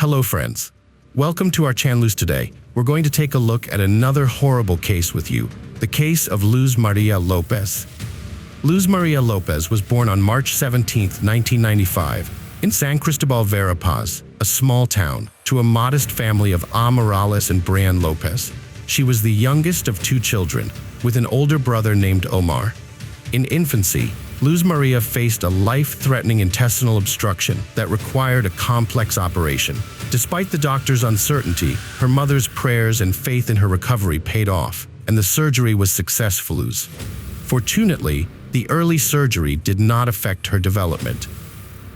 Hello friends. Welcome to our channel. Today, we're going to take a look at another horrible case with you, the case of Luz María López. Luz María López was born on March 17, 1995, in San Cristobal Verapaz, a small town, to a modest family of A. Morales and Brian López. She was the youngest of two children, with an older brother named Omar. In infancy, Luz María faced a life-threatening intestinal obstruction that required a complex operation. Despite the doctor's uncertainty, her mother's prayers and faith in her recovery paid off, and the surgery was successful. Fortunately, the early surgery did not affect her development.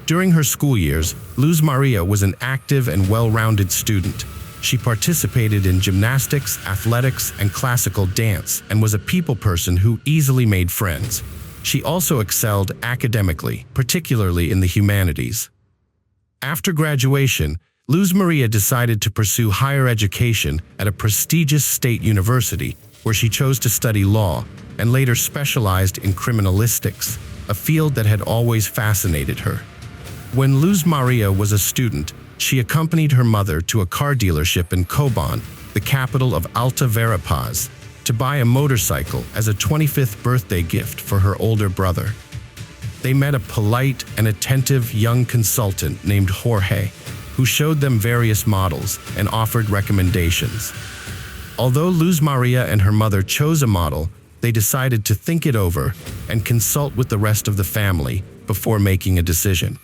During her school years, Luz María was an active and well-rounded student. She participated in gymnastics, athletics, and classical dance, and was a people person who easily made friends. She also excelled academically, particularly in the humanities. After graduation, Luz María decided to pursue higher education at a prestigious state university, where she chose to study law and later specialized in criminalistics, a field that had always fascinated her. When Luz María was a student, she accompanied her mother to a car dealership in Coban, the capital of Alta Verapaz, to buy a motorcycle as a 25th birthday gift for her older brother. They met a polite and attentive young consultant named Jorge, who showed them various models and offered recommendations. Although Luz María and her mother chose a model, they decided to think it over and consult with the rest of the family before making a decision.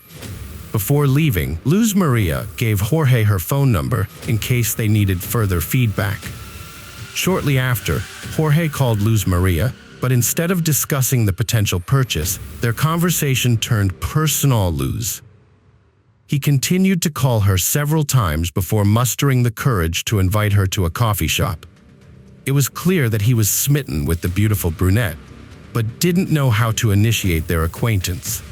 Before leaving, Luz María gave Jorge her phone number in case they needed further feedback. Shortly after, Jorge called Luz María, but instead of discussing the potential purchase, their conversation turned personal. He continued to call her several times before mustering the courage to invite her to a coffee shop. It was clear that he was smitten with the beautiful brunette, but didn't know how to initiate their acquaintance.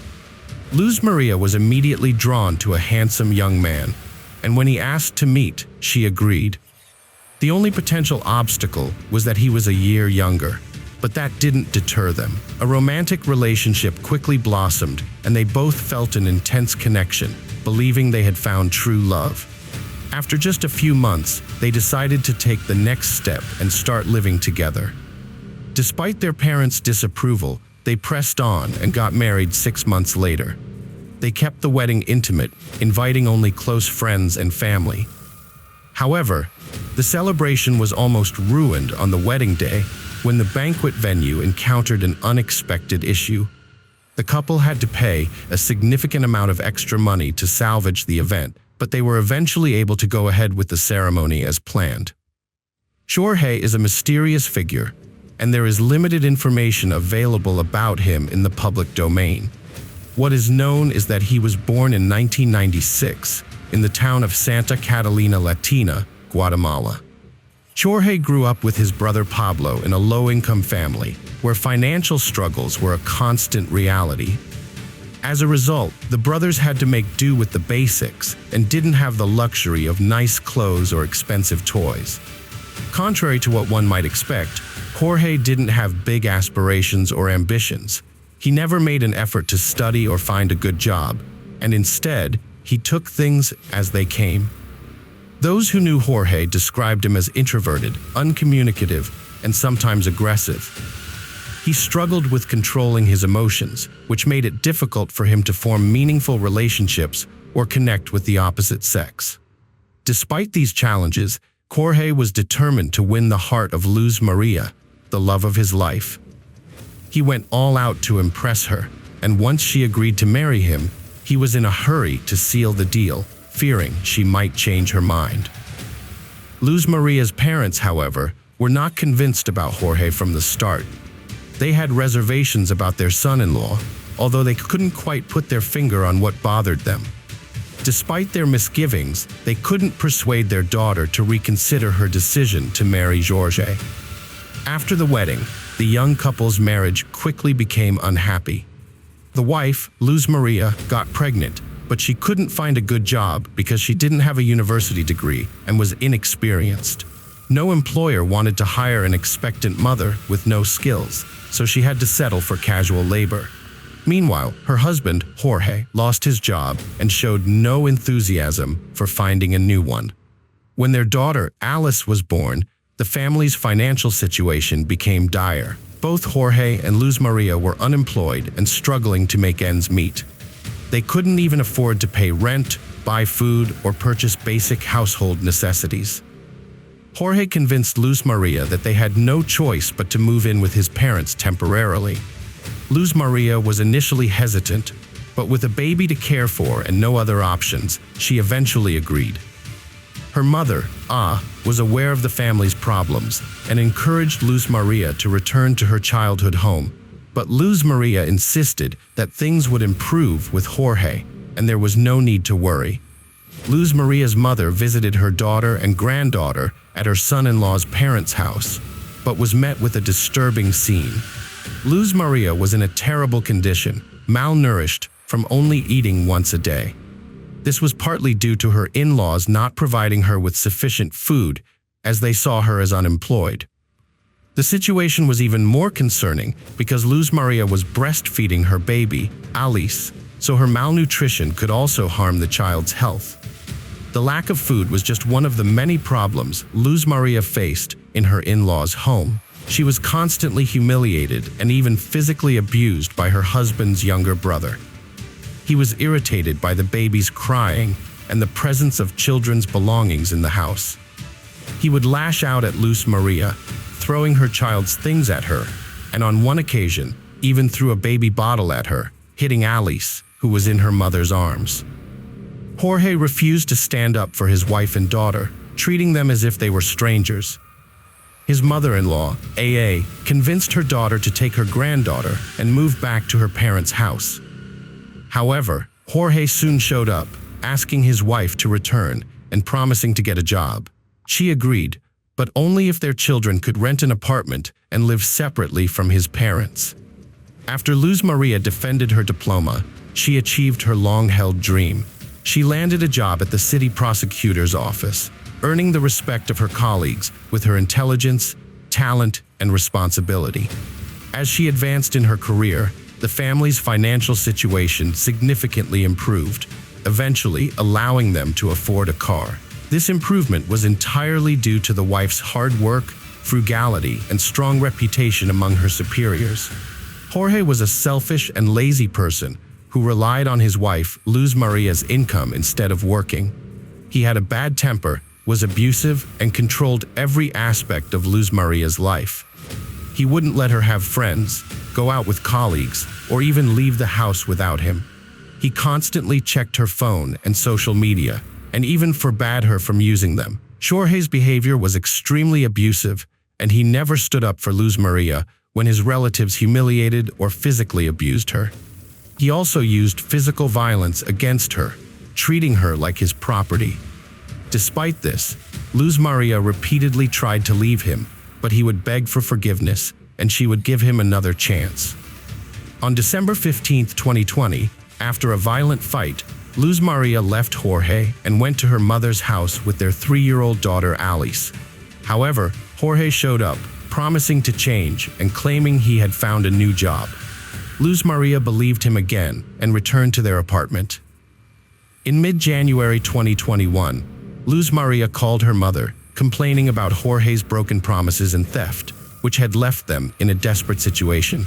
Luz María was immediately drawn to a handsome young man, and when he asked to meet, she agreed. The only potential obstacle was that he was a year younger, but that didn't deter them. A romantic relationship quickly blossomed, and they both felt an intense connection, believing they had found true love. After just a few months, they decided to take the next step and start living together. Despite their parents' disapproval, they pressed on and got married 6 months later. They kept the wedding intimate, inviting only close friends and family. However, the celebration was almost ruined on the wedding day when the banquet venue encountered an unexpected issue. The couple had to pay a significant amount of extra money to salvage the event, but they were eventually able to go ahead with the ceremony as planned. Jorge is a mysterious figure, and there is limited information available about him in the public domain. What is known is that he was born in 1996 in the town of Santa Catalina Latina, Guatemala. Jorge grew up with his brother Pablo in a low-income family, where financial struggles were a constant reality. As a result, the brothers had to make do with the basics and didn't have the luxury of nice clothes or expensive toys. Contrary to what one might expect, Jorge didn't have big aspirations or ambitions. He never made an effort to study or find a good job, and instead, he took things as they came. Those who knew Jorge described him as introverted, uncommunicative, and sometimes aggressive. He struggled with controlling his emotions, which made it difficult for him to form meaningful relationships or connect with the opposite sex. Despite these challenges, Jorge was determined to win the heart of Luz María, the love of his life. He went all out to impress her, and once she agreed to marry him, he was in a hurry to seal the deal, fearing she might change her mind. Luz María's parents, however, were not convinced about Jorge from the start. They had reservations about their son-in-law, although they couldn't quite put their finger on what bothered them. Despite their misgivings, they couldn't persuade their daughter to reconsider her decision to marry Jorge. After the wedding, the young couple's marriage quickly became unhappy. The wife, Luz María, got pregnant, but she couldn't find a good job because she didn't have a university degree and was inexperienced. No employer wanted to hire an expectant mother with no skills, so she had to settle for casual labor. Meanwhile, her husband, Jorge, lost his job and showed no enthusiasm for finding a new one. When their daughter, Alice, was born, the family's financial situation became dire. Both Jorge and Luz María were unemployed and struggling to make ends meet. They couldn't even afford to pay rent, buy food, or purchase basic household necessities. Jorge convinced Luz María that they had no choice but to move in with his parents temporarily. Luz María was initially hesitant, but with a baby to care for and no other options, she eventually agreed. Her mother, was aware of the family's problems and encouraged Luz María to return to her childhood home, but Luz María insisted that things would improve with Jorge, and there was no need to worry. Luz María's mother visited her daughter and granddaughter at her son-in-law's parents' house, but was met with a disturbing scene. Luz María was in a terrible condition, malnourished from only eating once a day. This was partly due to her in-laws not providing her with sufficient food, as they saw her as unemployed. The situation was even more concerning because Luz María was breastfeeding her baby, Alice, so her malnutrition could also harm the child's health. The lack of food was just one of the many problems Luz María faced in her in-laws' home. She was constantly humiliated and even physically abused by her husband's younger brother. He was irritated by the baby's crying and the presence of children's belongings in the house. He would lash out at Luz María, throwing her child's things at her, and on one occasion, even threw a baby bottle at her, hitting Alice, who was in her mother's arms. Jorge refused to stand up for his wife and daughter, treating them as if they were strangers. His mother-in-law, convinced her daughter to take her granddaughter and move back to her parents' house. However, Jorge soon showed up, asking his wife to return and promising to get a job. She agreed, but only if their children could rent an apartment and live separately from his parents. After Luz María defended her diploma, she achieved her long-held dream. She landed a job at the city prosecutor's office, earning the respect of her colleagues with her intelligence, talent, and responsibility. As she advanced in her career, the family's financial situation significantly improved, eventually allowing them to afford a car. This improvement was entirely due to the wife's hard work, frugality, and strong reputation among her superiors. Jorge was a selfish and lazy person who relied on his wife, Luz María's income instead of working. He had a bad temper, was abusive, and controlled every aspect of Luz María's life. He wouldn't let her have friends, go out with colleagues, or even leave the house without him. He constantly checked her phone and social media, and even forbade her from using them. Jorge's behavior was extremely abusive, and he never stood up for Luz María when his relatives humiliated or physically abused her. He also used physical violence against her, treating her like his property. Despite this, Luz María repeatedly tried to leave him, but he would beg for forgiveness, and she would give him another chance. On December 15, 2020, after a violent fight, Luz María left Jorge and went to her mother's house with their 3-year-old daughter Alice. However, Jorge showed up, promising to change and claiming he had found a new job. Luz María believed him again and returned to their apartment. In mid-January 2021, Luz María called her mother, complaining about Jorge's broken promises and theft, which had left them in a desperate situation.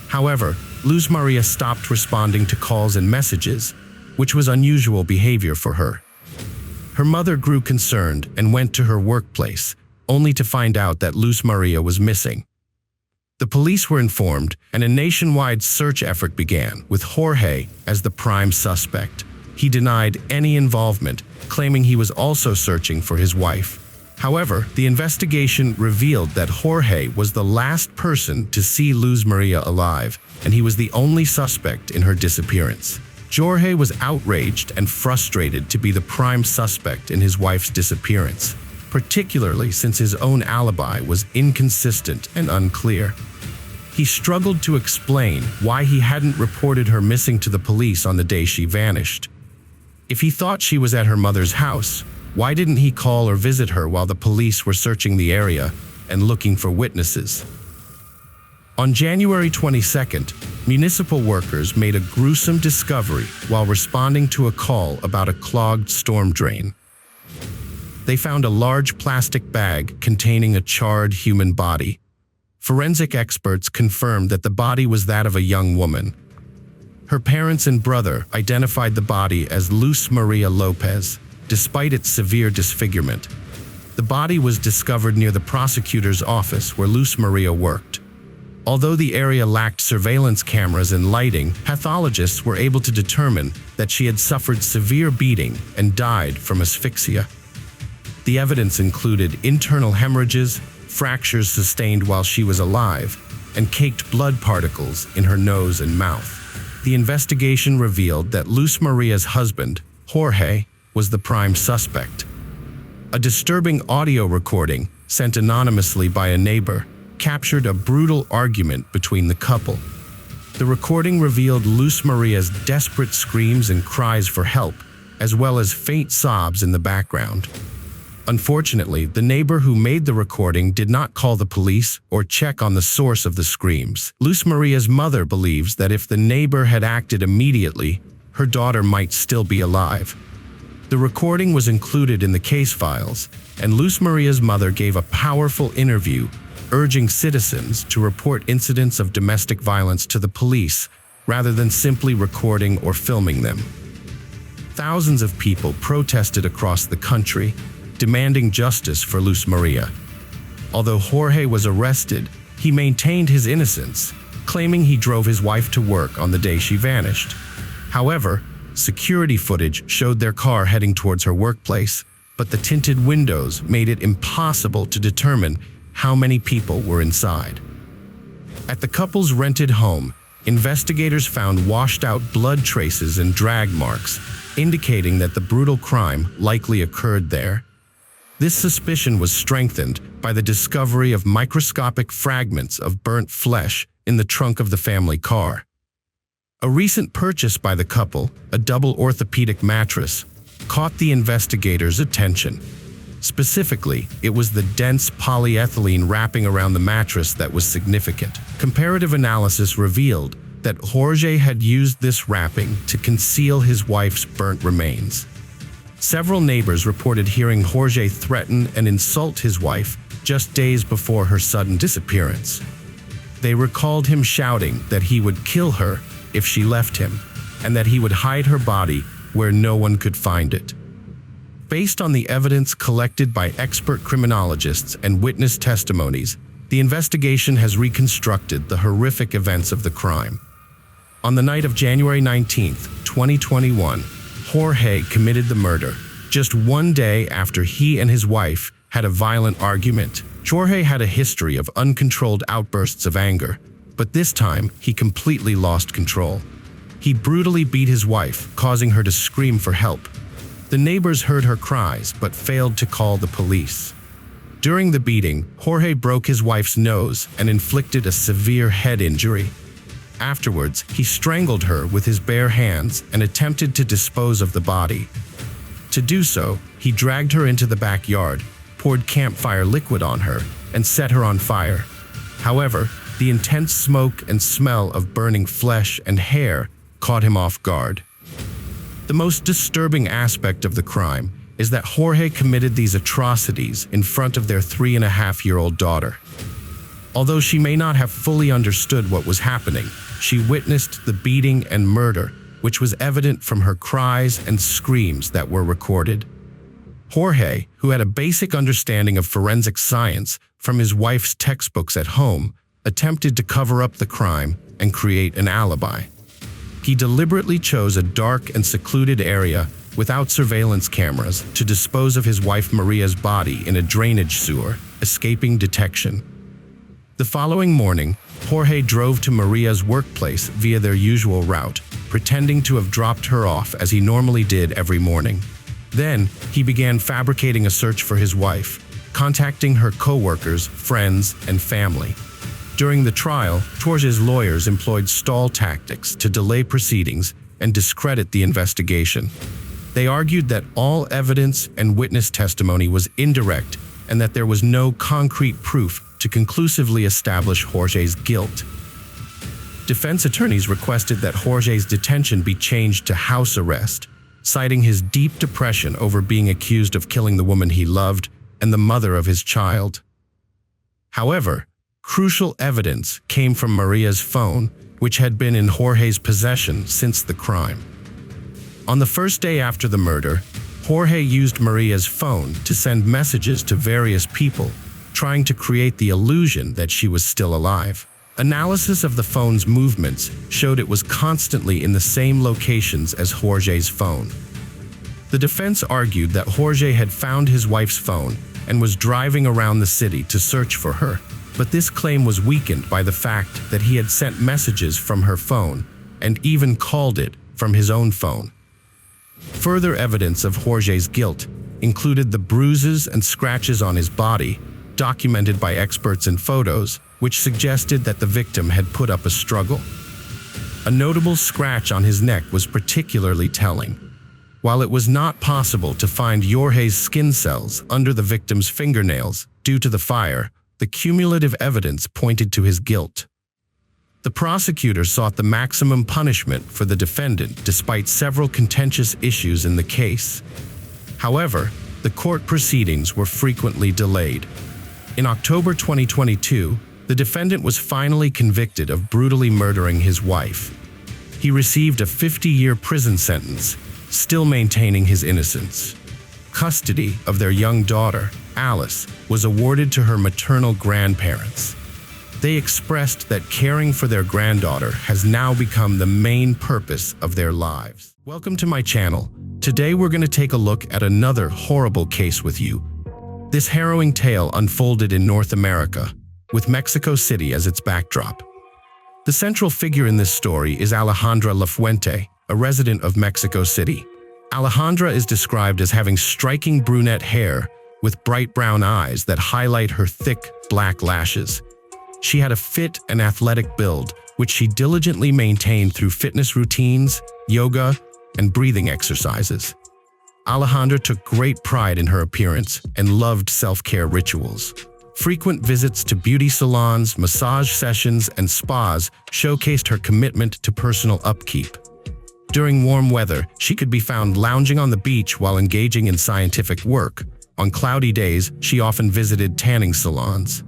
However, Luz María stopped responding to calls and messages, which was unusual behavior for her. Her mother grew concerned and went to her workplace, only to find out that Luz María was missing. The police were informed, and a nationwide search effort began, with Jorge as the prime suspect. He denied any involvement, claiming he was also searching for his wife. However, the investigation revealed that Jorge was the last person to see Luz María alive, and he was the only suspect in her disappearance. Jorge was outraged and frustrated to be the prime suspect in his wife's disappearance, particularly since his own alibi was inconsistent and unclear. He struggled to explain why he hadn't reported her missing to the police on the day she vanished. If he thought she was at her mother's house, why didn't he call or visit her while the police were searching the area and looking for witnesses? On January 22nd, municipal workers made a gruesome discovery while responding to a call about a clogged storm drain. They found a large plastic bag containing a charred human body. Forensic experts confirmed that the body was that of a young woman. Her parents and brother identified the body as Luz María López, despite its severe disfigurement. The body was discovered near the prosecutor's office where Luz María worked. Although the area lacked surveillance cameras and lighting, pathologists were able to determine that she had suffered severe beating and died from asphyxia. The evidence included internal hemorrhages, fractures sustained while she was alive, and caked blood particles in her nose and mouth. The investigation revealed that Luz María's husband, Jorge, was the prime suspect. A disturbing audio recording, sent anonymously by a neighbor, captured a brutal argument between the couple. The recording revealed Luz María's desperate screams and cries for help, as well as faint sobs in the background. Unfortunately, the neighbor who made the recording did not call the police or check on the source of the screams. Luz María's mother believes that if the neighbor had acted immediately, her daughter might still be alive. The recording was included in the case files, and Luz María's mother gave a powerful interview urging citizens to report incidents of domestic violence to the police rather than simply recording or filming them. Thousands of people protested across the country, demanding justice for Luz María. Although Jorge was arrested, he maintained his innocence, claiming he drove his wife to work on the day she vanished. However, security footage showed their car heading towards her workplace, but the tinted windows made it impossible to determine how many people were inside. At the couple's rented home, investigators found washed-out blood traces and drag marks, indicating that the brutal crime likely occurred there. This suspicion was strengthened by the discovery of microscopic fragments of burnt flesh in the trunk of the family car. A recent purchase by the couple, a double orthopedic mattress, caught the investigators' attention. Specifically, it was the dense polyethylene wrapping around the mattress that was significant. Comparative analysis revealed that Jorge had used this wrapping to conceal his wife's burnt remains. Several neighbors reported hearing Jorge threaten and insult his wife just days before her sudden disappearance. They recalled him shouting that he would kill her if she left him, and that he would hide her body where no one could find it. Based on the evidence collected by expert criminologists and witness testimonies, the investigation has reconstructed the horrific events of the crime. On the night of January 19, 2021, Jorge committed the murder, just one day after he and his wife had a violent argument. Jorge had a history of uncontrolled outbursts of anger, but this time he completely lost control. He brutally beat his wife, causing her to scream for help. The neighbors heard her cries but failed to call the police. During the beating, Jorge broke his wife's nose and inflicted a severe head injury. Afterwards, he strangled her with his bare hands and attempted to dispose of the body. To do so, he dragged her into the backyard, poured campfire liquid on her, and set her on fire. However, the intense smoke and smell of burning flesh and hair caught him off guard. The most disturbing aspect of the crime is that Jorge committed these atrocities in front of their 3.5-year-old daughter. Although she may not have fully understood what was happening, she witnessed the beating and murder, which was evident from her cries and screams that were recorded. Jorge, who had a basic understanding of forensic science from his wife's textbooks at home, attempted to cover up the crime and create an alibi. He deliberately chose a dark and secluded area without surveillance cameras to dispose of his wife Maria's body in a drainage sewer, escaping detection. The following morning, Jorge drove to Maria's workplace via their usual route, pretending to have dropped her off as he normally did every morning. Then, he began fabricating a search for his wife, contacting her co-workers, friends, and family. During the trial, Jorge's lawyers employed stall tactics to delay proceedings and discredit the investigation. They argued that all evidence and witness testimony was indirect and that there was no concrete proof to conclusively establish Jorge's guilt. Defense attorneys requested that Jorge's detention be changed to house arrest, citing his deep depression over being accused of killing the woman he loved and the mother of his child. However, crucial evidence came from Maria's phone, which had been in Jorge's possession since the crime. On the first day after the murder, Jorge used Maria's phone to send messages to various people, trying to create the illusion that she was still alive. Analysis of the phone's movements showed it was constantly in the same locations as Jorge's phone. The defense argued that Jorge had found his wife's phone and was driving around the city to search for her, but this claim was weakened by the fact that he had sent messages from her phone and even called it from his own phone. Further evidence of Jorge's guilt included the bruises and scratches on his body, documented by experts in photos, which suggested that the victim had put up a struggle. A notable scratch on his neck was particularly telling. While it was not possible to find Jorge's skin cells under the victim's fingernails due to the fire, the cumulative evidence pointed to his guilt. The prosecutor sought the maximum punishment for the defendant despite several contentious issues in the case. However, the court proceedings were frequently delayed. In October 2022, the defendant was finally convicted of brutally murdering his wife. He received a 50-year prison sentence, still maintaining his innocence. Custody of their young daughter, Alice, was awarded to her maternal grandparents. They expressed that caring for their granddaughter has now become the main purpose of their lives. Welcome to my channel. Today we're going to take a look at another horrible case with you. This harrowing tale unfolded in North America, with Mexico City as its backdrop. The central figure in this story is Alejandra Lafuente, a resident of Mexico City. Alejandra is described as having striking brunette hair with bright brown eyes that highlight her thick, black lashes. She had a fit and athletic build, which she diligently maintained through fitness routines, yoga, and breathing exercises. Alejandra took great pride in her appearance and loved self-care rituals. Frequent visits to beauty salons, massage sessions, and spas showcased her commitment to personal upkeep. During warm weather, she could be found lounging on the beach while engaging in scientific work. On cloudy days, she often visited tanning salons.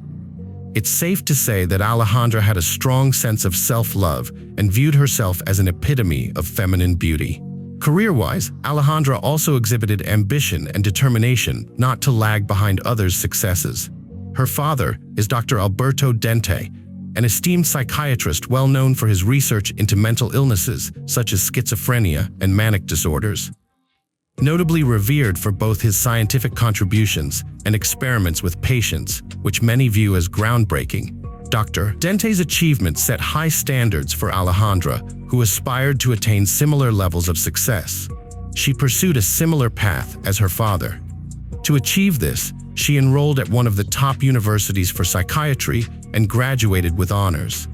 It's safe to say that Alejandra had a strong sense of self-love and viewed herself as an epitome of feminine beauty. Career-wise, Alejandra also exhibited ambition and determination not to lag behind others' successes. Her father is Dr. Alberto Dente, an esteemed psychiatrist well known for his research into mental illnesses such as schizophrenia and manic disorders. Notably revered for both his scientific contributions and experiments with patients, which many view as groundbreaking, Dr. Dente's achievements set high standards for Alejandra, who aspired to attain similar levels of success. She pursued a similar path as her father. To achieve this, she enrolled at one of the top universities for psychiatry and graduated with honors.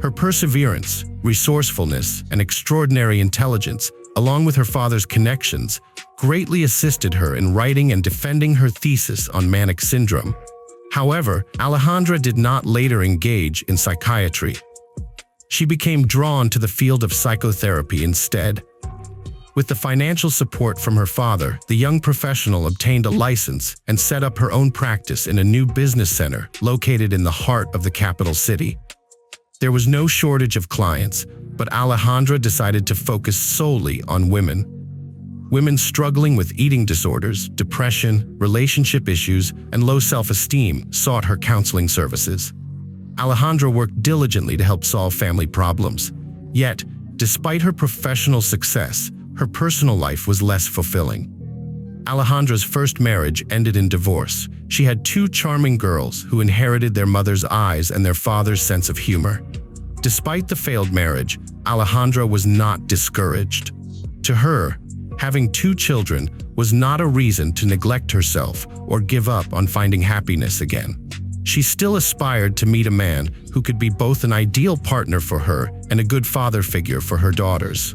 Her perseverance, resourcefulness, and extraordinary intelligence, along with her father's connections, greatly assisted her in writing and defending her thesis on manic syndrome. However, Alejandra did not later engage in psychiatry. She became drawn to the field of psychotherapy instead. With the financial support from her father, the young professional obtained a license and set up her own practice in a new business center located in the heart of the capital city. There was no shortage of clients, but Alejandra decided to focus solely on women. Women struggling with eating disorders, depression, relationship issues, and low self-esteem sought her counseling services. Alejandra worked diligently to help solve family problems. Yet, despite her professional success, her personal life was less fulfilling. Alejandra's first marriage ended in divorce. She had two charming girls who inherited their mother's eyes and their father's sense of humor. Despite the failed marriage, Alejandra was not discouraged. To her, having two children was not a reason to neglect herself or give up on finding happiness again. She still aspired to meet a man who could be both an ideal partner for her and a good father figure for her daughters.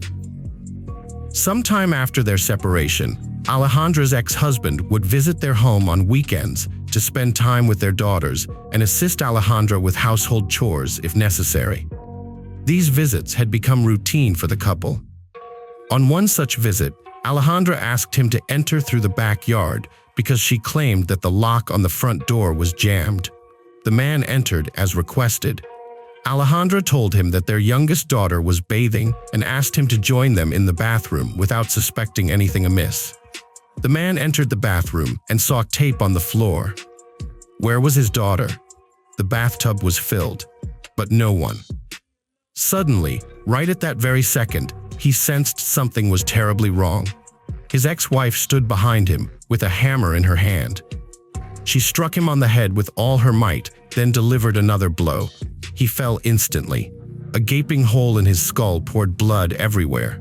Sometime after their separation, Alejandra's ex-husband would visit their home on weekends to to spend time with their daughters and assist Alejandra with household chores if necessary. These visits had become routine for the couple. On one such visit, Alejandra asked him to enter through the backyard because she claimed that the lock on the front door was jammed. The man entered as requested. Alejandra told him that their youngest daughter was bathing and asked him to join them in the bathroom without suspecting anything amiss. The man entered the bathroom and saw tape on the floor. Where was his daughter? The bathtub was filled, but no one. Suddenly, right at that very second, he sensed something was terribly wrong. His ex-wife stood behind him with a hammer in her hand. She struck him on the head with all her might, then delivered another blow. He fell instantly. A gaping hole in his skull poured blood everywhere.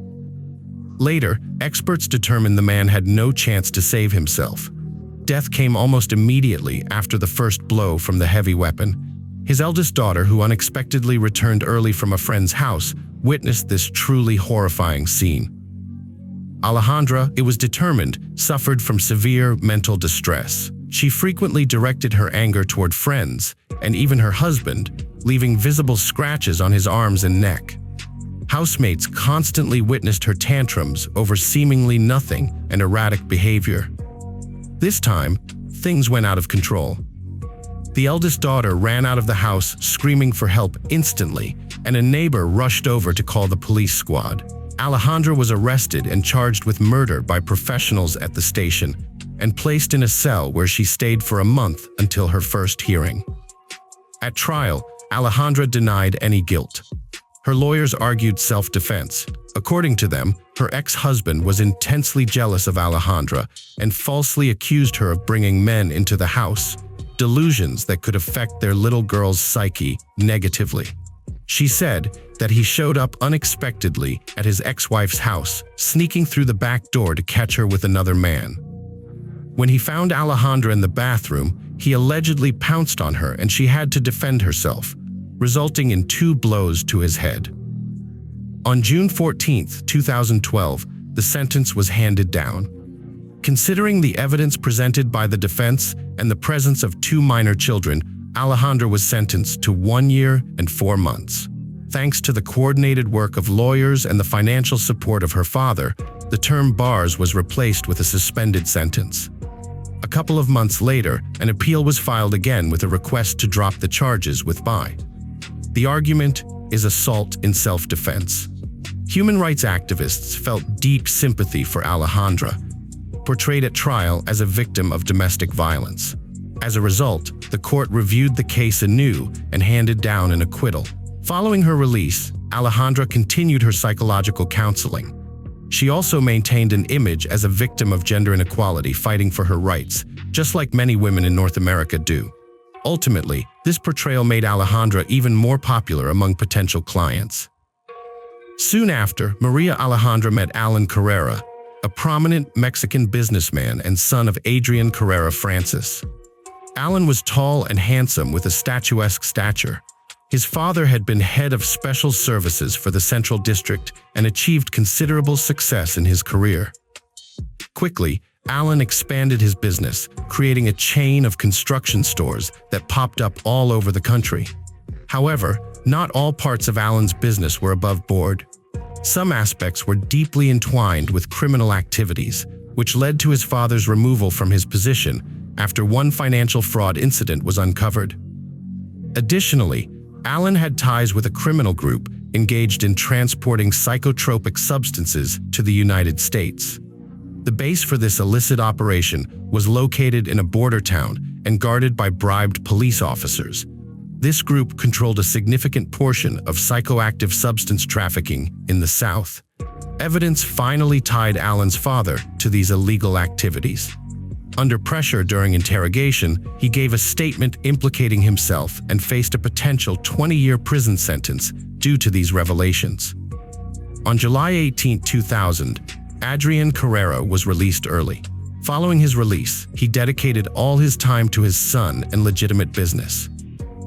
Later, experts determined the man had no chance to save himself. Death came almost immediately after the first blow from the heavy weapon. His eldest daughter, who unexpectedly returned early from a friend's house, witnessed this truly horrifying scene. Alejandra, it was determined, suffered from severe mental distress. She frequently directed her anger toward friends and even her husband, leaving visible scratches on his arms and neck. Housemates constantly witnessed her tantrums over seemingly nothing and erratic behavior. This time, things went out of control. The eldest daughter ran out of the house screaming for help instantly, and a neighbor rushed over to call the police squad. Alejandra was arrested and charged with murder by professionals at the station and placed in a cell where she stayed for a month until her first hearing. At trial, Alejandra denied any guilt. Her lawyers argued self-defense. According to them, her ex-husband was intensely jealous of Alejandra and falsely accused her of bringing men into the house, delusions that could affect their little girl's psyche negatively. She said that he showed up unexpectedly at his ex-wife's house, sneaking through the back door to catch her with another man. When he found Alejandra in the bathroom, he allegedly pounced on her and she had to defend herself, resulting in 2 blows to his head. On June 14, 2012, the sentence was handed down. Considering the evidence presented by the defense and the presence of 2 minor children, Alejandra was sentenced to 1 year and 4 months. Thanks to the coordinated work of lawyers and the financial support of her father, the term bars was replaced with a suspended sentence. A couple of months later, an appeal was filed again with a request to drop the charges with by. The argument is assault in self-defense. Human rights activists felt deep sympathy for Alejandra, portrayed at trial as a victim of domestic violence. As a result, the court reviewed the case anew and handed down an acquittal. Following her release, Alejandra continued her psychological counseling. She also maintained an image as a victim of gender inequality, fighting for her rights, just like many women in North America do. Ultimately, this portrayal made Alejandra even more popular among potential clients. Soon after, Maria Alejandra met Alan Carrera, a prominent Mexican businessman and son of Adrian Carrera Francis. Alan was tall and handsome with a statuesque stature. His father had been head of special services for the Central District and achieved considerable success in his career. Quickly, Alan expanded his business, creating a chain of construction stores that popped up all over the country. However, not all parts of Alan's business were above board. Some aspects were deeply entwined with criminal activities, which led to his father's removal from his position after one financial fraud incident was uncovered. Additionally, Alan had ties with a criminal group engaged in transporting psychotropic substances to the United States. The base for this illicit operation was located in a border town and guarded by bribed police officers. This group controlled a significant portion of psychoactive substance trafficking in the South. Evidence finally tied Alan's father to these illegal activities. Under pressure during interrogation, he gave a statement implicating himself and faced a potential 20-year prison sentence due to these revelations. On July 18, 2000, Adrian Carrera was released early. Following his release, he dedicated all his time to his son and legitimate business.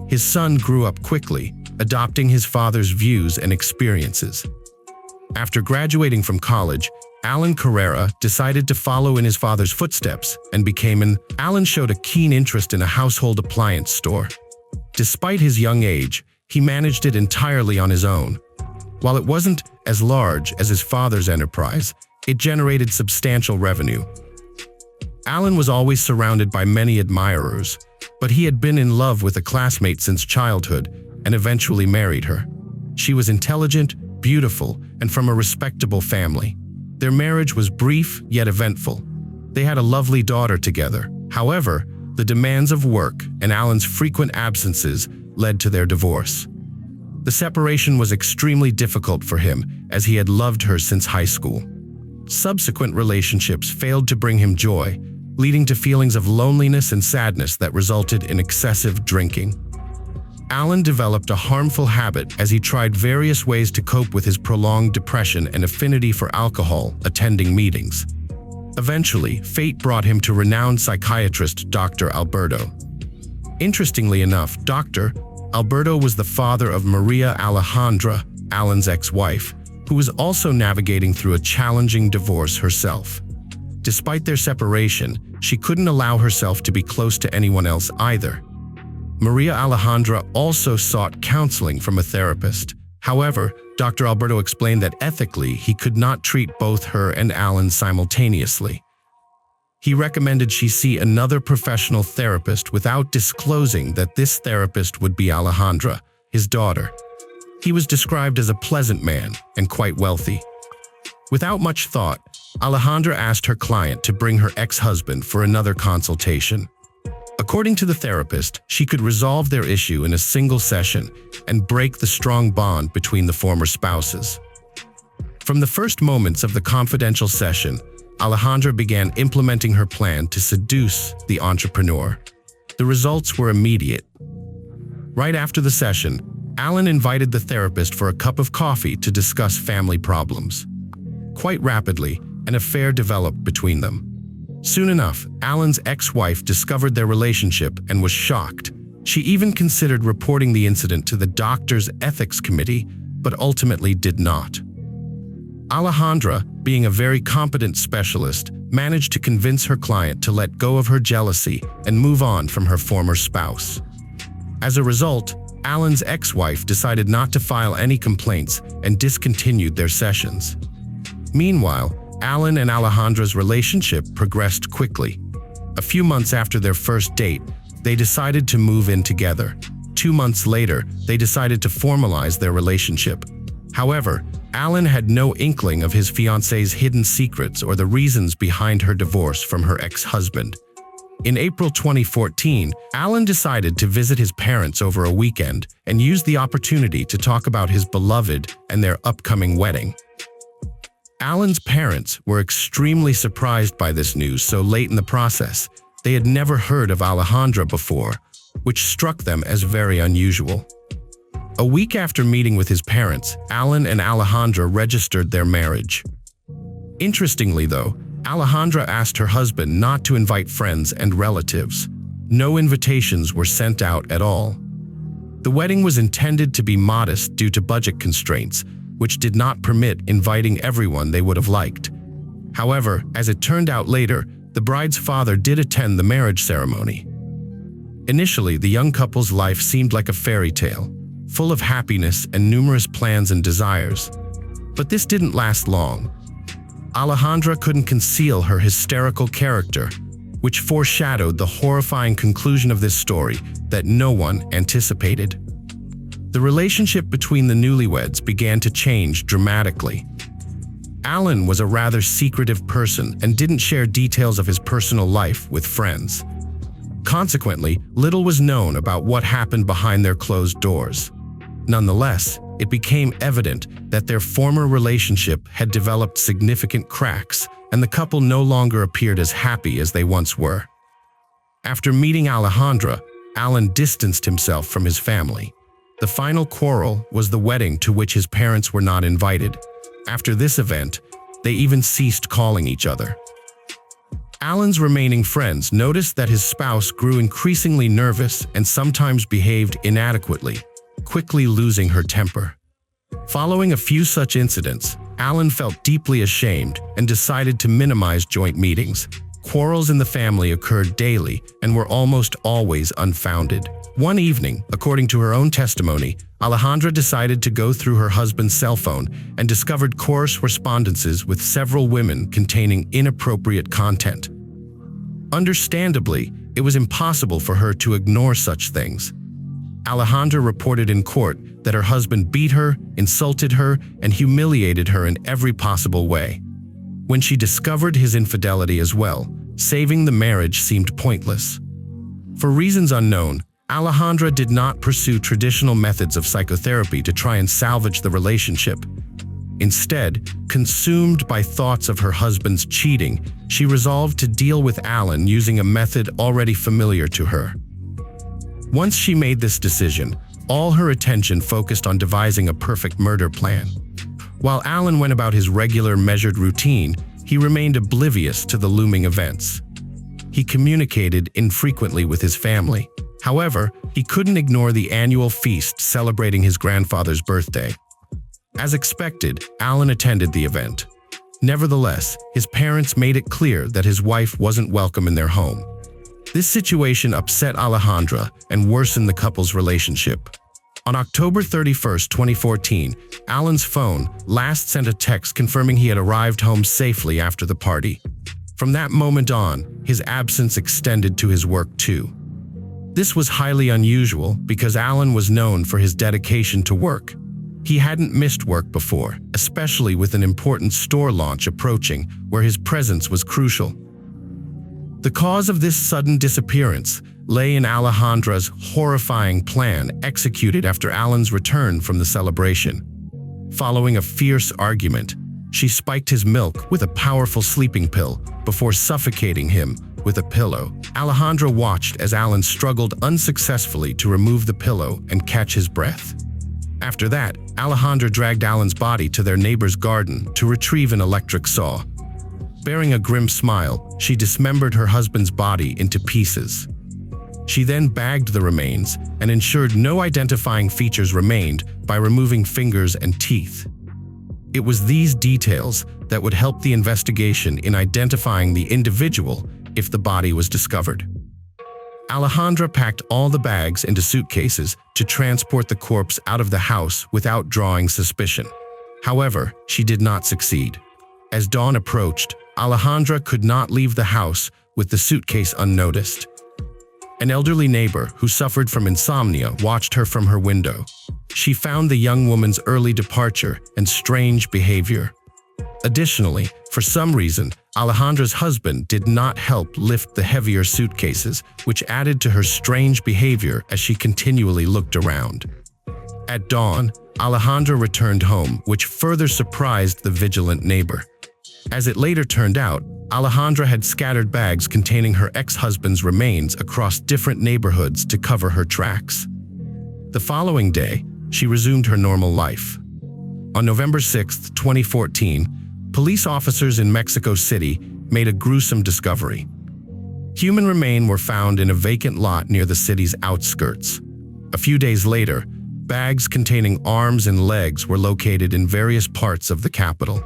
His son grew up quickly, adopting his father's views and experiences. After graduating from college, Alan Carrera decided to follow in his father's footsteps and Alan showed a keen interest in a household appliance store. Despite his young age, he managed it entirely on his own. While it wasn't as large as his father's enterprise, it generated substantial revenue. Alan was always surrounded by many admirers, but he had been in love with a classmate since childhood and eventually married her. She was intelligent, beautiful, and from a respectable family. Their marriage was brief yet eventful. They had a lovely daughter together. However, the demands of work and Alan's frequent absences led to their divorce. The separation was extremely difficult for him, as he had loved her since high school. Subsequent relationships failed to bring him joy, leading to feelings of loneliness and sadness that resulted in excessive drinking. Alan developed a harmful habit as he tried various ways to cope with his prolonged depression and affinity for alcohol, attending meetings. Eventually, fate brought him to renowned psychiatrist Dr. Alberto. Interestingly enough, Dr. Alberto was the father of Maria Alejandra, Alan's ex-wife, who was also navigating through a challenging divorce herself. Despite their separation, she couldn't allow herself to be close to anyone else either. Maria Alejandra also sought counseling from a therapist. However, Dr. Alberto explained that ethically he could not treat both her and Alan simultaneously. He recommended she see another professional therapist without disclosing that this therapist would be Alejandra, his daughter. He was described as a pleasant man and quite wealthy. Without much thought, Alejandra asked her client to bring her ex-husband for another consultation. According to the therapist, she could resolve their issue in a single session and break the strong bond between the former spouses. From the first moments of the confidential session, Alejandra began implementing her plan to seduce the entrepreneur. The results were immediate. Right after the session, Alan invited the therapist for a cup of coffee to discuss family problems. Quite rapidly, an affair developed between them. Soon enough, Alan's ex-wife discovered their relationship and was shocked. She even considered reporting the incident to the doctor's ethics committee, but ultimately did not. Alejandra, being a very competent specialist, managed to convince her client to let go of her jealousy and move on from her former spouse. As a result, Alan's ex-wife decided not to file any complaints and discontinued their sessions. Meanwhile, Alan and Alejandra's relationship progressed quickly. A few months after their first date, they decided to move in together. 2 months later, they decided to formalize their relationship. However, Alan had no inkling of his fiancée's hidden secrets or the reasons behind her divorce from her ex-husband. In April 2014, Alan decided to visit his parents over a weekend and used the opportunity to talk about his beloved and their upcoming wedding. Alan's parents were extremely surprised by this news so late in the process. They had never heard of Alejandra before, which struck them as very unusual. A week after meeting with his parents, Alan and Alejandra registered their marriage. Interestingly though, Alejandra asked her husband not to invite friends and relatives. No invitations were sent out at all. The wedding was intended to be modest due to budget constraints, which did not permit inviting everyone they would have liked. However, as it turned out later, the bride's father did attend the marriage ceremony. Initially, the young couple's life seemed like a fairy tale, full of happiness and numerous plans and desires. But this didn't last long. Alejandra couldn't conceal her hysterical character, which foreshadowed the horrifying conclusion of this story that no one anticipated. The relationship between the newlyweds began to change dramatically. Alan was a rather secretive person and didn't share details of his personal life with friends. Consequently, little was known about what happened behind their closed doors. Nonetheless, it became evident that their former relationship had developed significant cracks, and the couple no longer appeared as happy as they once were. After meeting Alejandra, Alan distanced himself from his family. The final quarrel was the wedding to which his parents were not invited. After this event, they even ceased calling each other. Alan's remaining friends noticed that his spouse grew increasingly nervous and sometimes behaved inadequately, quickly losing her temper. Following a few such incidents, Alan felt deeply ashamed and decided to minimize joint meetings. Quarrels in the family occurred daily and were almost always unfounded. One evening, according to her own testimony, Alejandra decided to go through her husband's cell phone and discovered correspondences with several women containing inappropriate content. Understandably, it was impossible for her to ignore such things. Alejandra reported in court that her husband beat her, insulted her, and humiliated her in every possible way. When she discovered his infidelity as well, saving the marriage seemed pointless. For reasons unknown, Alejandra did not pursue traditional methods of psychotherapy to try and salvage the relationship. Instead, consumed by thoughts of her husband's cheating, she resolved to deal with Alan using a method already familiar to her. Once she made this decision, all her attention focused on devising a perfect murder plan. While Alan went about his regular, measured routine, he remained oblivious to the looming events. He communicated infrequently with his family. However, he couldn't ignore the annual feast celebrating his grandfather's birthday. As expected, Alan attended the event. Nevertheless, his parents made it clear that his wife wasn't welcome in their home. This situation upset Alejandra and worsened the couple's relationship. On October 31, 2014, Alan's phone last sent a text confirming he had arrived home safely after the party. From that moment on, his absence extended to his work too. This was highly unusual because Alan was known for his dedication to work. He hadn't missed work before, especially with an important store launch approaching where his presence was crucial. The cause of this sudden disappearance lay in Alejandra's horrifying plan executed after Alan's return from the celebration. Following a fierce argument, she spiked his milk with a powerful sleeping pill before suffocating him with a pillow. Alejandra watched as Alan struggled unsuccessfully to remove the pillow and catch his breath. After that, Alejandra dragged Alan's body to their neighbor's garden to retrieve an electric saw. Bearing a grim smile, she dismembered her husband's body into pieces. She then bagged the remains and ensured no identifying features remained by removing fingers and teeth. It was these details that would help the investigation in identifying the individual if the body was discovered. Alejandra packed all the bags into suitcases to transport the corpse out of the house without drawing suspicion. However, she did not succeed. As dawn approached, Alejandra could not leave the house with the suitcase unnoticed. An elderly neighbor who suffered from insomnia watched her from her window. She found the young woman's early departure and strange behavior. Additionally, for some reason, Alejandra's husband did not help lift the heavier suitcases, which added to her strange behavior as she continually looked around. At dawn, Alejandra returned home, which further surprised the vigilant neighbor. As it later turned out, Alejandra had scattered bags containing her ex-husband's remains across different neighborhoods to cover her tracks. The following day, she resumed her normal life. On November 6, 2014, police officers in Mexico City made a gruesome discovery. Human remains were found in a vacant lot near the city's outskirts. A few days later, bags containing arms and legs were located in various parts of the capital.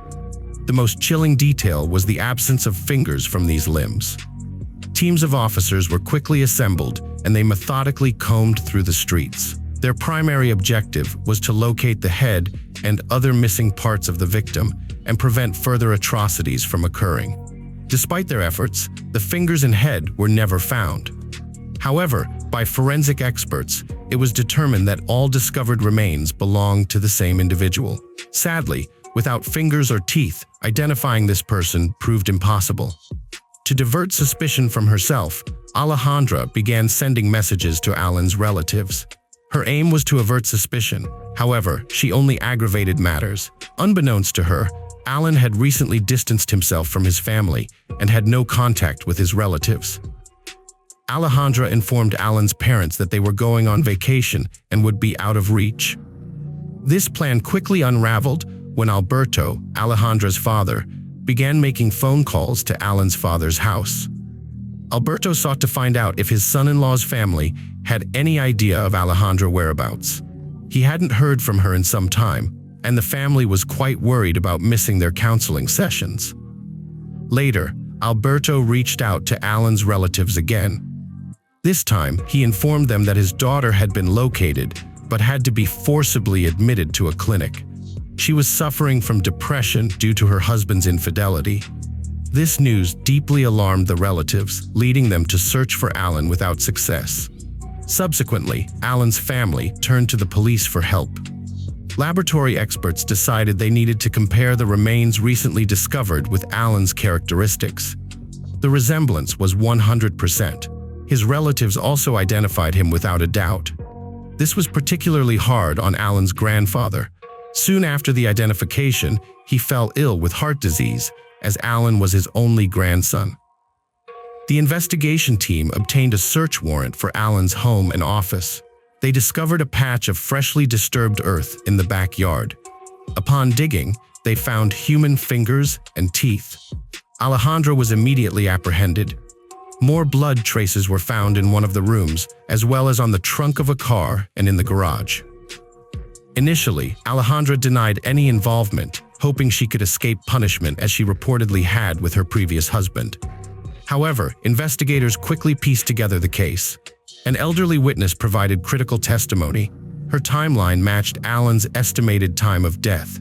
The most chilling detail was the absence of fingers from these limbs. Teams of officers were quickly assembled and they methodically combed through the streets. Their primary objective was to locate the head and other missing parts of the victim and prevent further atrocities from occurring. Despite their efforts, the fingers and head were never found. However, by forensic experts, it was determined that all discovered remains belonged to the same individual. Sadly, without fingers or teeth, identifying this person proved impossible. To divert suspicion from herself, Alejandra began sending messages to Alan's relatives. Her aim was to avert suspicion. However, she only aggravated matters. Unbeknownst to her, Alan had recently distanced himself from his family and had no contact with his relatives. Alejandra informed Alan's parents that they were going on vacation and would be out of reach. This plan quickly unraveled when Alberto, Alejandra's father, began making phone calls to Alan's father's house. Alberto sought to find out if his son-in-law's family had any idea of Alejandra's whereabouts. He hadn't heard from her in some time, and the family was quite worried about missing their counseling sessions. Later, Alberto reached out to Alan's relatives again. This time, he informed them that his daughter had been located, but had to be forcibly admitted to a clinic. She was suffering from depression due to her husband's infidelity. This news deeply alarmed the relatives, leading them to search for Alan without success. Subsequently, Alan's family turned to the police for help. Laboratory experts decided they needed to compare the remains recently discovered with Alan's characteristics. The resemblance was 100%. His relatives also identified him without a doubt. This was particularly hard on Alan's grandfather. Soon after the identification, he fell ill with heart disease, as Alan was his only grandson. The investigation team obtained a search warrant for Alan's home and office. They discovered a patch of freshly disturbed earth in the backyard. Upon digging, they found human fingers and teeth. Alejandra was immediately apprehended. More blood traces were found in one of the rooms, as well as on the trunk of a car and in the garage. Initially, Alejandra denied any involvement, hoping she could escape punishment as she reportedly had with her previous husband. However, investigators quickly pieced together the case. An elderly witness provided critical testimony. Her timeline matched Alan's estimated time of death.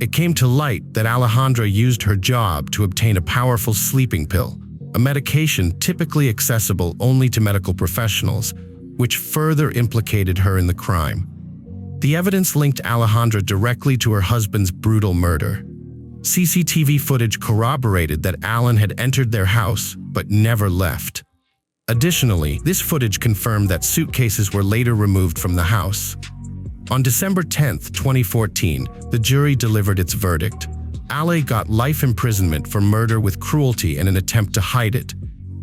It came to light that Alejandra used her job to obtain a powerful sleeping pill, a medication typically accessible only to medical professionals, which further implicated her in the crime. The evidence linked Alejandra directly to her husband's brutal murder. CCTV footage corroborated that Alan had entered their house but never left. Additionally, this footage confirmed that suitcases were later removed from the house. On December 10, 2014, the jury delivered its verdict. Ale got life imprisonment for murder with cruelty and an attempt to hide it.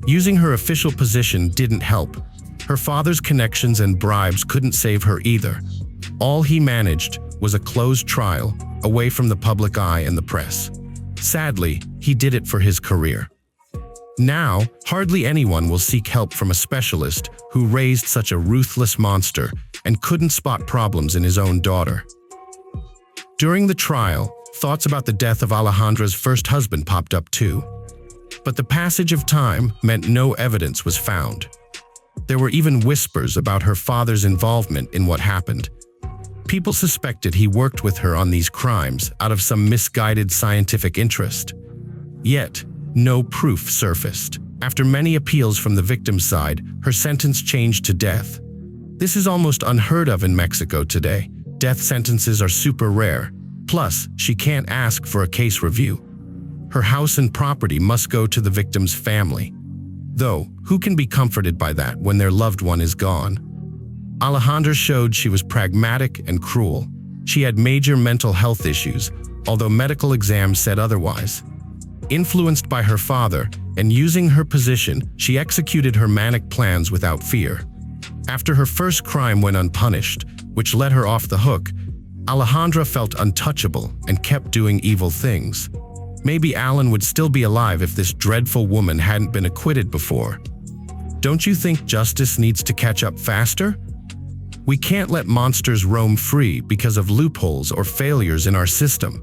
Using her official position didn't help. Her father's connections and bribes couldn't save her either. All he managed was a closed trial, away from the public eye and the press. Sadly, he did it for his career. Now, hardly anyone will seek help from a specialist who raised such a ruthless monster and couldn't spot problems in his own daughter. During the trial, thoughts about the death of Alejandra's first husband popped up too. But the passage of time meant no evidence was found. There were even whispers about her father's involvement in what happened. People suspected he worked with her on these crimes out of some misguided scientific interest. Yet, no proof surfaced. After many appeals from the victim's side, her sentence changed to death. This is almost unheard of in Mexico today. Death sentences are super rare. Plus, she can't ask for a case review. Her house and property must go to the victim's family. Though, who can be comforted by that when their loved one is gone? Alejandra showed she was pragmatic and cruel. She had major mental health issues, although medical exams said otherwise. Influenced by her father and using her position, she executed her manic plans without fear. After her first crime went unpunished, which let her off the hook, Alejandra felt untouchable and kept doing evil things. Maybe Alan would still be alive if this dreadful woman hadn't been acquitted before. Don't you think justice needs to catch up faster? We can't let monsters roam free because of loopholes or failures in our system.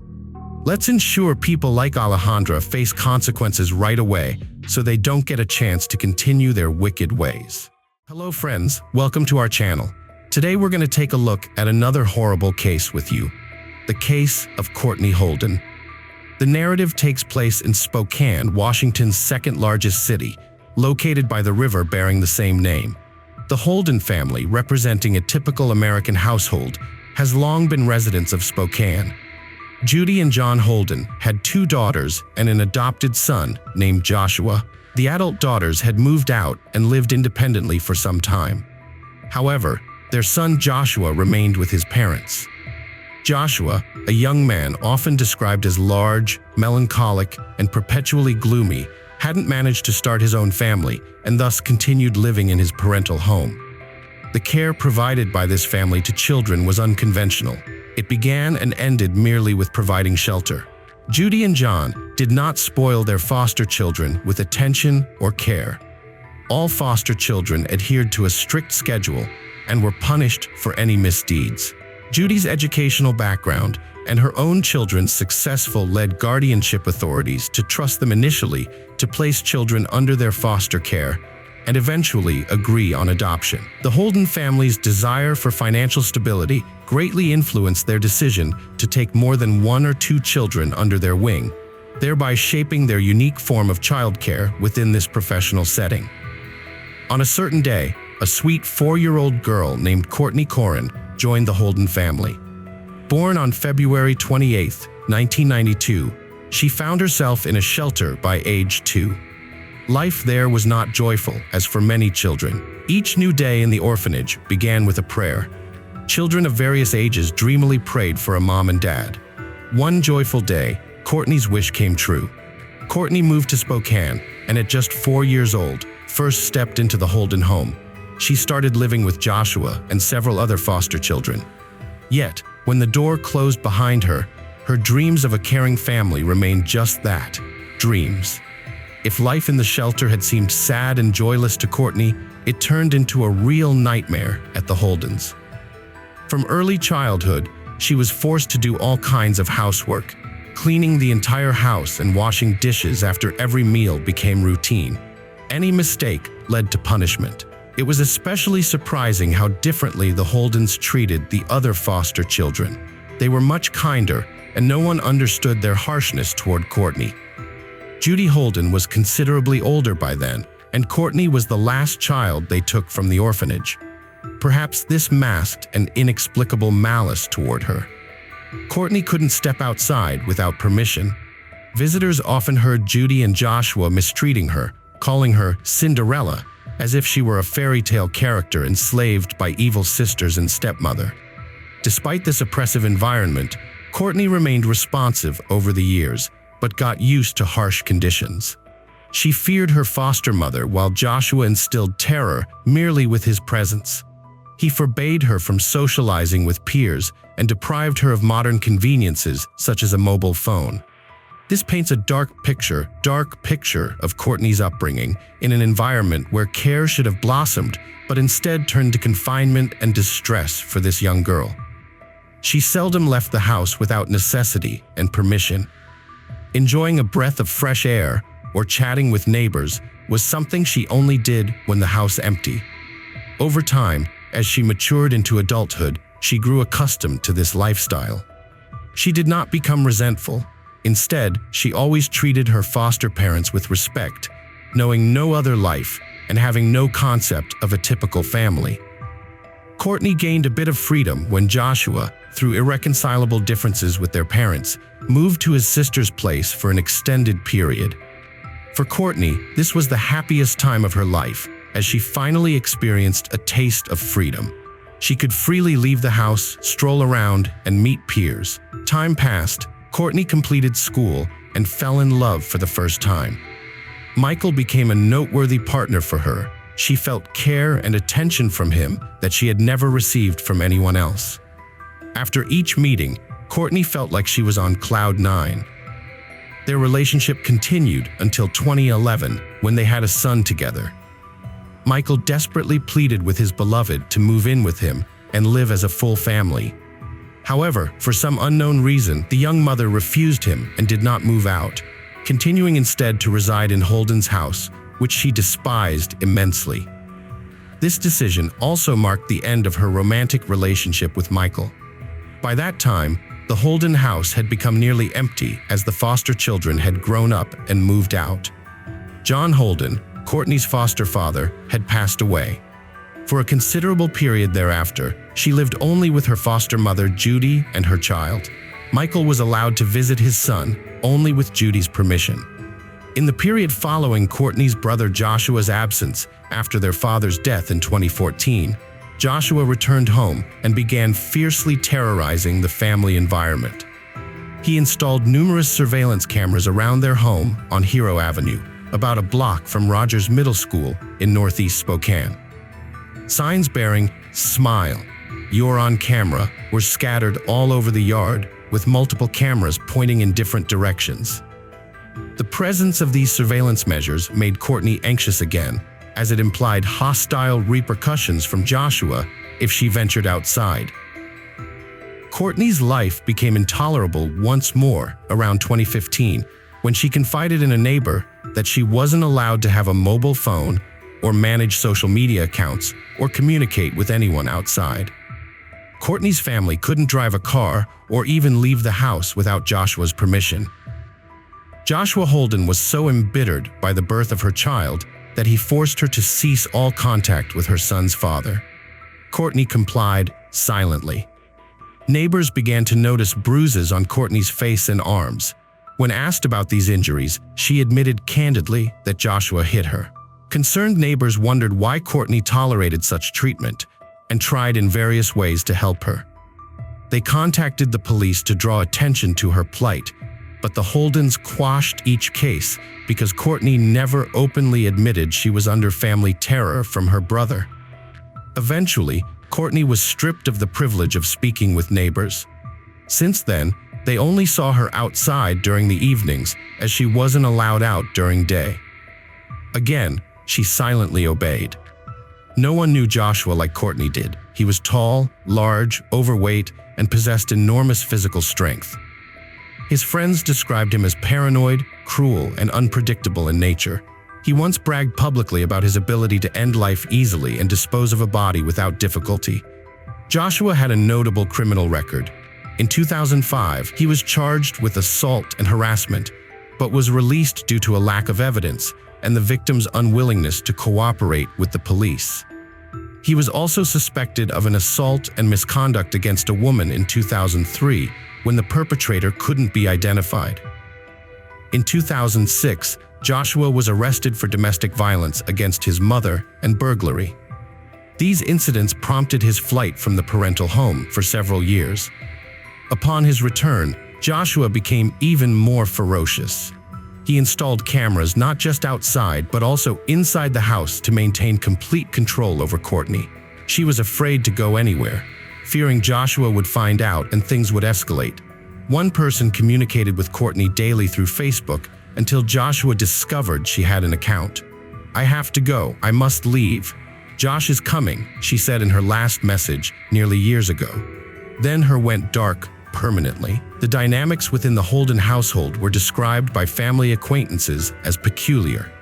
Let's ensure people like Alejandra face consequences right away so they don't get a chance to continue their wicked ways. Hello friends, welcome to our channel. Today we're going to take a look at another horrible case with you, the case of Courtney Holden. The narrative takes place in Spokane, Washington's second largest city, located by the river bearing the same name. The Holden family, representing a typical American household, has long been residents of Spokane. Judy and John Holden had 2 daughters and an adopted son named Joshua. The adult daughters had moved out and lived independently for some time. However, their son Joshua remained with his parents. Joshua, a young man often described as large, melancholic, and perpetually gloomy, hadn't managed to start his own family and thus continued living in his parental home. The care provided by this family to children was unconventional. It began and ended merely with providing shelter. Judy and John did not spoil their foster children with attention or care. All foster children adhered to a strict schedule and were punished for any misdeeds. Judy's educational background and her own children's successful led guardianship authorities to trust them initially to place children under their foster care and eventually agree on adoption. The Holden family's desire for financial stability greatly influenced their decision to take more than 1 or 2 children under their wing, thereby shaping their unique form of childcare within this professional setting. On a certain day, a sweet 4-year-old girl named Courtney Corin joined the Holden family. Born on February 28, 1992, she found herself in a shelter by age 2. Life there was not joyful, as for many children. Each new day in the orphanage began with a prayer. Children of various ages dreamily prayed for a mom and dad. One joyful day, Courtney's wish came true. Courtney moved to Spokane, and at just 4 years old, first stepped into the Holden home. She started living with Joshua and several other foster children. Yet, when the door closed behind her, her dreams of a caring family remained just that, dreams. If life in the shelter had seemed sad and joyless to Courtney, it turned into a real nightmare at the Holdens. From early childhood, she was forced to do all kinds of housework. Cleaning the entire house and washing dishes after every meal became routine. Any mistake led to punishment. It was especially surprising how differently the Holdens treated the other foster children. They were much kinder, and no one understood their harshness toward Courtney. Judy Holden was considerably older by then, and Courtney was the last child they took from the orphanage. Perhaps this masked an inexplicable malice toward her. Courtney couldn't step outside without permission. Visitors often heard Judy and Joshua mistreating her, calling her Cinderella, as if she were a fairy tale character enslaved by evil sisters and stepmother. Despite this oppressive environment, Courtney remained responsive over the years, but got used to harsh conditions. She feared her foster mother while Joshua instilled terror merely with his presence. He forbade her from socializing with peers and deprived her of modern conveniences such as a mobile phone. This paints a dark picture of Courtney's upbringing in an environment where care should have blossomed, but instead turned to confinement and distress for this young girl. She seldom left the house without necessity and permission. Enjoying a breath of fresh air or chatting with neighbors was something she only did when the house empty. Over time, as she matured into adulthood, she grew accustomed to this lifestyle. She did not become resentful. Instead, she always treated her foster parents with respect, knowing no other life and having no concept of a typical family. Courtney gained a bit of freedom when Joshua, through irreconcilable differences with their parents, moved to his sister's place for an extended period. For Courtney, this was the happiest time of her life, as she finally experienced a taste of freedom. She could freely leave the house, stroll around, and meet peers. Time passed. Courtney completed school and fell in love for the first time. Michael became a noteworthy partner for her. She felt care and attention from him that she had never received from anyone else. After each meeting, Courtney felt like she was on cloud 9. Their relationship continued until 2011, when they had a son together. Michael desperately pleaded with his beloved to move in with him and live as a full family. However, for some unknown reason, the young mother refused him and did not move out, continuing instead to reside in Holden's house, which she despised immensely. This decision also marked the end of her romantic relationship with Michael. By that time, the Holden house had become nearly empty as the foster children had grown up and moved out. John Holden, Courtney's foster father, had passed away. For a considerable period thereafter, she lived only with her foster mother, Judy, and her child. Michael was allowed to visit his son, only with Judy's permission. In the period following Courtney's brother Joshua's absence after their father's death in 2014, Joshua returned home and began fiercely terrorizing the family environment. He installed numerous surveillance cameras around their home on Hero Avenue, about a block from Rogers Middle School in Northeast Spokane. Signs bearing, "Smile, you're on camera," were scattered all over the yard, with multiple cameras pointing in different directions. The presence of these surveillance measures made Courtney anxious again, as it implied hostile repercussions from Joshua if she ventured outside. Courtney's life became intolerable once more around 2015 when she confided in a neighbor that she wasn't allowed to have a mobile phone or manage social media accounts or communicate with anyone outside. Courtney's family couldn't drive a car or even leave the house without Joshua's permission. Joshua Holden was so embittered by the birth of her child that he forced her to cease all contact with her son's father. Courtney complied silently. Neighbors began to notice bruises on Courtney's face and arms. When asked about these injuries, she admitted candidly that Joshua hit her. Concerned neighbors wondered why Courtney tolerated such treatment and tried in various ways to help her. They contacted the police to draw attention to her plight, but the Holdens quashed each case because Courtney never openly admitted she was under family terror from her brother. Eventually, Courtney was stripped of the privilege of speaking with neighbors. Since then, they only saw her outside during the evenings, as she wasn't allowed out during day. Again, she silently obeyed. No one knew Joshua like Courtney did. He was tall, large, overweight, and possessed enormous physical strength. His friends described him as paranoid, cruel, and unpredictable in nature. He once bragged publicly about his ability to end life easily and dispose of a body without difficulty. Joshua had a notable criminal record. In 2005, he was charged with assault and harassment, but was released due to a lack of evidence and the victim's unwillingness to cooperate with the police. He was also suspected of an assault and misconduct against a woman in 2003 when the perpetrator couldn't be identified. In 2006, Joshua was arrested for domestic violence against his mother and burglary. These incidents prompted his flight from the parental home for several years. Upon his return, Joshua became even more ferocious. He installed cameras not just outside but also inside the house to maintain complete control over Courtney. She was afraid to go anywhere, fearing Joshua would find out and things would escalate. One person communicated with Courtney daily through Facebook until Joshua discovered she had an account. "I have to go. I must leave. Josh is coming," she said in her last message nearly years ago. Then her went dark permanently. The dynamics within the Holden household were described by family acquaintances as peculiar.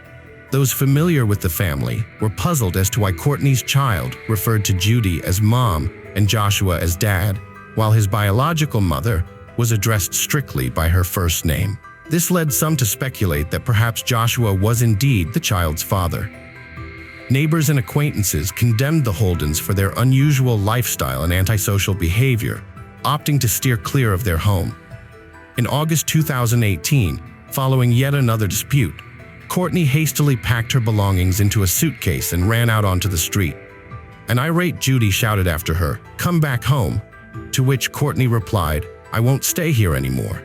Those familiar with the family were puzzled as to why Courtney's child referred to Judy as mom and Joshua as dad, while his biological mother was addressed strictly by her first name. This led some to speculate that perhaps Joshua was indeed the child's father. Neighbors and acquaintances condemned the Holdens for their unusual lifestyle and antisocial behavior, opting to steer clear of their home. In August 2018, following yet another dispute, Courtney hastily packed her belongings into a suitcase and ran out onto the street. An irate Judy shouted after her, "Come back home," to which Courtney replied, "I won't stay here anymore."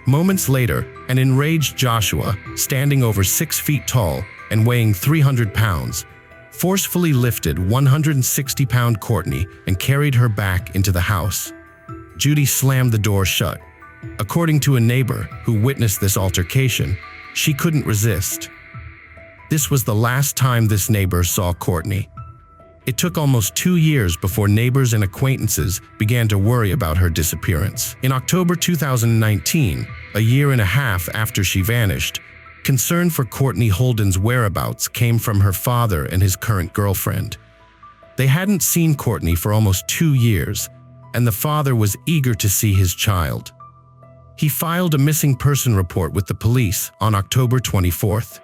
Moments later, an enraged Joshua, standing over 6 feet tall and weighing 300 pounds, forcefully lifted 160-pound Courtney and carried her back into the house. Judy slammed the door shut. According to a neighbor who witnessed this altercation, she couldn't resist. This was the last time this neighbor saw Courtney. It took almost 2 years before neighbors and acquaintances began to worry about her disappearance. In October 2019, a year and a half after she vanished, concern for Courtney Holden's whereabouts came from her father and his current girlfriend. They hadn't seen Courtney for almost 2 years, and the father was eager to see his child. He filed a missing person report with the police on October 24th.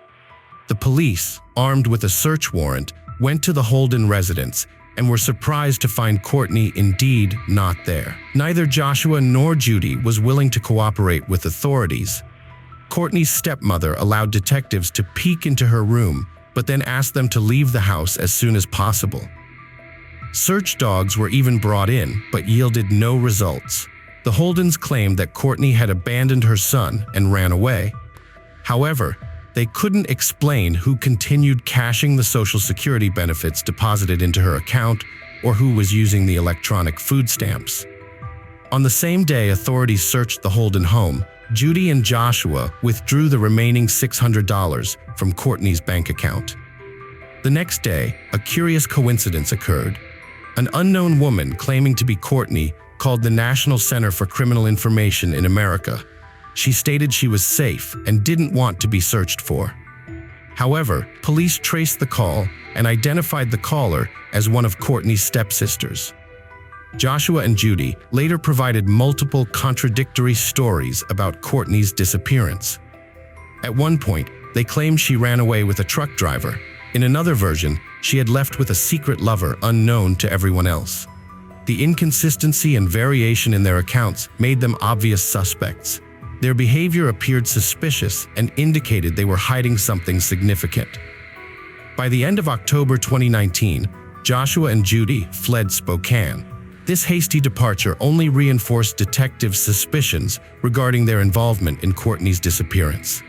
The police, armed with a search warrant, went to the Holden residence and were surprised to find Courtney indeed not there. Neither Joshua nor Judy was willing to cooperate with authorities. Courtney's stepmother allowed detectives to peek into her room, but then asked them to leave the house as soon as possible. Search dogs were even brought in, but yielded no results. The Holdens claimed that Courtney had abandoned her son and ran away. However, they couldn't explain who continued cashing the Social Security benefits deposited into her account or who was using the electronic food stamps. On the same day authorities searched the Holden home, Judy and Joshua withdrew the remaining $600 from Courtney's bank account. The next day, a curious coincidence occurred. An unknown woman claiming to be Courtney called the National Center for Criminal Information in America. She stated she was safe and didn't want to be searched for. However, police traced the call and identified the caller as one of Courtney's stepsisters. Joshua and Judy later provided multiple contradictory stories about Courtney's disappearance. At one point, they claimed she ran away with a truck driver. In another version, she had left with a secret lover unknown to everyone else. The inconsistency and variation in their accounts made them obvious suspects. Their behavior appeared suspicious and indicated they were hiding something significant. By the end of October 2019, Joshua and Judy fled Spokane. This hasty departure only reinforced detectives' suspicions regarding their involvement in Courtney's disappearance.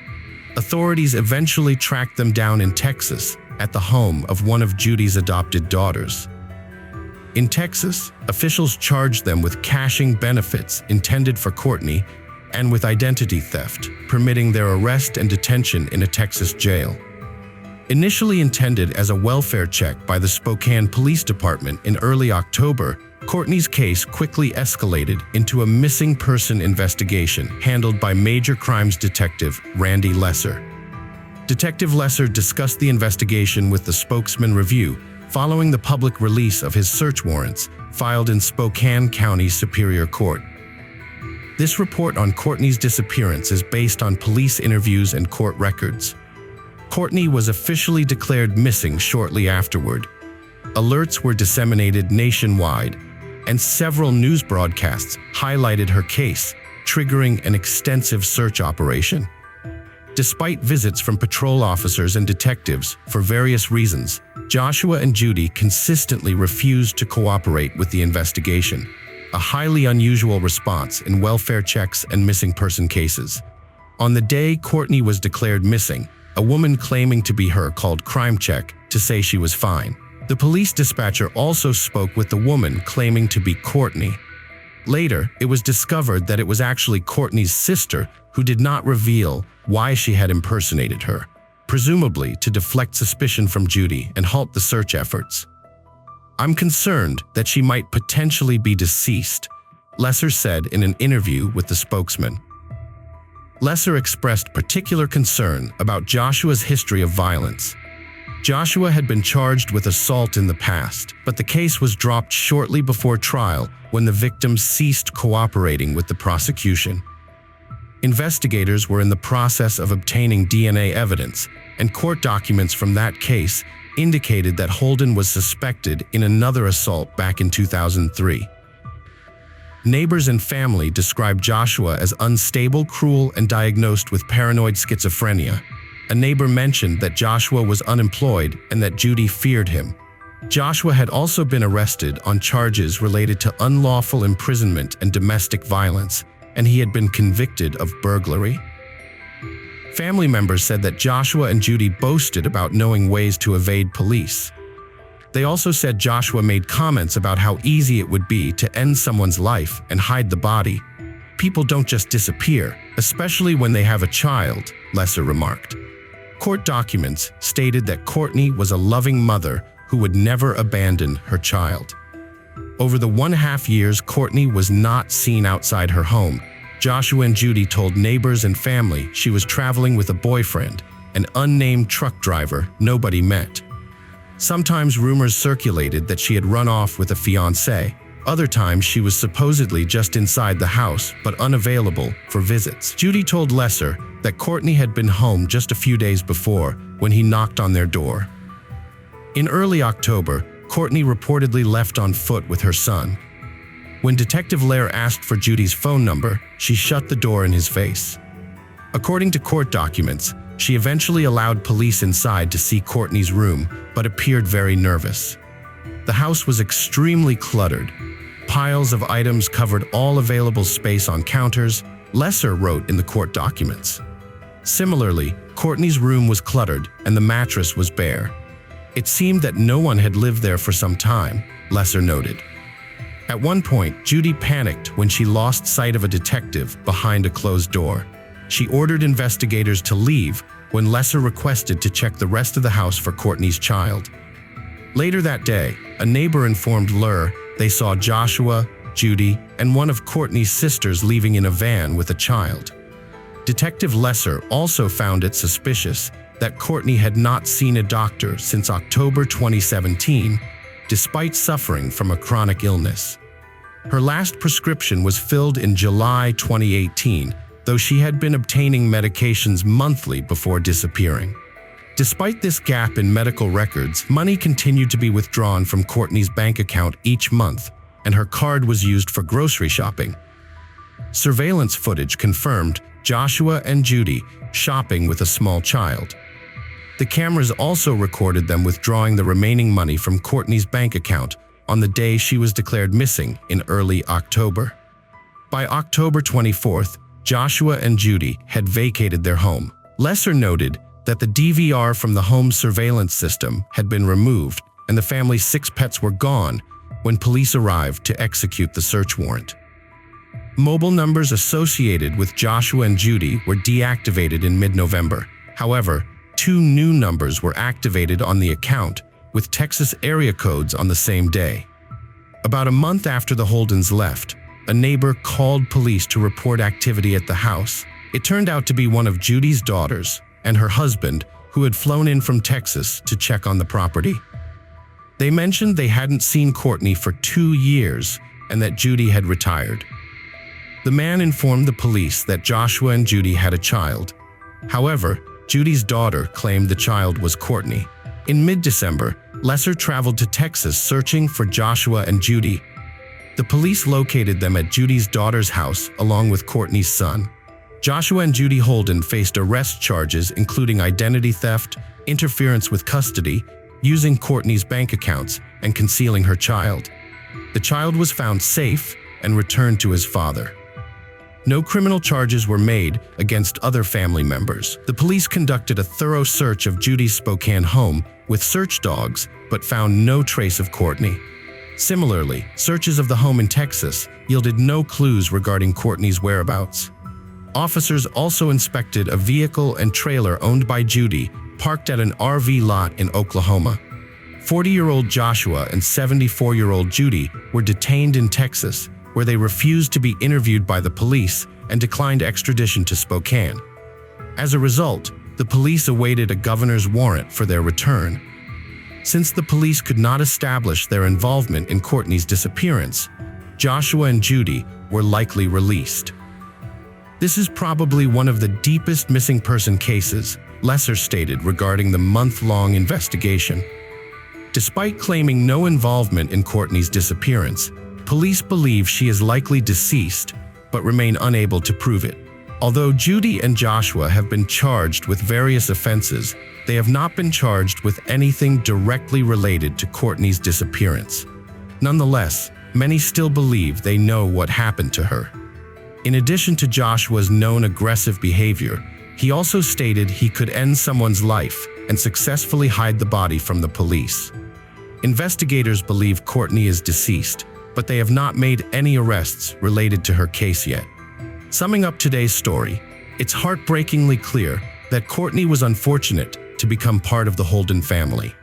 Authorities eventually tracked them down in Texas at the home of one of Judy's adopted daughters. In Texas, officials charged them with cashing benefits intended for Courtney and with identity theft, permitting their arrest and detention in a Texas jail. Initially intended as a welfare check by the Spokane Police Department in early October, Courtney's case quickly escalated into a missing person investigation handled by major crimes detective Randy Lesser. Detective Lesser discussed the investigation with the Spokesman Review following the public release of his search warrants filed in Spokane County Superior Court. This report on Courtney's disappearance is based on police interviews and court records. Courtney was officially declared missing shortly afterward. Alerts were disseminated nationwide, and several news broadcasts highlighted her case, triggering an extensive search operation. Despite visits from patrol officers and detectives for various reasons, Joshua and Judy consistently refused to cooperate with the investigation, a highly unusual response in welfare checks and missing person cases. On the day Courtney was declared missing, a woman claiming to be her called Crime Check to say she was fine. The police dispatcher also spoke with the woman claiming to be Courtney. Later, it was discovered that it was actually Courtney's sister who did not reveal why she had impersonated her, presumably to deflect suspicion from Judy and halt the search efforts. "I'm concerned that she might potentially be deceased," Lesser said in an interview with the spokesman. Lesser expressed particular concern about Joshua's history of violence. Joshua had been charged with assault in the past, but the case was dropped shortly before trial when the victim ceased cooperating with the prosecution. Investigators were in the process of obtaining DNA evidence, and court documents from that case indicated that Holden was suspected in another assault back in 2003. Neighbors and family described Joshua as unstable, cruel, and diagnosed with paranoid schizophrenia. A neighbor mentioned that Joshua was unemployed and that Judy feared him. Joshua had also been arrested on charges related to unlawful imprisonment and domestic violence, and he had been convicted of burglary. Family members said that Joshua and Judy boasted about knowing ways to evade police. They also said Joshua made comments about how easy it would be to end someone's life and hide the body. "People don't just disappear, especially when they have a child," Lesser remarked. Court documents stated that Courtney was a loving mother who would never abandon her child. Over the 1.5 years Courtney was not seen outside her home, Joshua and Judy told neighbors and family she was traveling with a boyfriend, an unnamed truck driver nobody met. Sometimes rumors circulated that she had run off with a fiancé. Other times she was supposedly just inside the house but unavailable for visits. Judy told Lesser that Courtney had been home just a few days before when he knocked on their door. In early October, Courtney reportedly left on foot with her son. When Detective Lair asked for Judy's phone number, she shut the door in his face. According to court documents, she eventually allowed police inside to see Courtney's room, but appeared very nervous. The house was extremely cluttered. Piles of items covered all available space on counters, Lesser wrote in the court documents. Similarly, Courtney's room was cluttered and the mattress was bare. It seemed that no one had lived there for some time, Lesser noted. At one point, Judy panicked when she lost sight of a detective behind a closed door. She ordered investigators to leave when Lesser requested to check the rest of the house for Courtney's child. Later that day, a neighbor informed Lur they saw Joshua, Judy, and one of Courtney's sisters leaving in a van with a child. Detective Lesser also found it suspicious that Courtney had not seen a doctor since October 2017, despite suffering from a chronic illness. Her last prescription was filled in July 2018, though she had been obtaining medications monthly before disappearing. Despite this gap in medical records, money continued to be withdrawn from Courtney's bank account each month, and her card was used for grocery shopping. Surveillance footage confirmed Joshua and Judy shopping with a small child. The cameras also recorded them withdrawing the remaining money from Courtney's bank account on the day she was declared missing in early October. By October 24th, Joshua and Judy had vacated their home. Lesser noted that the DVR from the home's surveillance system had been removed and the family's 6 pets were gone when police arrived to execute the search warrant. Mobile numbers associated with Joshua and Judy were deactivated in mid-November. However, 2 new numbers were activated on the account with Texas area codes on the same day. About a month after the Holdens left, a neighbor called police to report activity at the house. It turned out to be one of Judy's daughters and her husband, who had flown in from Texas to check on the property. They mentioned they hadn't seen Courtney for 2 years and that Judy had retired. The man informed the police that Joshua and Judy had a child. However, Judy's daughter claimed the child was Courtney. In mid-December, Lesser traveled to Texas searching for Joshua and Judy. The police located them at Judy's daughter's house along with Courtney's son. Joshua and Judy Holden faced arrest charges including identity theft, interference with custody, using Courtney's bank accounts, and concealing her child. The child was found safe and returned to his father. No criminal charges were made against other family members. The police conducted a thorough search of Judy's Spokane home with search dogs, but found no trace of Courtney. Similarly, searches of the home in Texas yielded no clues regarding Courtney's whereabouts. Officers also inspected a vehicle and trailer owned by Judy, parked at an RV lot in Oklahoma. 40-year-old Joshua and 74-year-old Judy were detained in Texas, where they refused to be interviewed by the police and declined extradition to Spokane. As a result, the police awaited a governor's warrant for their return. Since the police could not establish their involvement in Courtney's disappearance, Joshua and Judy were likely released. This is probably one of the deepest missing person cases, Lesser stated regarding the month-long investigation. Despite claiming no involvement in Courtney's disappearance, police believe she is likely deceased, but remain unable to prove it. Although Judy and Joshua have been charged with various offenses, they have not been charged with anything directly related to Courtney's disappearance. Nonetheless, many still believe they know what happened to her. In addition to Joshua's known aggressive behavior, he also stated he could end someone's life and successfully hide the body from the police. Investigators believe Courtney is deceased, but they have not made any arrests related to her case yet. Summing up today's story, it's heartbreakingly clear that Courtney was unfortunate to become part of the Holden family.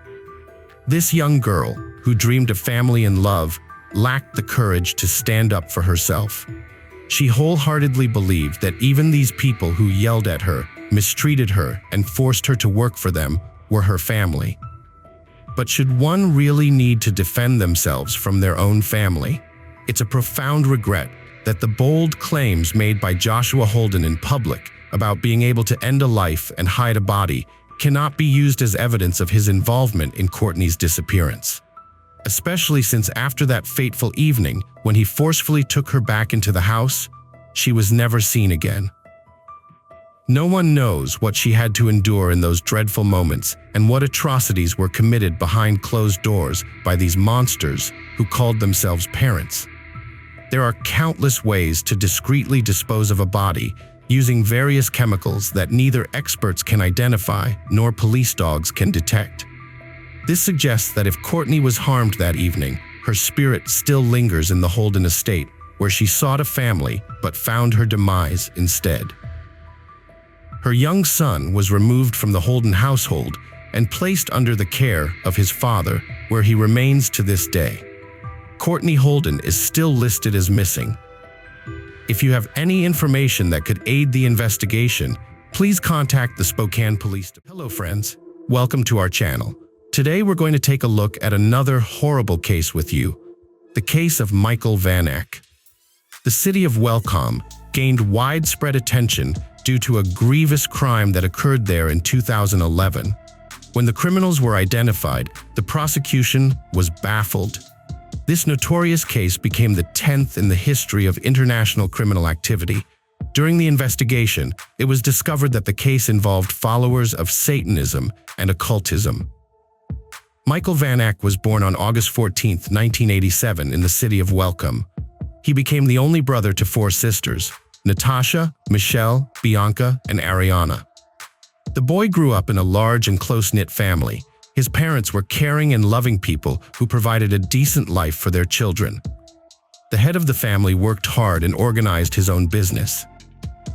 This young girl, who dreamed of family and love, lacked the courage to stand up for herself. She wholeheartedly believed that even these people who yelled at her, mistreated her, and forced her to work for them were her family. But should one really need to defend themselves from their own family? It's a profound regret that the bold claims made by Joshua Holden in public about being able to end a life and hide a body cannot be used as evidence of his involvement in Courtney's disappearance. Especially since after that fateful evening, when he forcefully took her back into the house, she was never seen again. No one knows what she had to endure in those dreadful moments and what atrocities were committed behind closed doors by these monsters who called themselves parents. There are countless ways to discreetly dispose of a body using various chemicals that neither experts can identify nor police dogs can detect. This suggests that if Courtney was harmed that evening, her spirit still lingers in the Holden estate, where she sought a family but found her demise instead. Her young son was removed from the Holden household and placed under the care of his father, where he remains to this day. Courtney Holden is still listed as missing. If you have any information that could aid the investigation, please contact the Spokane Police Department. Hello friends, welcome to our channel. Today we're going to take a look at another horrible case with you, the case of Michael Van Eck. The city of Welcome gained widespread attention due to a grievous crime that occurred there in 2011. When the criminals were identified, the prosecution was baffled. This notorious case became the 10th in the history of international criminal activity. During the investigation, it was discovered that the case involved followers of Satanism and occultism. Michael Van Eck was born on August 14, 1987 in the city of Welcome. He became the only brother to 4 sisters, Natasha, Michelle, Bianca, and Ariana. The boy grew up in a large and close-knit family. His parents were caring and loving people who provided a decent life for their children. The head of the family worked hard and organized his own business.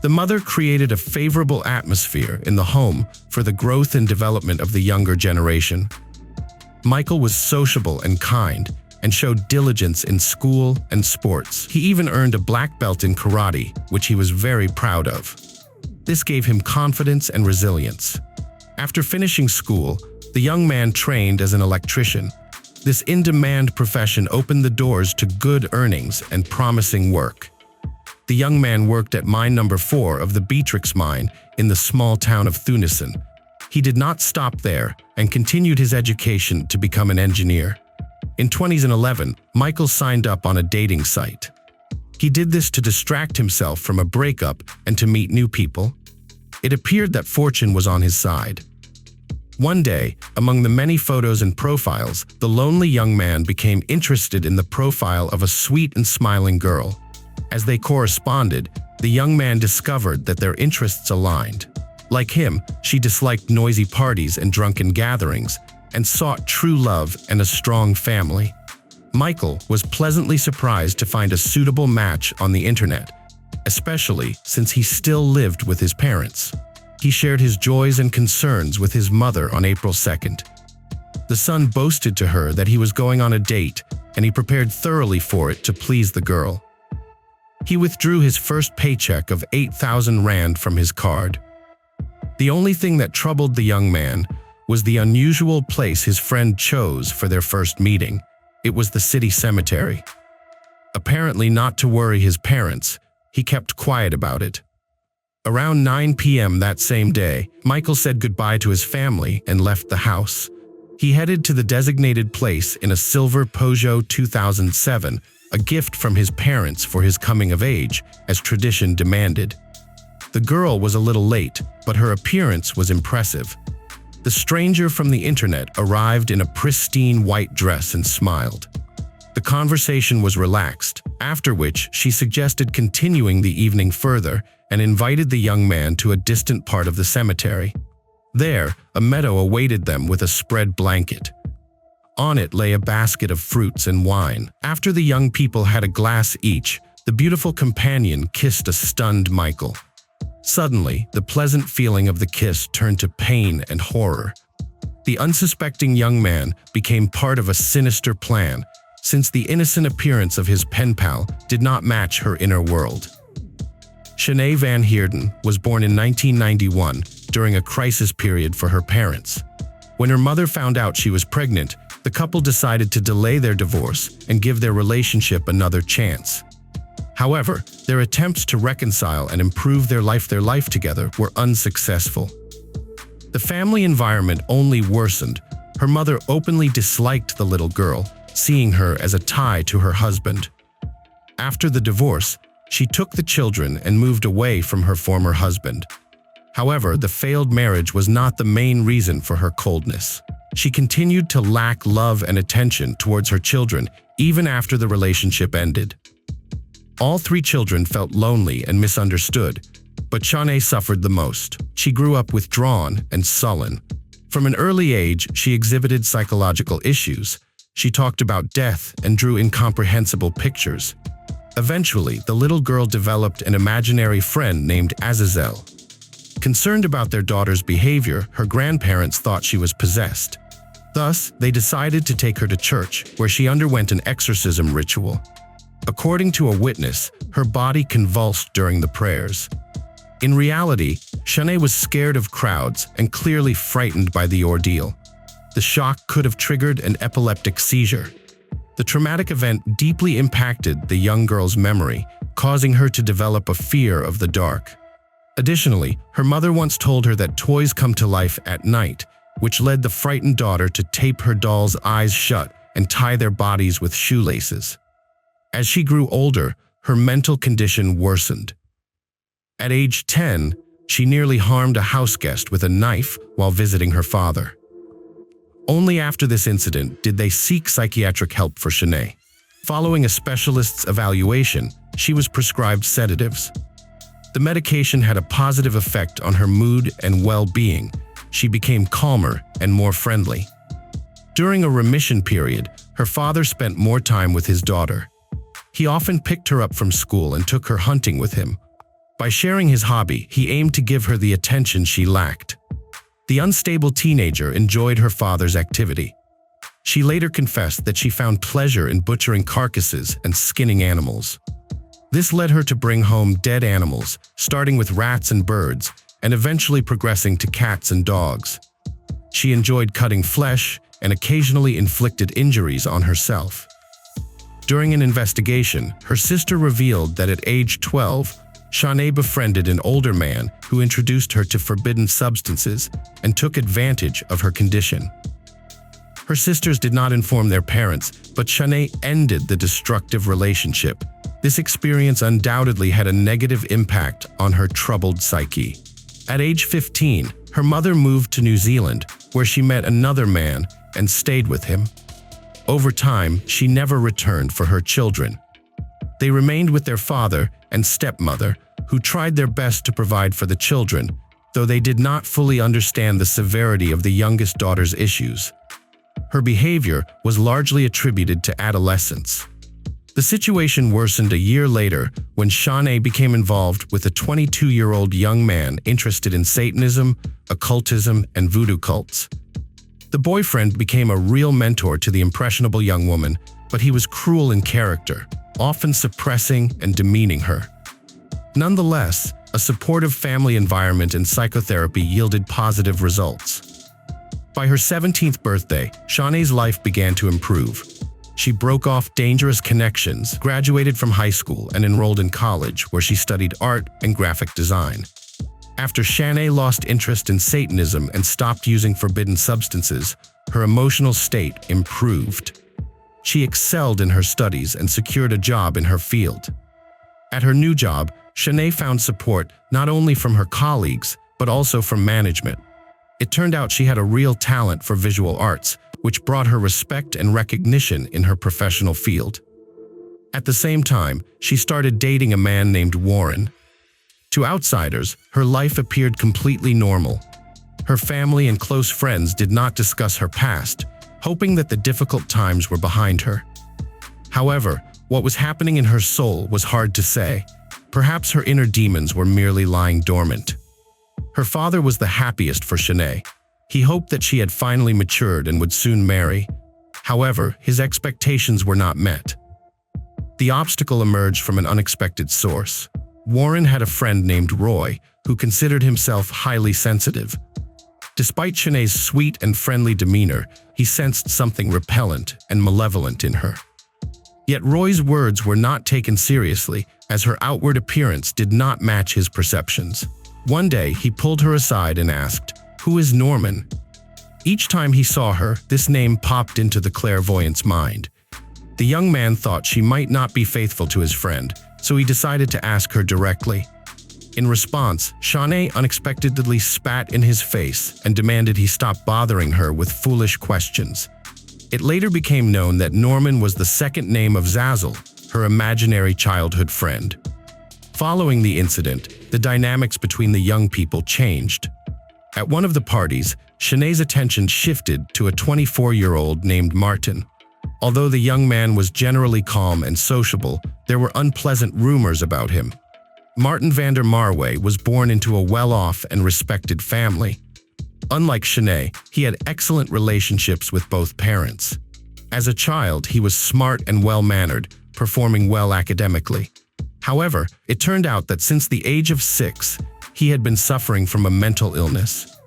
The mother created a favorable atmosphere in the home for the growth and development of the younger generation. Michael was sociable and kind, and showed diligence in school and sports. He even earned a black belt in karate, which he was very proud of. This gave him confidence and resilience. After finishing school, the young man trained as an electrician. This in-demand profession opened the doors to good earnings and promising work. The young man worked at mine number 4 of the Beatrix mine in the small town of Thunison. He did not stop there and continued his education to become an engineer. In 2011, Michael signed up on a dating site. He did this to distract himself from a breakup and to meet new people. It appeared that fortune was on his side. One day, among the many photos and profiles, the lonely young man became interested in the profile of a sweet and smiling girl. As they corresponded, the young man discovered that their interests aligned. Like him, she disliked noisy parties and drunken gatherings, and sought true love and a strong family. Michael was pleasantly surprised to find a suitable match on the internet, especially since he still lived with his parents. He shared his joys and concerns with his mother on April 2nd. The son boasted to her that he was going on a date, and he prepared thoroughly for it to please the girl. He withdrew his first paycheck of 8,000 rand from his card. The only thing that troubled the young man was the unusual place his friend chose for their first meeting. It was the city cemetery. Apparently not to worry his parents, he kept quiet about it. Around 9 p.m. that same day, Michael said goodbye to his family and left the house. He headed to the designated place in a silver Peugeot 2007, a gift from his parents for his coming of age, as tradition demanded. The girl was a little late, but her appearance was impressive. The stranger from the internet arrived in a pristine white dress and smiled. The conversation was relaxed, after which she suggested continuing the evening further and invited the young man to a distant part of the cemetery. There, a meadow awaited them with a spread blanket. On it lay a basket of fruits and wine. After the young people had a glass each, the beautiful companion kissed a stunned Michael. Suddenly, the pleasant feeling of the kiss turned to pain and horror. The unsuspecting young man became part of a sinister plan, since the innocent appearance of his pen pal did not match her inner world. Shanae Van Heerden was born in 1991 during a crisis period for her parents. When her mother found out she was pregnant, the couple decided to delay their divorce and give their relationship another chance. However, their attempts to reconcile and improve their life together were unsuccessful. The family environment only worsened. Her mother openly disliked the little girl, seeing her as a tie to her husband. After the divorce, she took the children and moved away from her former husband. However, the failed marriage was not the main reason for her coldness. She continued to lack love and attention towards her children even after the relationship ended. All 3 children felt lonely and misunderstood, but Shanae suffered the most. She grew up withdrawn and sullen. From an early age, she exhibited psychological issues. She talked about death and drew incomprehensible pictures. Eventually, the little girl developed an imaginary friend named Azazel. Concerned about their daughter's behavior, her grandparents thought she was possessed. Thus, they decided to take her to church, where she underwent an exorcism ritual. According to a witness, her body convulsed during the prayers. In reality, Shanae was scared of crowds and clearly frightened by the ordeal. The shock could have triggered an epileptic seizure. The traumatic event deeply impacted the young girl's memory, causing her to develop a fear of the dark. Additionally, her mother once told her that toys come to life at night, which led the frightened daughter to tape her doll's eyes shut and tie their bodies with shoelaces. As she grew older, her mental condition worsened. At age 10, she nearly harmed a houseguest with a knife while visiting her father. Only after this incident did they seek psychiatric help for Shanae. Following a specialist's evaluation, she was prescribed sedatives. The medication had a positive effect on her mood and well-being. She became calmer and more friendly. During a remission period, her father spent more time with his daughter. He often picked her up from school and took her hunting with him. By sharing his hobby, he aimed to give her the attention she lacked. The unstable teenager enjoyed her father's activity. She later confessed that she found pleasure in butchering carcasses and skinning animals. This led her to bring home dead animals, starting with rats and birds, and eventually progressing to cats and dogs. She enjoyed cutting flesh and occasionally inflicted injuries on herself. During an investigation, her sister revealed that at age 12, Shanae befriended an older man who introduced her to forbidden substances and took advantage of her condition. Her sisters did not inform their parents, but Shanae ended the destructive relationship. This experience undoubtedly had a negative impact on her troubled psyche. At age 15, her mother moved to New Zealand, where she met another man and stayed with him. Over time, she never returned for her children. They remained with their father and stepmother, who tried their best to provide for the children, though they did not fully understand the severity of the youngest daughter's issues. Her behavior was largely attributed to adolescence. The situation worsened a year later when Shanae became involved with a 22-year-old young man interested in Satanism, occultism, and voodoo cults. The boyfriend became a real mentor to the impressionable young woman, but he was cruel in character, often suppressing and demeaning her. Nonetheless, a supportive family environment and psychotherapy yielded positive results. By her 17th birthday, Shanae's life began to improve. She broke off dangerous connections, graduated from high school, and enrolled in college, where she studied art and graphic design. After Shanae lost interest in Satanism and stopped using forbidden substances, her emotional state improved. She excelled in her studies and secured a job in her field. At her new job, Shanae found support not only from her colleagues, but also from management. It turned out she had a real talent for visual arts, which brought her respect and recognition in her professional field. At the same time, she started dating a man named Warren. To outsiders, her life appeared completely normal. Her family and close friends did not discuss her past, hoping that the difficult times were behind her. However, what was happening in her soul was hard to say. Perhaps her inner demons were merely lying dormant. Her father was the happiest for Shanae. He hoped that she had finally matured and would soon marry. However, his expectations were not met. The obstacle emerged from an unexpected source. Warren had a friend named Roy, who considered himself highly sensitive. Despite Shanae's sweet and friendly demeanor, he sensed something repellent and malevolent in her. Yet Roy's words were not taken seriously, as her outward appearance did not match his perceptions. One day, he pulled her aside and asked, "Who is Norman?" Each time he saw her, this name popped into the clairvoyant's mind. The young man thought she might not be faithful to his friend, so he decided to ask her directly. In response, Shanae unexpectedly spat in his face and demanded he stop bothering her with foolish questions. It later became known that Norman was the second name of Zazzle, her imaginary childhood friend. Following the incident, the dynamics between the young people changed. At one of the parties, Shanae's attention shifted to a 24-year-old named Martin. Although the young man was generally calm and sociable, there were unpleasant rumors about him. Martin van der Marway was born into a well-off and respected family. Unlike Shanae, he had excellent relationships with both parents. As a child, he was smart and well-mannered, performing well academically. However, it turned out that since the age of 6, he had been suffering from a mental illness.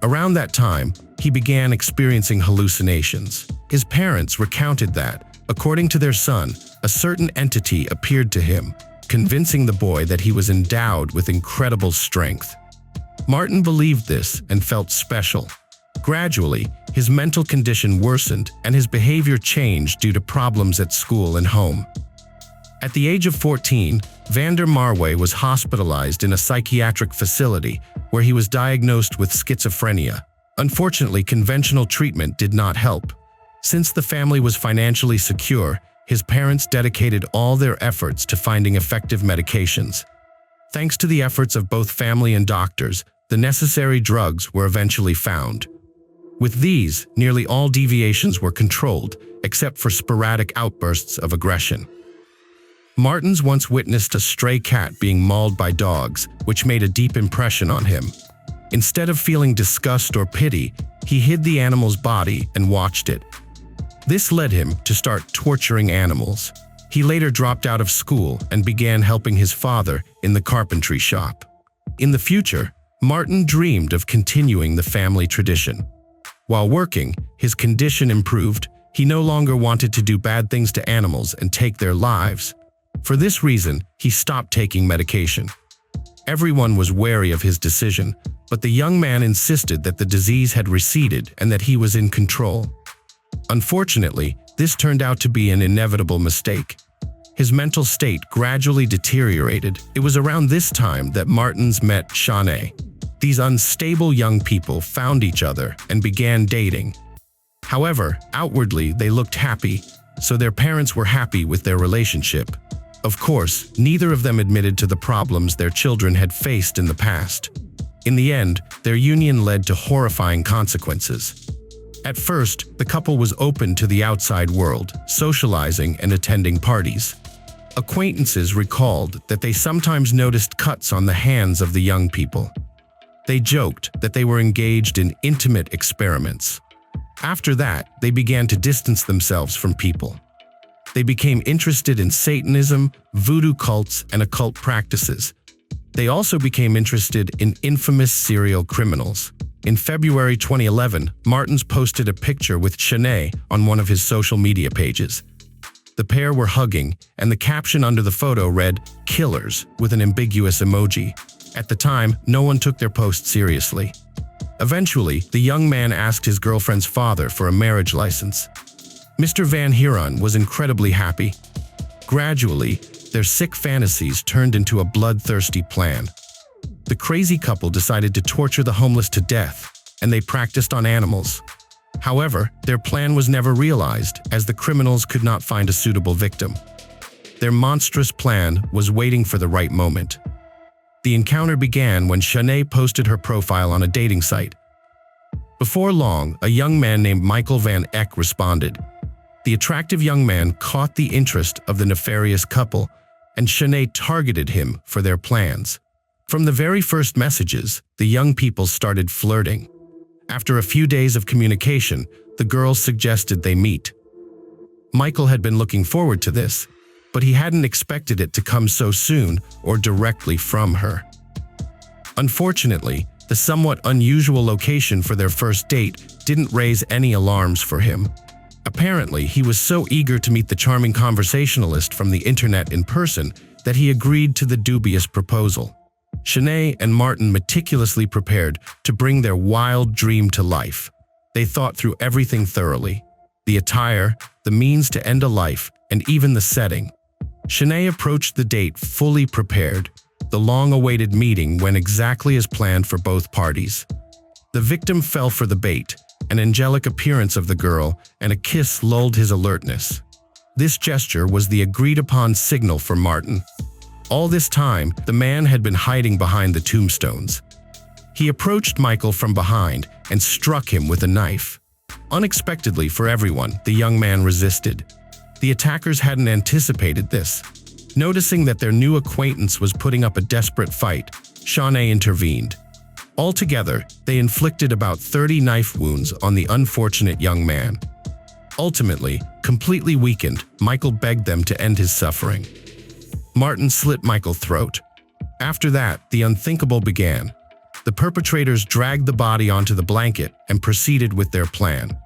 Around that time, he began experiencing hallucinations. His parents recounted that, according to their son, a certain entity appeared to him, convincing the boy that he was endowed with incredible strength. Martin believed this and felt special. Gradually, his mental condition worsened and his behavior changed due to problems at school and home. At the age of 14, Vander Marway was hospitalized in a psychiatric facility where he was diagnosed with schizophrenia. Unfortunately, conventional treatment did not help. Since the family was financially secure, his parents dedicated all their efforts to finding effective medications. Thanks to the efforts of both family and doctors, the necessary drugs were eventually found. With these, nearly all deviations were controlled, except for sporadic outbursts of aggression. Martins once witnessed a stray cat being mauled by dogs, which made a deep impression on him. Instead of feeling disgust or pity, he hid the animal's body and watched it. This led him to start torturing animals. He later dropped out of school and began helping his father in the carpentry shop. In the future, Martin dreamed of continuing the family tradition. While working, his condition improved. He no longer wanted to do bad things to animals and take their lives. For this reason, he stopped taking medication. Everyone was wary of his decision, but the young man insisted that the disease had receded and that he was in control. Unfortunately, this turned out to be an inevitable mistake. His mental state gradually deteriorated. It was around this time that Martins met Shanae. These unstable young people found each other and began dating. However, outwardly they looked happy, so their parents were happy with their relationship. Of course, neither of them admitted to the problems their children had faced in the past. In the end, their union led to horrifying consequences. At first, the couple was open to the outside world, socializing and attending parties. Acquaintances recalled that they sometimes noticed cuts on the hands of the young people. They joked that they were engaged in intimate experiments. After that, they began to distance themselves from people. They became interested in Satanism, voodoo cults, and occult practices. They also became interested in infamous serial criminals. In February 2011, Martins posted a picture with Shanae on one of his social media pages. The pair were hugging, and the caption under the photo read, "Killers," with an ambiguous emoji. At the time, no one took their post seriously. Eventually, the young man asked his girlfriend's father for a marriage license. Mr. Van Heron was incredibly happy. Gradually, their sick fantasies turned into a bloodthirsty plan. The crazy couple decided to torture the homeless to death, and they practiced on animals. However, their plan was never realized, as the criminals could not find a suitable victim. Their monstrous plan was waiting for the right moment. The encounter began when Shanae posted her profile on a dating site. Before long, a young man named Michael Van Eck responded. The attractive young man caught the interest of the nefarious couple, and Shanae targeted him for their plans. From the very first messages, the young people started flirting. After a few days of communication, the girls suggested they meet. Michael had been looking forward to this, but he hadn't expected it to come so soon or directly from her. Unfortunately, the somewhat unusual location for their first date didn't raise any alarms for him. Apparently, he was so eager to meet the charming conversationalist from the internet in person that he agreed to the dubious proposal. Shanae and Martin meticulously prepared to bring their wild dream to life. They thought through everything thoroughly: the attire, the means to end a life, and even the setting. Shanae approached the date fully prepared. The long-awaited meeting went exactly as planned for both parties. The victim fell for the bait. An angelic appearance of the girl and a kiss lulled his alertness. This gesture was the agreed-upon signal for Martin. All this time, the man had been hiding behind the tombstones. He approached Michael from behind and struck him with a knife. Unexpectedly for everyone, the young man resisted. The attackers hadn't anticipated this. Noticing that their new acquaintance was putting up a desperate fight, Shanae intervened. Altogether, they inflicted about 30 knife wounds on the unfortunate young man. Ultimately, completely weakened, Michael begged them to end his suffering. Martin slit Michael's throat. After that, the unthinkable began. The perpetrators dragged the body onto the blanket and proceeded with their plan.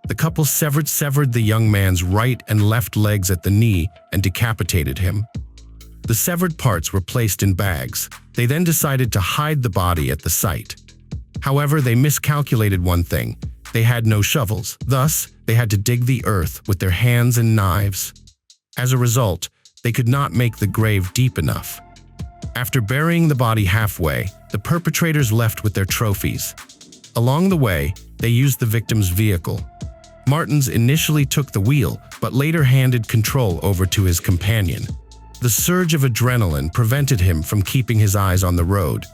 The couple severed the young man's right and left legs at the knee and decapitated him. The severed parts were placed in bags. They then decided to hide the body at the site. However, they miscalculated one thing. They had no shovels. Thus, they had to dig the earth with their hands and knives. As a result, they could not make the grave deep enough. After burying the body halfway, the perpetrators left with their trophies. Along the way, they used the victim's vehicle. Martins initially took the wheel, but later handed control over to his companion. The surge of adrenaline prevented him from keeping his eyes on the road.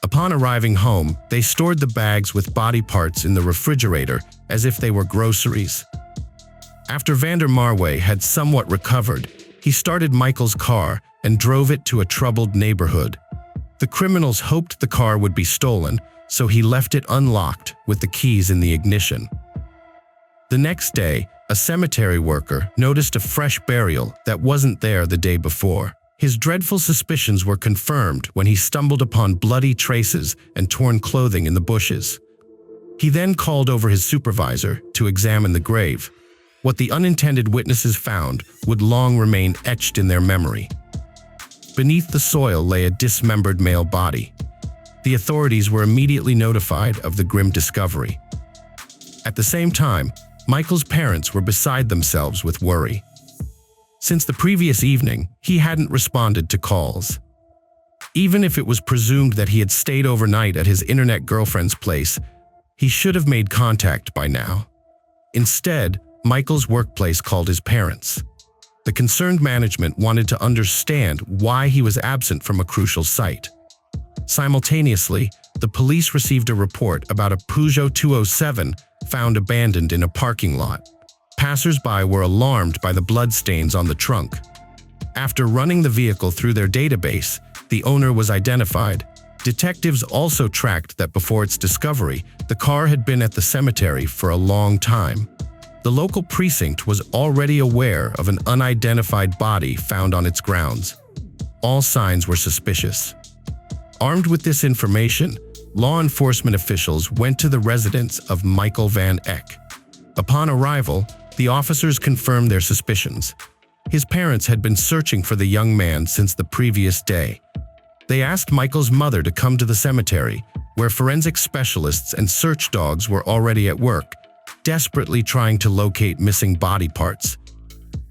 Upon arriving home, they stored the bags with body parts in the refrigerator as if they were groceries. After Vander Marway had somewhat recovered, he started Michael's car and drove it to a troubled neighborhood. The criminals hoped the car would be stolen, so he left it unlocked with the keys in the ignition. The next day, a cemetery worker noticed a fresh burial that wasn't there the day before. His dreadful suspicions were confirmed when he stumbled upon bloody traces and torn clothing in the bushes. He then called over his supervisor to examine the grave. What the unintended witnesses found would long remain etched in their memory. Beneath the soil lay a dismembered male body. The authorities were immediately notified of the grim discovery. At the same time, Michael's parents were beside themselves with worry. Since the previous evening, he hadn't responded to calls. Even if it was presumed that he had stayed overnight at his internet girlfriend's place, he should have made contact by now. Instead, Michael's workplace called his parents. The concerned management wanted to understand why he was absent from a crucial site. Simultaneously, the police received a report about a Peugeot 207 found abandoned in a parking lot. Passers-by were alarmed by the bloodstains on the trunk. After running the vehicle through their database, the owner was identified. Detectives also tracked that before its discovery, the car had been at the cemetery for a long time. The local precinct was already aware of an unidentified body found on its grounds. All signs were suspicious. Armed with this information, law enforcement officials went to the residence of Michael Van Eck. Upon arrival, the officers confirmed their suspicions. His parents had been searching for the young man since the previous day. They asked Michael's mother to come to the cemetery, where forensic specialists and search dogs were already at work, desperately trying to locate missing body parts.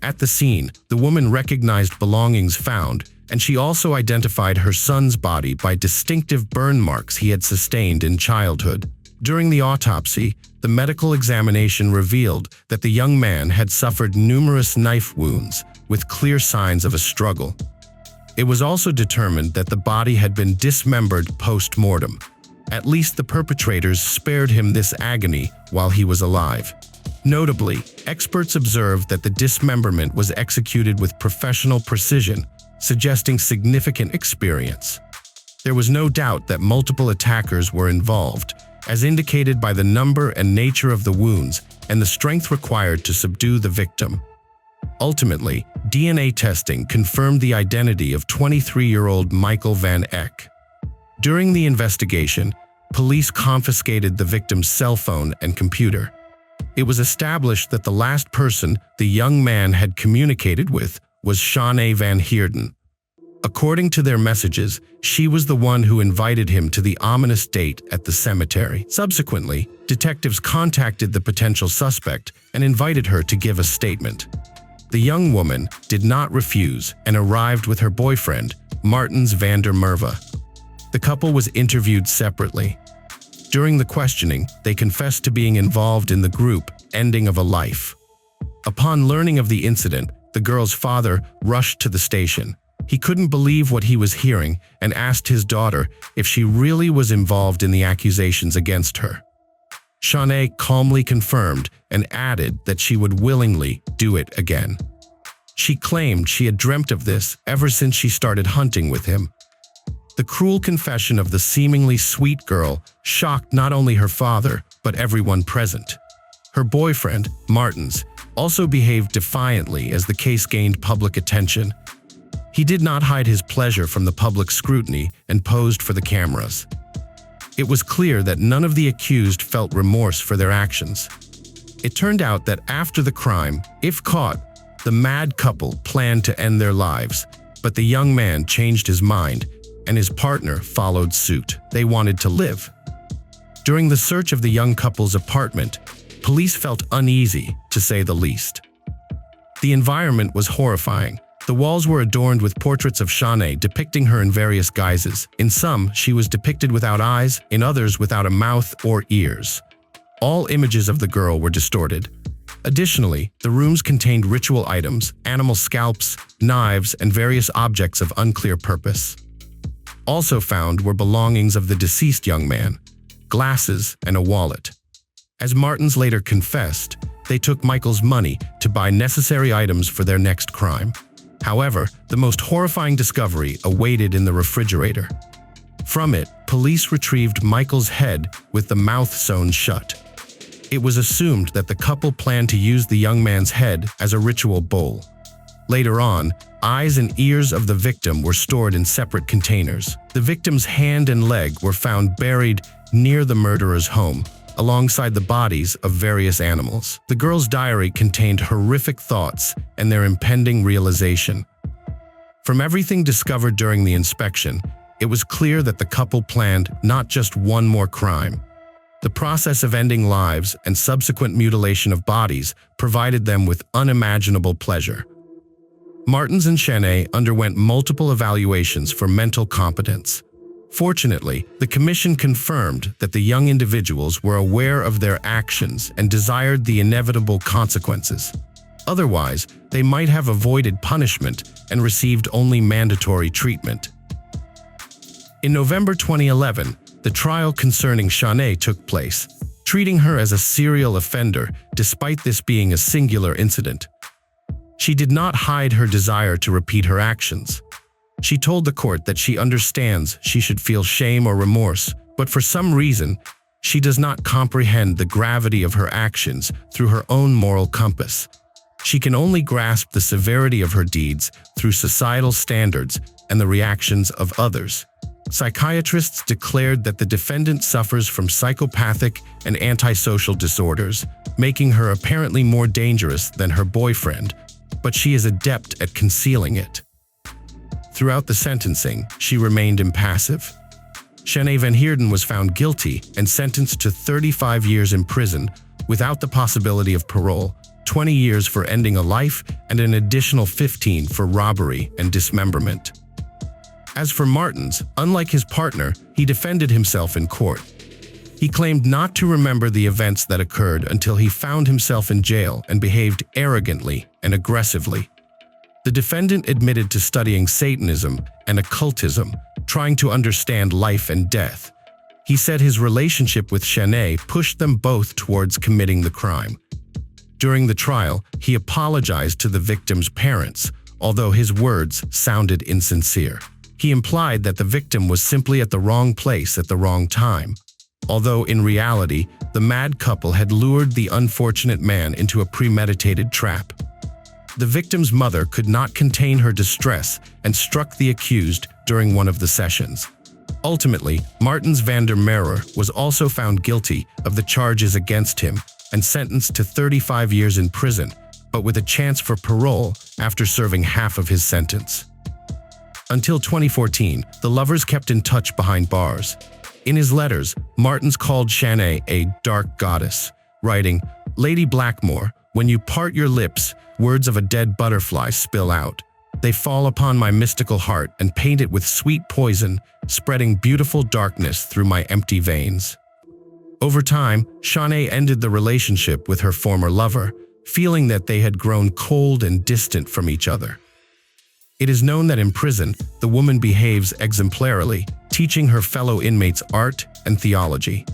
At the scene, the woman recognized belongings found, and she also identified her son's body by distinctive burn marks he had sustained in childhood. During the autopsy, the medical examination revealed that the young man had suffered numerous knife wounds with clear signs of a struggle. It was also determined that the body had been dismembered post-mortem. At least the perpetrators spared him this agony while he was alive. Notably, experts observed that the dismemberment was executed with professional precision, suggesting significant experience. There was no doubt that multiple attackers were involved, as indicated by the number and nature of the wounds and the strength required to subdue the victim. Ultimately, DNA testing confirmed the identity of 23-year-old Michael Van Eck. During the investigation, police confiscated the victim's cell phone and computer. It was established that the last person the young man had communicated with was Shawnee Van Heerden. According to their messages, she was the one who invited him to the ominous date at the cemetery. Subsequently, detectives contacted the potential suspect and invited her to give a statement. The young woman did not refuse and arrived with her boyfriend, Martins van der Merwe. The couple was interviewed separately. During the questioning, they confessed to being involved in the group Ending of a Life. Upon learning of the incident, the girl's father rushed to the station. He couldn't believe what he was hearing and asked his daughter if she really was involved in the accusations against her. Shawnee calmly confirmed and added that she would willingly do it again. She claimed she had dreamt of this ever since she started hunting with him. The cruel confession of the seemingly sweet girl shocked not only her father, but everyone present. Her boyfriend, Martins, also behaved defiantly as the case gained public attention. He did not hide his pleasure from the public scrutiny and posed for the cameras. It was clear that none of the accused felt remorse for their actions. It turned out that after the crime, if caught, the mad couple planned to end their lives, but the young man changed his mind, and his partner followed suit. They wanted to live. During the search of the young couple's apartment, police felt uneasy, to say the least. The environment was horrifying. The walls were adorned with portraits of Shanae depicting her in various guises. In some, she was depicted without eyes, in others without a mouth or ears. All images of the girl were distorted. Additionally, the rooms contained ritual items, animal scalps, knives, and various objects of unclear purpose. Also found were belongings of the deceased young man, glasses, and a wallet. As Martins later confessed, they took Michael's money to buy necessary items for their next crime. However, the most horrifying discovery awaited in the refrigerator. From it, police retrieved Michael's head with the mouth sewn shut. It was assumed that the couple planned to use the young man's head as a ritual bowl. Later on, eyes and ears of the victim were stored in separate containers. The victim's hand and leg were found buried near the murderer's home, alongside the bodies of various animals. The girl's diary contained horrific thoughts and their impending realization. From everything discovered during the inspection, it was clear that the couple planned not just one more crime. The process of ending lives and subsequent mutilation of bodies provided them with unimaginable pleasure. Martins and Shanae underwent multiple evaluations for mental competence. Fortunately, the commission confirmed that the young individuals were aware of their actions and desired the inevitable consequences. Otherwise, they might have avoided punishment and received only mandatory treatment. In November 2011, the trial concerning Shanae took place, treating her as a serial offender despite this being a singular incident. She did not hide her desire to repeat her actions. She told the court that she understands she should feel shame or remorse, but for some reason, she does not comprehend the gravity of her actions through her own moral compass. She can only grasp the severity of her deeds through societal standards and the reactions of others. Psychiatrists declared that the defendant suffers from psychopathic and antisocial disorders, making her apparently more dangerous than her boyfriend, but she is adept at concealing it. Throughout the sentencing, she remained impassive. Shanae Van Heerden was found guilty and sentenced to 35 years in prison without the possibility of parole, 20 years for ending a life, and an additional 15 for robbery and dismemberment. As for Martins, unlike his partner, he defended himself in court. He claimed not to remember the events that occurred until he found himself in jail and behaved arrogantly and aggressively. The defendant admitted to studying Satanism and occultism, trying to understand life and death. He said his relationship with Shanae pushed them both towards committing the crime. During the trial, he apologized to the victim's parents, although his words sounded insincere. He implied that the victim was simply at the wrong place at the wrong time, although in reality, the mad couple had lured the unfortunate man into a premeditated trap. The victim's mother could not contain her distress and struck the accused during one of the sessions. Ultimately, Martins van der Merwe was also found guilty of the charges against him and sentenced to 35 years in prison, but with a chance for parole after serving half of his sentence. Until 2014, the lovers kept in touch behind bars. In his letters, Martins called Shanae a dark goddess, writing, "Lady Blackmore, when you part your lips, words of a dead butterfly spill out. They fall upon my mystical heart and paint it with sweet poison, spreading beautiful darkness through my empty veins." Over time, Shanae ended the relationship with her former lover, feeling that they had grown cold and distant from each other. It is known that in prison, the woman behaves exemplarily, teaching her fellow inmates art and theology.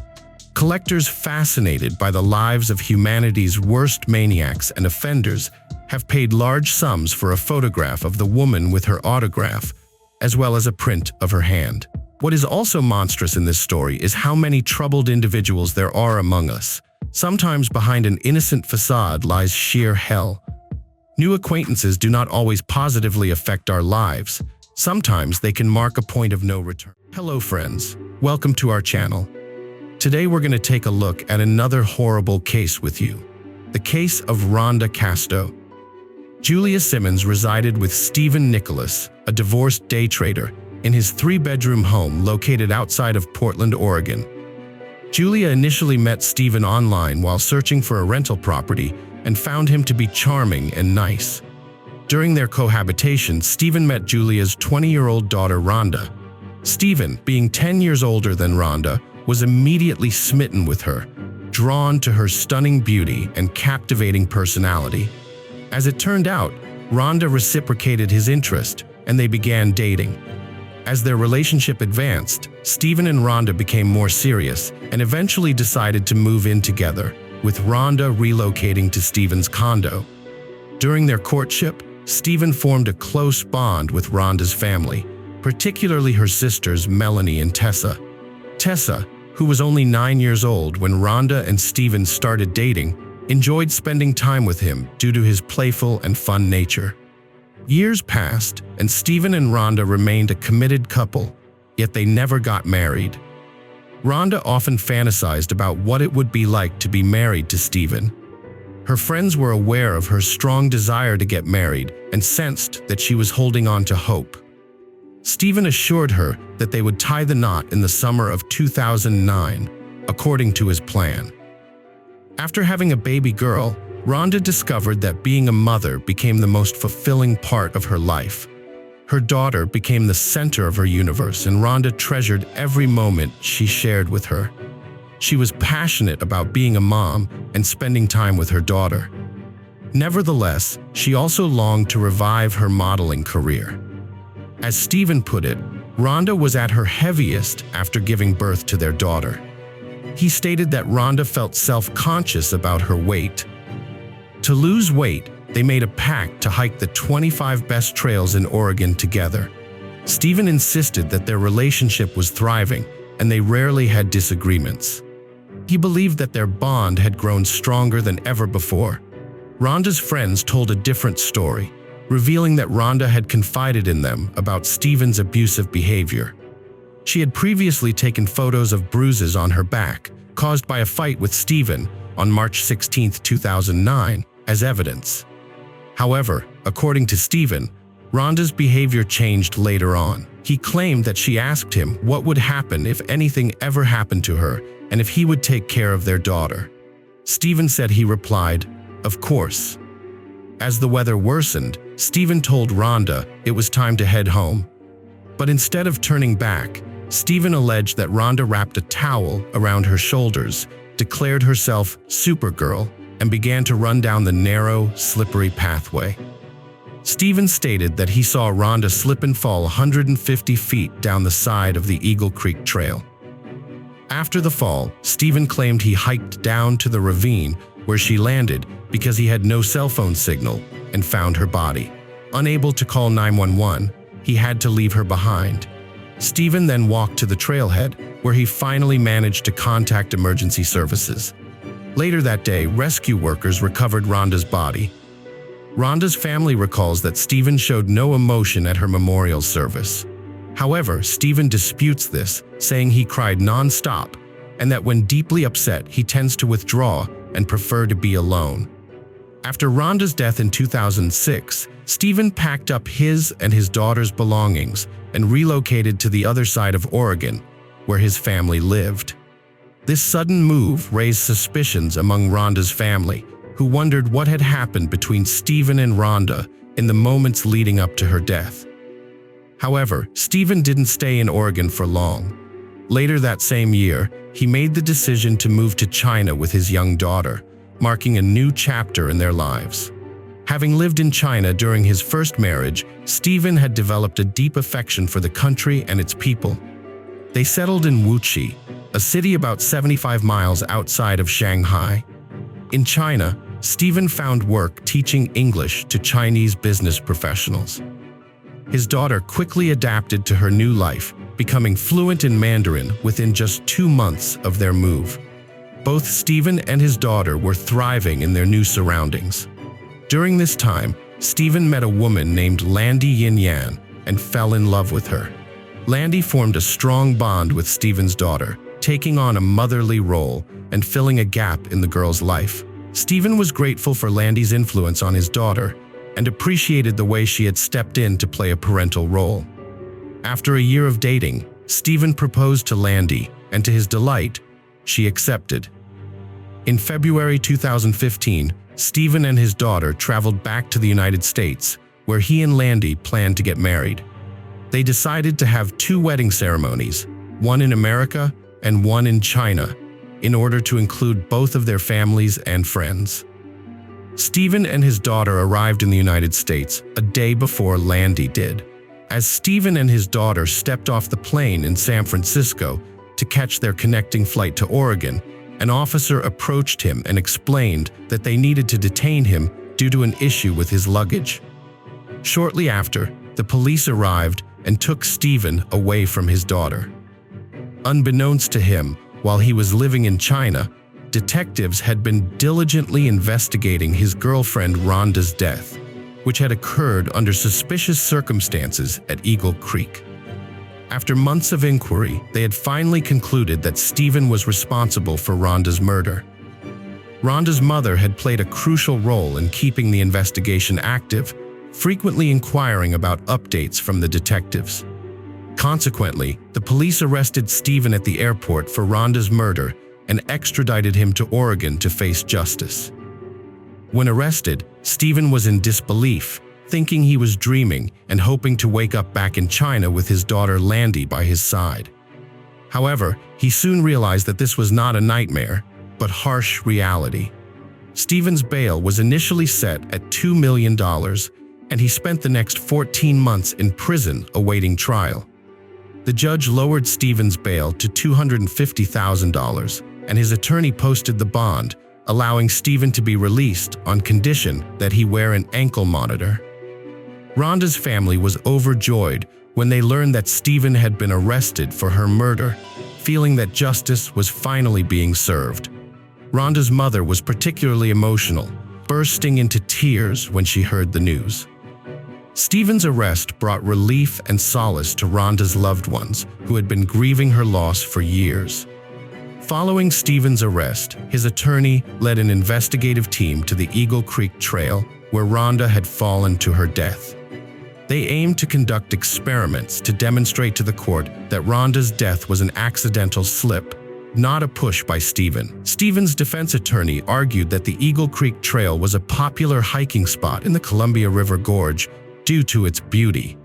Collectors fascinated by the lives of humanity's worst maniacs and offenders have paid large sums for a photograph of the woman with her autograph, as well as a print of her hand. What is also monstrous in this story is how many troubled individuals there are among us. Sometimes behind an innocent facade lies sheer hell. New acquaintances do not always positively affect our lives. Sometimes they can mark a point of no return. Hello friends, welcome to our channel. Today we're going to take a look at another horrible case with you. The case of Rhonda Casto. Julia Simmons resided with Stephen Nicholas, a divorced day trader, in his 3-bedroom home located outside of Portland, Oregon. Julia initially met Stephen online while searching for a rental property and found him to be charming and nice. During their cohabitation, Stephen met Julia's 20-year-old daughter Rhonda. Stephen, being 10 years older than Rhonda, was immediately smitten with her, drawn to her stunning beauty and captivating personality. As it turned out, Rhonda reciprocated his interest, and they began dating. As their relationship advanced, Stephen and Rhonda became more serious and eventually decided to move in together, with Rhonda relocating to Stephen's condo. During their courtship, Stephen formed a close bond with Rhonda's family, particularly her sisters Melanie and Tessa. Tessa, who was only 9 years old when Rhonda and Stephen started dating, enjoyed spending time with him due to his playful and fun nature. Years passed, and Stephen and Rhonda remained a committed couple, yet they never got married. Rhonda often fantasized about what it would be like to be married to Stephen. Her friends were aware of her strong desire to get married and sensed that she was holding on to hope. Stephen assured her that they would tie the knot in the summer of 2009, according to his plan. After having a baby girl, Rhonda discovered that being a mother became the most fulfilling part of her life. Her daughter became the center of her universe, and Rhonda treasured every moment she shared with her. She was passionate about being a mom and spending time with her daughter. Nevertheless, she also longed to revive her modeling career. As Stephen put it, Rhonda was at her heaviest after giving birth to their daughter. He stated that Rhonda felt self-conscious about her weight. To lose weight, they made a pact to hike the 25 best trails in Oregon together. Stephen insisted that their relationship was thriving, and they rarely had disagreements. He believed that their bond had grown stronger than ever before. Rhonda's friends told a different story, revealing that Rhonda had confided in them about Stephen's abusive behavior. She had previously taken photos of bruises on her back, caused by a fight with Stephen on March 16, 2009, as evidence. However, according to Stephen, Rhonda's behavior changed later on. He claimed that she asked him what would happen if anything ever happened to her and if he would take care of their daughter. Stephen said he replied, "Of course." As the weather worsened, Stephen told Rhonda it was time to head home. But instead of turning back, Stephen alleged that Rhonda wrapped a towel around her shoulders, declared herself Supergirl, and began to run down the narrow, slippery pathway. Stephen stated that he saw Rhonda slip and fall 150 feet down the side of the Eagle Creek Trail. After the fall, Stephen claimed he hiked down to the ravine where she landed because he had no cell phone signal and found her body. Unable to call 911, he had to leave her behind. Stephen then walked to the trailhead, where he finally managed to contact emergency services. Later that day, rescue workers recovered Rhonda's body. Rhonda's family recalls that Stephen showed no emotion at her memorial service. However, Stephen disputes this, saying he cried non-stop and that when deeply upset, he tends to withdraw and prefer to be alone. After Rhonda's death in 2006, Stephen packed up his and his daughter's belongings and relocated to the other side of Oregon, where his family lived. This sudden move raised suspicions among Rhonda's family, who wondered what had happened between Stephen and Rhonda in the moments leading up to her death. However, Stephen didn't stay in Oregon for long. Later that same year, he made the decision to move to China with his young daughter, marking a new chapter in their lives. Having lived in China during his first marriage, Stephen had developed a deep affection for the country and its people. They settled in Wuxi, a city about 75 miles outside of Shanghai. In China, Stephen found work teaching English to Chinese business professionals. His daughter quickly adapted to her new life, becoming fluent in Mandarin within just 2 months of their move. Both Stephen and his daughter were thriving in their new surroundings. During this time, Stephen met a woman named Landy Yin Yan and fell in love with her. Landy formed a strong bond with Stephen's daughter, taking on a motherly role and filling a gap in the girl's life. Stephen was grateful for Landy's influence on his daughter and appreciated the way she had stepped in to play a parental role. After a year of dating, Stephen proposed to Landy, and to his delight, she accepted. In February 2015, Stephen and his daughter traveled back to the United States, where he and Landy planned to get married. They decided to have 2 wedding ceremonies, one in America and one in China, in order to include both of their families and friends. Stephen and his daughter arrived in the United States a day before Landy did. As Stephen and his daughter stepped off the plane in San Francisco to catch their connecting flight to Oregon, an officer approached him and explained that they needed to detain him due to an issue with his luggage. Shortly after, the police arrived and took Stephen away from his daughter. Unbeknownst to him, while he was living in China, detectives had been diligently investigating his girlfriend Rhonda's death, which had occurred under suspicious circumstances at Eagle Creek. After months of inquiry, they had finally concluded that Stephen was responsible for Rhonda's murder. Rhonda's mother had played a crucial role in keeping the investigation active, frequently inquiring about updates from the detectives. Consequently, the police arrested Stephen at the airport for Rhonda's murder and extradited him to Oregon to face justice. When arrested, Stephen was in disbelief, thinking he was dreaming and hoping to wake up back in China with his daughter Landy by his side. However, he soon realized that this was not a nightmare, but harsh reality. Stephen's bail was initially set at $2 million, and he spent the next 14 months in prison awaiting trial. The judge lowered Stephen's bail to $250,000, and his attorney posted the bond, allowing Stephen to be released on condition that he wear an ankle monitor. Rhonda's family was overjoyed when they learned that Stephen had been arrested for her murder, feeling that justice was finally being served. Rhonda's mother was particularly emotional, bursting into tears when she heard the news. Stephen's arrest brought relief and solace to Rhonda's loved ones, who had been grieving her loss for years. Following Stephen's arrest, his attorney led an investigative team to the Eagle Creek Trail, where Rhonda had fallen to her death. They aimed to conduct experiments to demonstrate to the court that Rhonda's death was an accidental slip, not a push by Stephen. Stephen's defense attorney argued that the Eagle Creek Trail was a popular hiking spot in the Columbia River Gorge due to its beauty.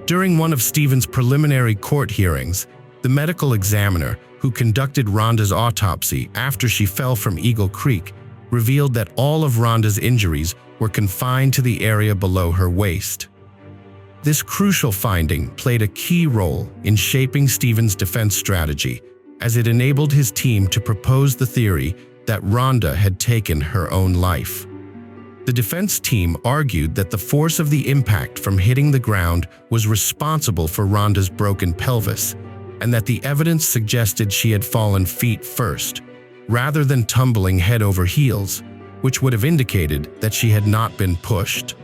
During one of Stephen's preliminary court hearings, the medical examiner who conducted Rhonda's autopsy after she fell from Eagle Creek revealed that all of Rhonda's injuries were confined to the area below her waist. This crucial finding played a key role in shaping Stephen's defense strategy, as it enabled his team to propose the theory that Rhonda had taken her own life. The defense team argued that the force of the impact from hitting the ground was responsible for Rhonda's broken pelvis, and that the evidence suggested she had fallen feet first, rather than tumbling head over heels, which would have indicated that she had not been pushed.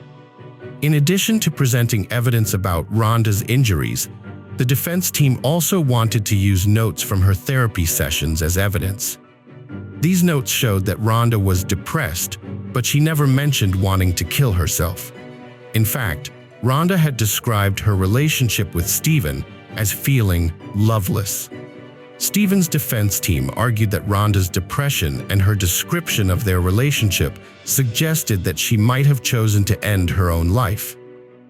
In addition to presenting evidence about Rhonda's injuries, the defense team also wanted to use notes from her therapy sessions as evidence. These notes showed that Rhonda was depressed, but she never mentioned wanting to kill herself. In fact, Rhonda had described her relationship with Stephen as feeling loveless. Stephen's defense team argued that Rhonda's depression and her description of their relationship suggested that she might have chosen to end her own life.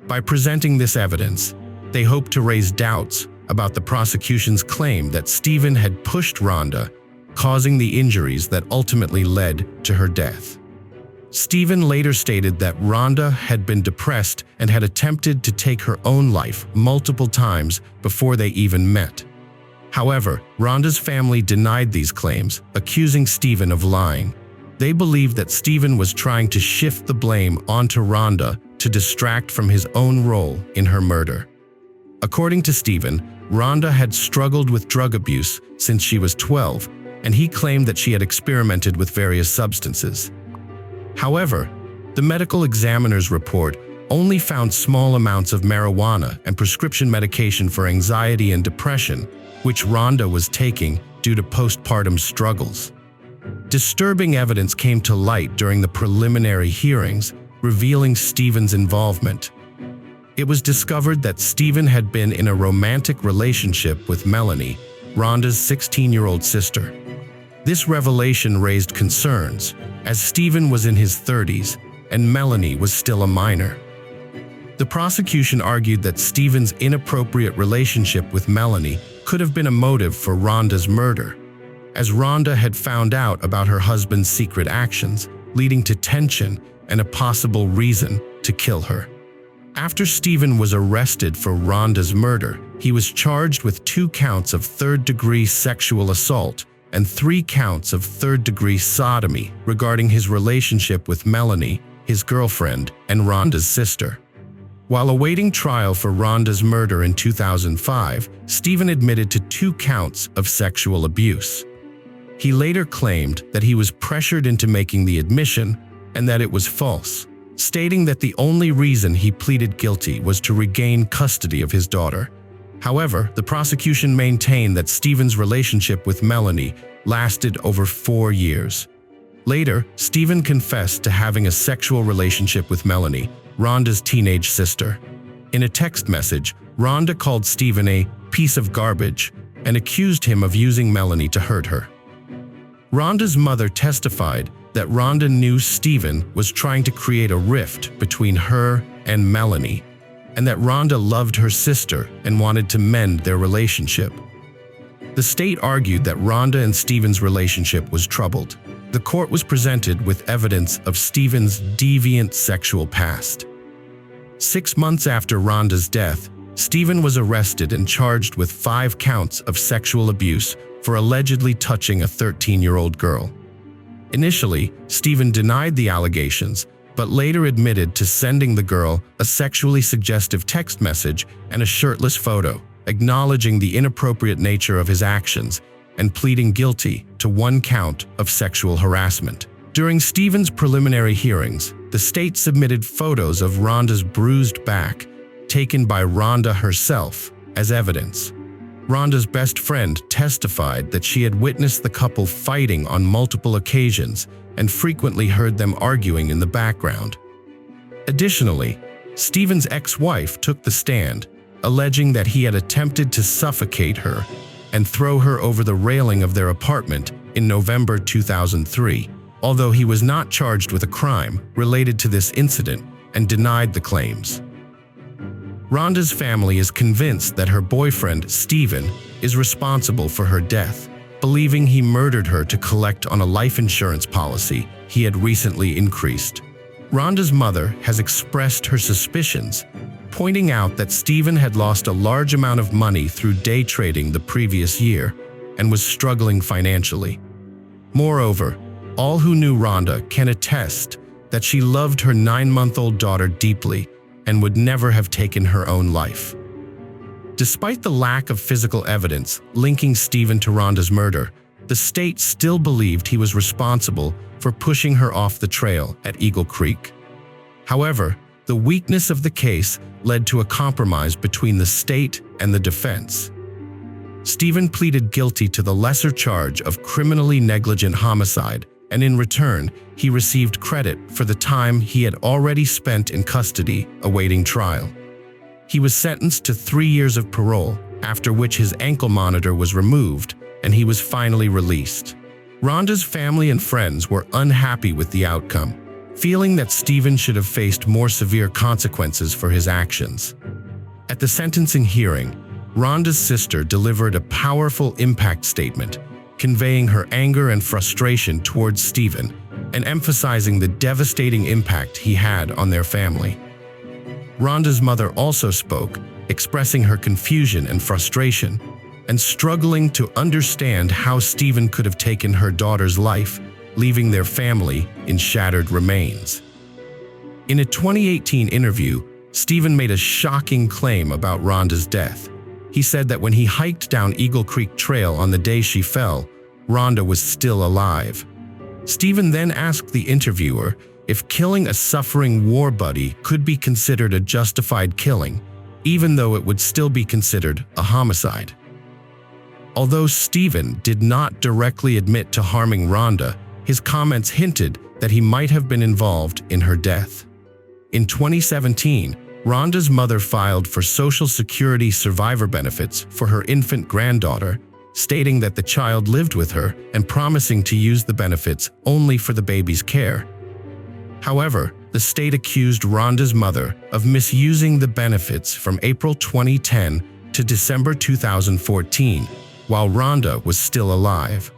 By presenting this evidence, they hoped to raise doubts about the prosecution's claim that Stephen had pushed Rhonda, causing the injuries that ultimately led to her death. Stephen later stated that Rhonda had been depressed and had attempted to take her own life multiple times before they even met. However, Rhonda's family denied these claims, accusing Stephen of lying. They believed that Stephen was trying to shift the blame onto Rhonda to distract from his own role in her murder. According to Stephen, Rhonda had struggled with drug abuse since she was 12, and he claimed that she had experimented with various substances. However, the medical examiner's report only found small amounts of marijuana and prescription medication for anxiety and depression, which Rhonda was taking due to postpartum struggles. Disturbing evidence came to light during the preliminary hearings, revealing Stephen's involvement. It was discovered that Stephen had been in a romantic relationship with Melanie, Rhonda's 16-year-old sister. This revelation raised concerns, as Stephen was in his 30s and Melanie was still a minor. The prosecution argued that Stephen's inappropriate relationship with Melanie could have been a motive for Rhonda's murder, as Rhonda had found out about her husband's secret actions, leading to tension and a possible reason to kill her. After Stephen was arrested for Rhonda's murder, he was charged with 2 counts of third-degree sexual assault and 3 counts of third-degree sodomy regarding his relationship with Melanie, his girlfriend, and Rhonda's sister. While awaiting trial for Rhonda's murder in 2005, Stephen admitted to 2 counts of sexual abuse. He later claimed that he was pressured into making the admission and that it was false, stating that the only reason he pleaded guilty was to regain custody of his daughter. However, the prosecution maintained that Stephen's relationship with Melanie lasted over 4 years. Later, Stephen confessed to having a sexual relationship with Melanie, Rhonda's teenage sister. In a text message, Rhonda called Stephen a piece of garbage and accused him of using Melanie to hurt her. Rhonda's mother testified that Rhonda knew Stephen was trying to create a rift between her and Melanie, and that Rhonda loved her sister and wanted to mend their relationship. The state argued that Rhonda and Stephen's relationship was troubled. The court was presented with evidence of Stephen's deviant sexual past. 6 months after Rhonda's death, Stephen was arrested and charged with 5 counts of sexual abuse for allegedly touching a 13-year-old girl. Initially, Stephen denied the allegations, but later admitted to sending the girl a sexually suggestive text message and a shirtless photo, acknowledging the inappropriate nature of his actions and pleading guilty to 1 count of sexual harassment. During Stephen's preliminary hearings, the state submitted photos of Rhonda's bruised back, taken by Rhonda herself, as evidence. Rhonda's best friend testified that she had witnessed the couple fighting on multiple occasions and frequently heard them arguing in the background. Additionally, Stephen's ex-wife took the stand, alleging that he had attempted to suffocate her and throw her over the railing of their apartment in November 2003, although he was not charged with a crime related to this incident and denied the claims. Rhonda's family is convinced that her boyfriend, Stephen, is responsible for her death, believing he murdered her to collect on a life insurance policy he had recently increased. Rhonda's mother has expressed her suspicions, pointing out that Stephen had lost a large amount of money through day trading the previous year and was struggling financially. Moreover, all who knew Rhonda can attest that she loved her 9-month-old daughter deeply and would never have taken her own life. Despite the lack of physical evidence linking Stephen to Rhonda's murder, the state still believed he was responsible for pushing her off the trail at Eagle Creek. However, the weakness of the case led to a compromise between the state and the defense. Stephen pleaded guilty to the lesser charge of criminally negligent homicide, and in return, he received credit for the time he had already spent in custody awaiting trial. He was sentenced to 3 years of parole, after which his ankle monitor was removed and he was finally released. Rhonda's family and friends were unhappy with the outcome, feeling that Stephen should have faced more severe consequences for his actions. At the sentencing hearing, Rhonda's sister delivered a powerful impact statement, conveying her anger and frustration towards Stephen and emphasizing the devastating impact he had on their family. Rhonda's mother also spoke, expressing her confusion and frustration, and struggling to understand how Stephen could have taken her daughter's life, leaving their family in shattered remains. In a 2018 interview, Stephen made a shocking claim about Rhonda's death. He said that when he hiked down Eagle Creek Trail on the day she fell, Rhonda was still alive. Stephen then asked the interviewer if killing a suffering war buddy could be considered a justified killing, even though it would still be considered a homicide. Although Stephen did not directly admit to harming Rhonda, his comments hinted that he might have been involved in her death. In 2017, Rhonda's mother filed for Social Security survivor benefits for her infant granddaughter, stating that the child lived with her and promising to use the benefits only for the baby's care. However, the state accused Rhonda's mother of misusing the benefits from April 2010 to December 2014, while Rhonda was still alive.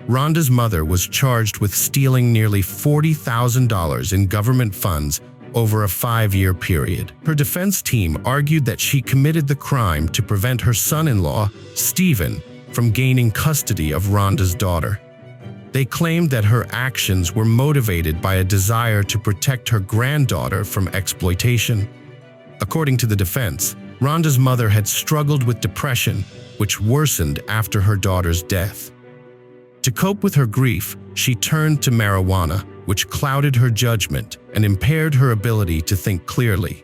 Rhonda's mother was charged with stealing nearly $40,000 in government funds over a 5-year period. Her defense team argued that she committed the crime to prevent her son-in-law, Stephen, from gaining custody of Rhonda's daughter. They claimed that her actions were motivated by a desire to protect her granddaughter from exploitation. According to the defense, Rhonda's mother had struggled with depression, which worsened after her daughter's death. To cope with her grief, she turned to marijuana, which clouded her judgment and impaired her ability to think clearly.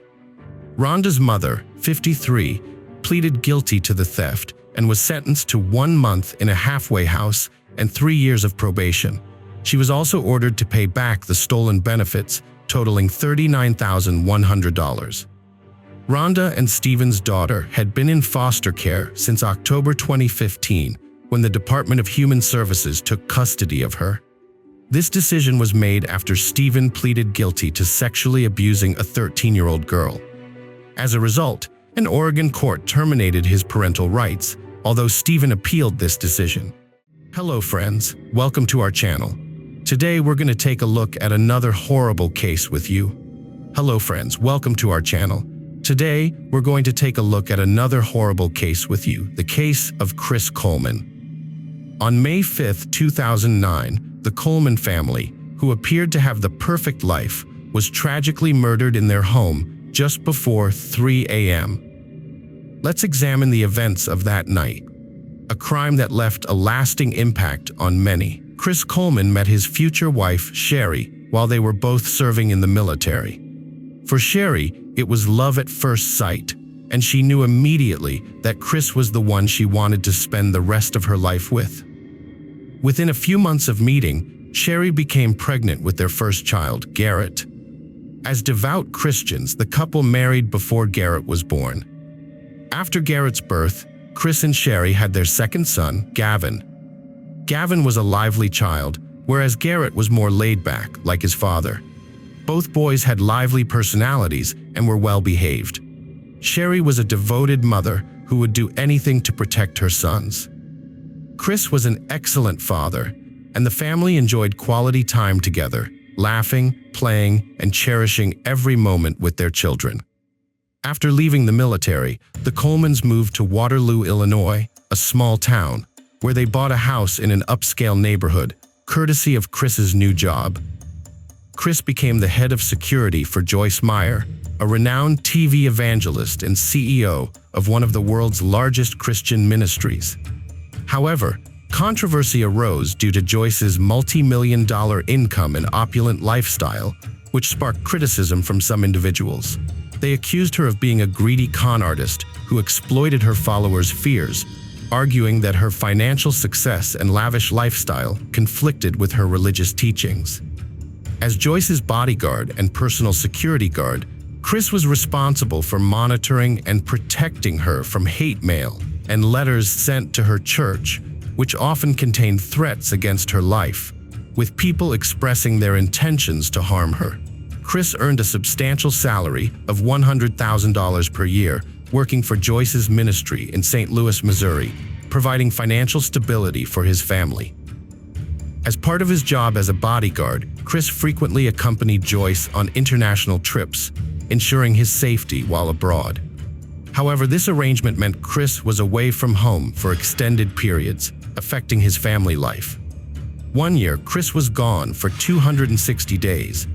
Rhonda's mother, 53, pleaded guilty to the theft and was sentenced to 1 month in a halfway house and 3 years of probation. She was also ordered to pay back the stolen benefits, totaling $39,100. Rhonda and Stephen's daughter had been in foster care since October 2015, when the Department of Human Services took custody of her. This decision was made after Stephen pleaded guilty to sexually abusing a 13-year-old girl. As a result, an Oregon court terminated his parental rights, although Stephen appealed this decision. Hello friends, welcome to our channel. Today we're going to take a look at another horrible case with you. Hello friends, welcome to our channel. Today we're going to take a look at another horrible case with you, the case of Chris Coleman. On May 5, 2009, the Coleman family, who appeared to have the perfect life, was tragically murdered in their home just before 3 a.m. Let's examine the events of that night, a crime that left a lasting impact on many. Chris Coleman met his future wife, Sherry, while they were both serving in the military. For Sherry, it was love at first sight, and she knew immediately that Chris was the one she wanted to spend the rest of her life with. Within a few months of meeting, Sherry became pregnant with their first child, Garrett. As devout Christians, the couple married before Garrett was born. After Garrett's birth, Chris and Sherry had their second son, Gavin. Gavin was a lively child, whereas Garrett was more laid back, like his father. Both boys had lively personalities and were well behaved. Sherry was a devoted mother who would do anything to protect her sons. Chris was an excellent father, and the family enjoyed quality time together, laughing, playing, and cherishing every moment with their children. After leaving the military, the Colemans moved to Waterloo, Illinois, a small town, where they bought a house in an upscale neighborhood, courtesy of Chris's new job. Chris became the head of security for Joyce Meyer, a renowned TV evangelist and CEO of one of the world's largest Christian ministries. However, controversy arose due to Joyce's multi-million-dollar income and opulent lifestyle, which sparked criticism from some individuals. They accused her of being a greedy con artist who exploited her followers' fears, arguing that her financial success and lavish lifestyle conflicted with her religious teachings. As Joyce's bodyguard and personal security guard, Chris was responsible for monitoring and protecting her from hate mail and letters sent to her church, which often contained threats against her life, with people expressing their intentions to harm her. Chris earned a substantial salary of $100,000 per year working for Joyce's ministry in St. Louis, Missouri, providing financial stability for his family. As part of his job as a bodyguard, Chris frequently accompanied Joyce on international trips, ensuring his safety while abroad. However, this arrangement meant Chris was away from home for extended periods, affecting his family life. One year, Chris was gone for 260 days,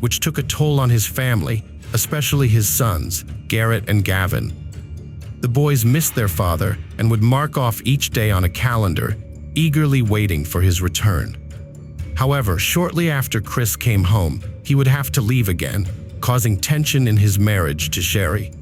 which took a toll on his family, especially his sons, Garrett and Gavin. The boys missed their father and would mark off each day on a calendar, eagerly waiting for his return. However, shortly after Chris came home, he would have to leave again, causing tension in his marriage to Sherry.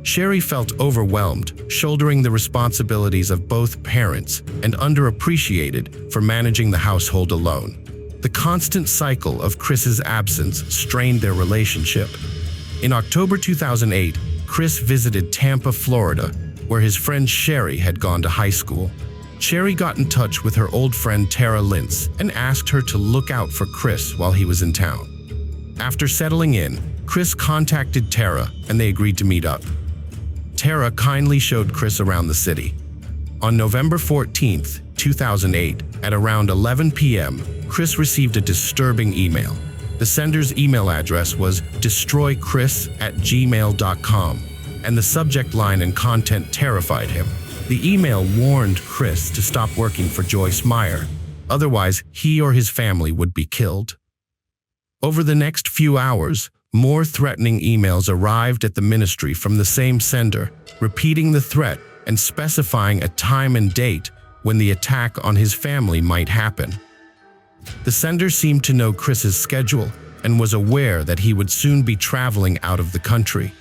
Sherry felt overwhelmed, shouldering the responsibilities of both parents and underappreciated for managing the household alone. The constant cycle of Chris's absence strained their relationship. In October 2008, Chris visited Tampa, Florida, where his friend Sherry had gone to high school. Sherry got in touch with her old friend Tara Lintz and asked her to look out for Chris while he was in town. After settling in, Chris contacted Tara and they agreed to meet up. Tara kindly showed Chris around the city. On November 14, 2008, at around 11 p.m., Chris received a disturbing email. The sender's email address was destroychris@gmail.com, and the subject line and content terrified him. The email warned Chris to stop working for Joyce Meyer, otherwise he or his family would be killed. Over the next few hours, more threatening emails arrived at the ministry from the same sender, repeating the threat and specifying a time and date when the attack on his family might happen. The sender seemed to know Chris's schedule and was aware that he would soon be traveling out of the country.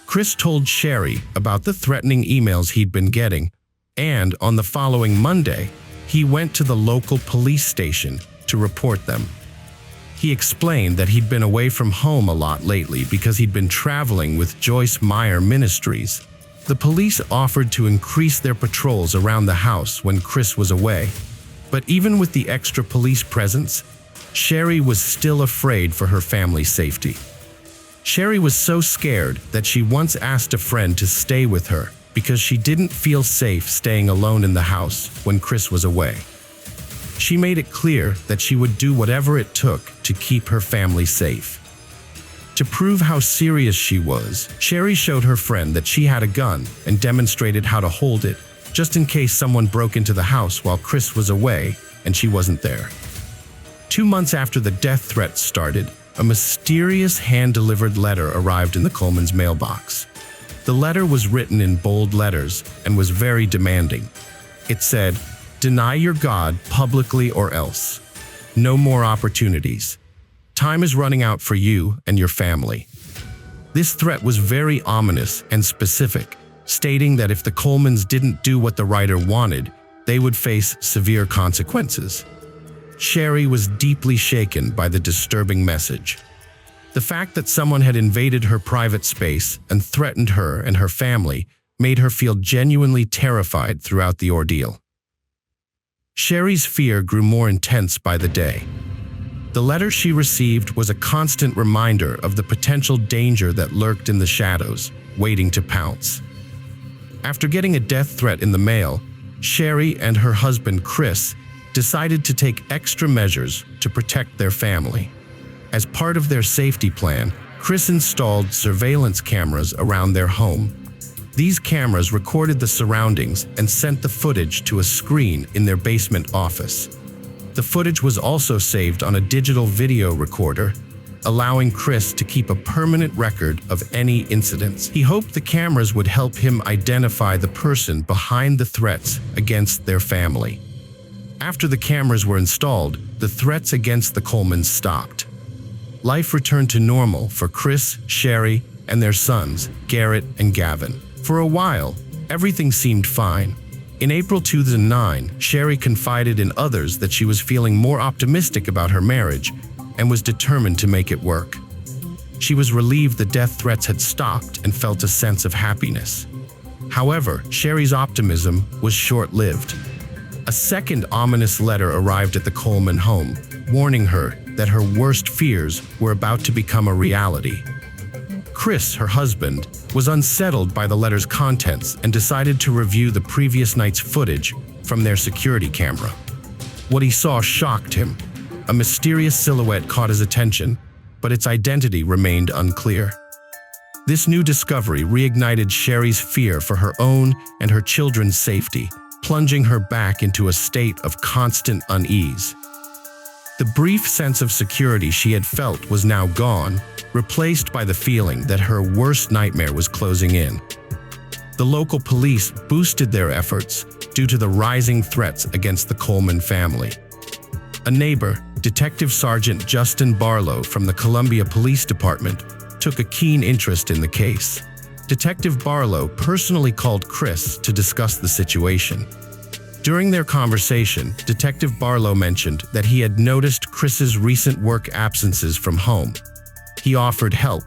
Chris told Sherry about the threatening emails he'd been getting, and on the following Monday, he went to the local police station to report them. He explained that he'd been away from home a lot lately because he'd been traveling with Joyce Meyer Ministries. The police offered to increase their patrols around the house when Chris was away. But even with the extra police presence, Sherry was still afraid for her family's safety. Sherry was so scared that she once asked a friend to stay with her because she didn't feel safe staying alone in the house when Chris was away. She made it clear that she would do whatever it took to keep her family safe. To prove how serious she was, Sherry showed her friend that she had a gun and demonstrated how to hold it, just in case someone broke into the house while Chris was away and she wasn't there. 2 months after the death threats started, a mysterious hand-delivered letter arrived in the Coleman's mailbox. The letter was written in bold letters and was very demanding. It said, "Deny your God publicly or else. No more opportunities. Time is running out for you and your family." This threat was very ominous and specific, stating that if the Colemans didn't do what the writer wanted, they would face severe consequences. Sherry was deeply shaken by the disturbing message. The fact that someone had invaded her private space and threatened her and her family made her feel genuinely terrified throughout the ordeal. Sherry's fear grew more intense by the day. The letter she received was a constant reminder of the potential danger that lurked in the shadows, waiting to pounce. After getting a death threat in the mail, Sherry and her husband Chris decided to take extra measures to protect their family. As part of their safety plan, Chris installed surveillance cameras around their home. These cameras recorded the surroundings and sent the footage to a screen in their basement office. The footage was also saved on a digital video recorder, allowing Chris to keep a permanent record of any incidents. He hoped the cameras would help him identify the person behind the threats against their family. After the cameras were installed, the threats against the Colemans stopped. Life returned to normal for Chris, Sherry, and their sons, Garrett and Gavin. For a while, everything seemed fine. In April 2009, Sherry confided in others that she was feeling more optimistic about her marriage and was determined to make it work. She was relieved the death threats had stopped and felt a sense of happiness. However, Sherry's optimism was short-lived. A second ominous letter arrived at the Coleman home, warning her that her worst fears were about to become a reality. Chris, her husband, was unsettled by the letter's contents and decided to review the previous night's footage from their security camera. What he saw shocked him. A mysterious silhouette caught his attention, but its identity remained unclear. This new discovery reignited Sherry's fear for her own and her children's safety, plunging her back into a state of constant unease. The brief sense of security she had felt was now gone, replaced by the feeling that her worst nightmare was closing in. The local police boosted their efforts due to the rising threats against the Coleman family. A neighbor, Detective Sergeant Justin Barlow from the Columbia Police Department, took a keen interest in the case. Detective Barlow personally called Chris to discuss the situation. During their conversation, Detective Barlow mentioned that he had noticed Chris's recent work absences from home. He offered help,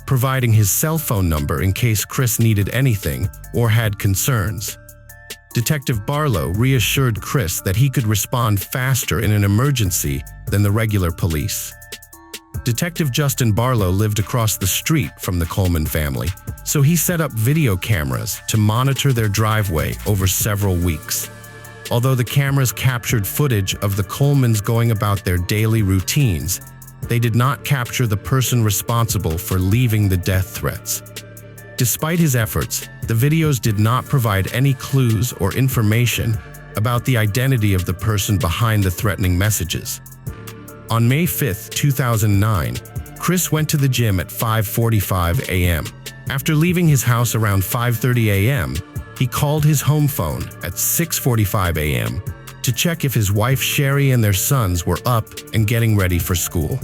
providing his cell phone number in case Chris needed anything or had concerns. Detective Barlow reassured Chris that he could respond faster in an emergency than the regular police. Detective Justin Barlow lived across the street from the Coleman family, so he set up video cameras to monitor their driveway over several weeks. Although the cameras captured footage of the Colemans going about their daily routines, they did not capture the person responsible for leaving the death threats. Despite his efforts, the videos did not provide any clues or information about the identity of the person behind the threatening messages. On May 5, 2009, Chris went to the gym at 5:45 a.m. After leaving his house around 5:30 a.m., he called his home phone at 6:45 a.m. to check if his wife Sherry and their sons were up and getting ready for school.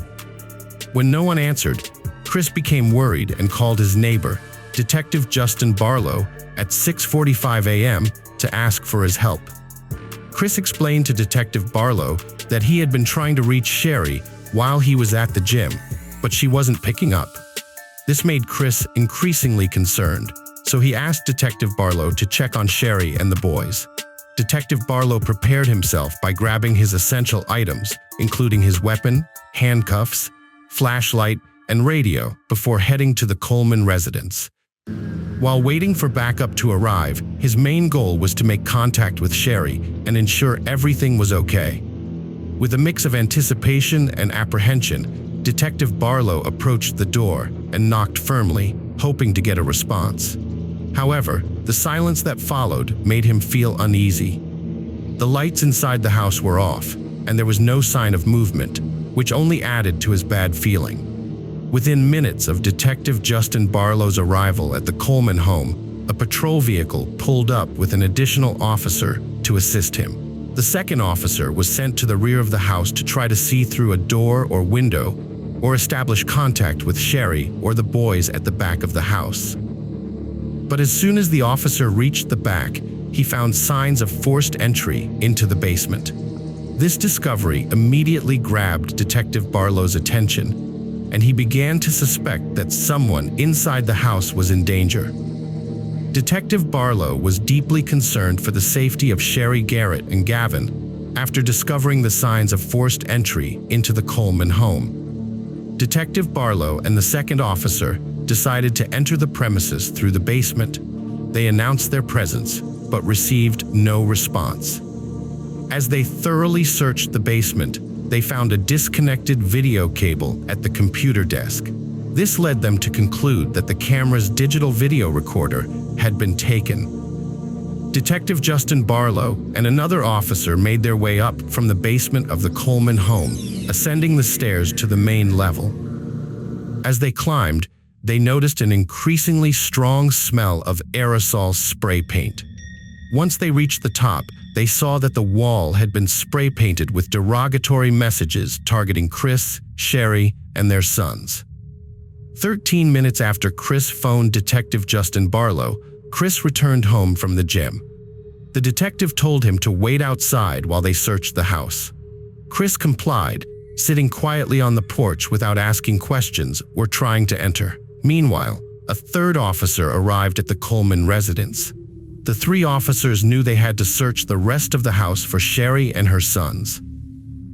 When no one answered, Chris became worried and called his neighbor, Detective Justin Barlow, at 6:45 a.m. to ask for his help. Chris explained to Detective Barlow that he had been trying to reach Sherry while he was at the gym, but she wasn't picking up. This made Chris increasingly concerned, so he asked Detective Barlow to check on Sherry and the boys. Detective Barlow prepared himself by grabbing his essential items, including his weapon, handcuffs, flashlight, and radio, before heading to the Coleman residence. While waiting for backup to arrive, his main goal was to make contact with Sherry and ensure everything was okay. With a mix of anticipation and apprehension, Detective Barlow approached the door and knocked firmly, hoping to get a response. However, the silence that followed made him feel uneasy. The lights inside the house were off, and there was no sign of movement, which only added to his bad feeling. Within minutes of Detective Justin Barlow's arrival at the Coleman home, a patrol vehicle pulled up with an additional officer to assist him. The second officer was sent to the rear of the house to try to see through a door or window or establish contact with Sherry or the boys at the back of the house. But as soon as the officer reached the back, he found signs of forced entry into the basement. This discovery immediately grabbed Detective Barlow's attention, and he began to suspect that someone inside the house was in danger. Detective Barlow was deeply concerned for the safety of Sherry Garrett and Gavin after discovering the signs of forced entry into the Coleman home. Detective Barlow and the second officer decided to enter the premises through the basement. They announced their presence, but received no response. As they thoroughly searched the basement, they found a disconnected video cable at the computer desk. This led them to conclude that the camera's digital video recorder had been taken. Detective Justin Barlow and another officer made their way up from the basement of the Coleman home, ascending the stairs to the main level. As they climbed, they noticed an increasingly strong smell of aerosol spray paint. Once they reached the top, they saw that the wall had been spray painted with derogatory messages targeting Chris, Sherry, and their sons. 13 minutes after Chris phoned Detective Justin Barlow, Chris returned home from the gym. The detective told him to wait outside while they searched the house. Chris complied, sitting quietly on the porch without asking questions or trying to enter. Meanwhile, a third officer arrived at the Coleman residence. The three officers knew they had to search the rest of the house for Sherry and her sons.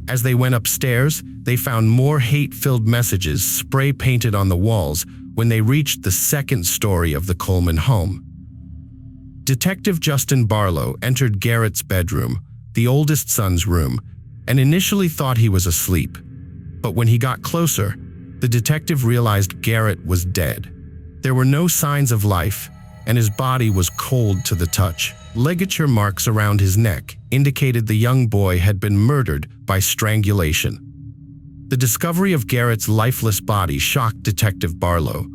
As they went upstairs, they found more hate-filled messages spray-painted on the walls when they reached the second story of the Coleman home. Detective Justin Barlow entered Garrett's bedroom, the oldest son's room, and initially thought he was asleep. But when he got closer, the detective realized Garrett was dead. There were no signs of life, and his body was cold to the touch. Ligature marks around his neck indicated the young boy had been murdered by strangulation. The discovery of Garrett's lifeless body shocked Detective Barlow.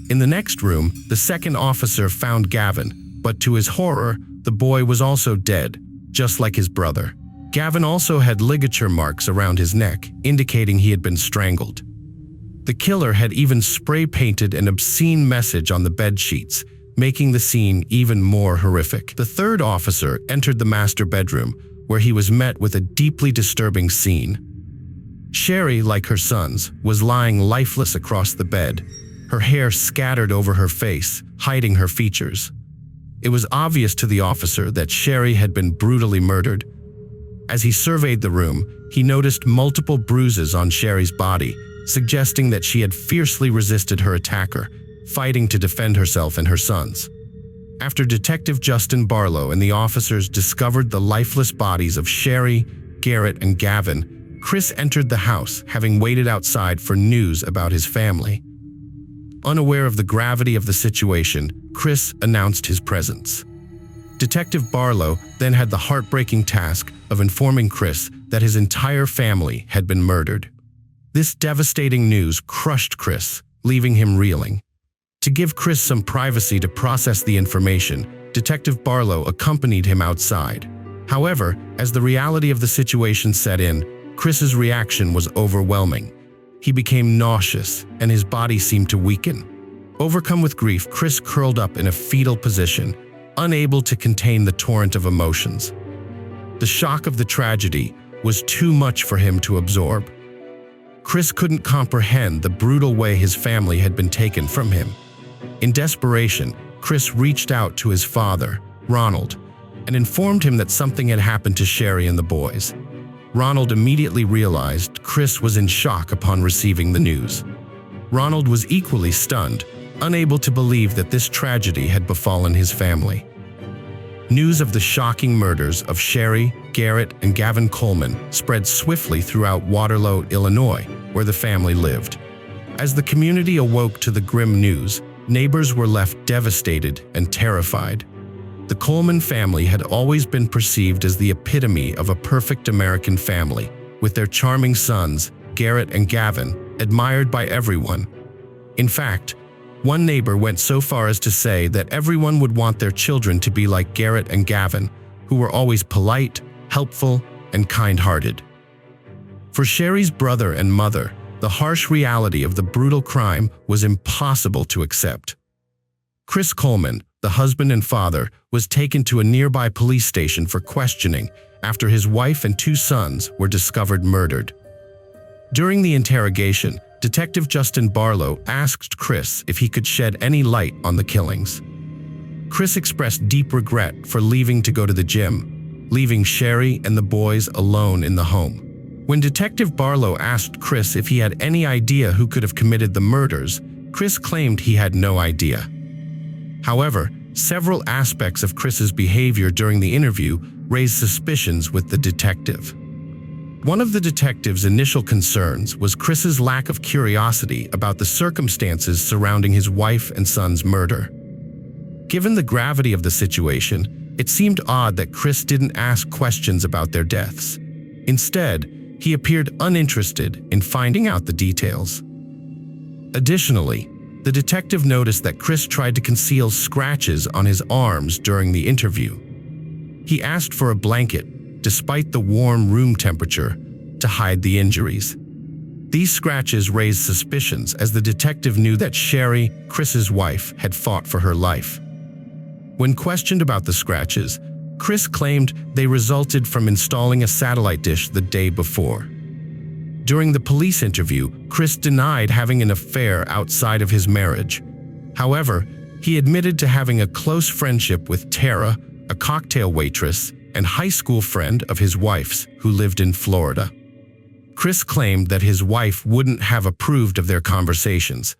In the next room, the second officer found Gavin, but to his horror, the boy was also dead, just like his brother. Gavin also had ligature marks around his neck, indicating he had been strangled. The killer had even spray-painted an obscene message on the bed sheets, making the scene even more horrific. The third officer entered the master bedroom, where he was met with a deeply disturbing scene. Sherry, like her sons, was lying lifeless across the bed, her hair scattered over her face, hiding her features. It was obvious to the officer that Sherry had been brutally murdered. As he surveyed the room, he noticed multiple bruises on Sherry's body, suggesting that she had fiercely resisted her attacker, fighting to defend herself and her sons. After Detective Justin Barlow and the officers discovered the lifeless bodies of Sherry, Garrett, and Gavin, Chris entered the house, having waited outside for news about his family. Unaware of the gravity of the situation, Chris announced his presence. Detective Barlow then had the heartbreaking task of informing Chris that his entire family had been murdered. This devastating news crushed Chris, leaving him reeling. To give Chris some privacy to process the information, Detective Barlow accompanied him outside. However, as the reality of the situation set in, Chris's reaction was overwhelming. He became nauseous, and his body seemed to weaken. Overcome with grief, Chris curled up in a fetal position, unable to contain the torrent of emotions. The shock of the tragedy was too much for him to absorb. Chris couldn't comprehend the brutal way his family had been taken from him. In desperation, Chris reached out to his father, Ronald, and informed him that something had happened to Sherry and the boys. Ronald immediately realized Chris was in shock upon receiving the news. Ronald was equally stunned, unable to believe that this tragedy had befallen his family. News of the shocking murders of Sherry, Garrett, and Gavin Coleman spread swiftly throughout Waterloo, Illinois, where the family lived. As the community awoke to the grim news, neighbors were left devastated and terrified. The Coleman family had always been perceived as the epitome of a perfect American family, with their charming sons, Garrett and Gavin, admired by everyone. In fact, one neighbor went so far as to say that everyone would want their children to be like Garrett and Gavin, who were always polite, helpful, and kind-hearted. For Sherry's brother and mother, the harsh reality of the brutal crime was impossible to accept. Chris Coleman, the husband and father, was taken to a nearby police station for questioning after his wife and 2 sons were discovered murdered. During the interrogation, Detective Justin Barlow asked Chris if he could shed any light on the killings. Chris expressed deep regret for leaving to go to the gym, leaving Sherry and the boys alone in the home. When Detective Barlow asked Chris if he had any idea who could have committed the murders, Chris claimed he had no idea. However, several aspects of Chris's behavior during the interview raised suspicions with the detective. One of the detective's initial concerns was Chris's lack of curiosity about the circumstances surrounding his wife and son's murder. Given the gravity of the situation, it seemed odd that Chris didn't ask questions about their deaths. Instead, he appeared uninterested in finding out the details. Additionally, the detective noticed that Chris tried to conceal scratches on his arms during the interview. He asked for a blanket, despite the warm room temperature, to hide the injuries. These scratches raised suspicions as the detective knew that Sherry, Chris's wife, had fought for her life. When questioned about the scratches, Chris claimed they resulted from installing a satellite dish the day before. During the police interview, Chris denied having an affair outside of his marriage. However, he admitted to having a close friendship with Tara, a cocktail waitress and high school friend of his wife's who lived in Florida. Chris claimed that his wife wouldn't have approved of their conversations,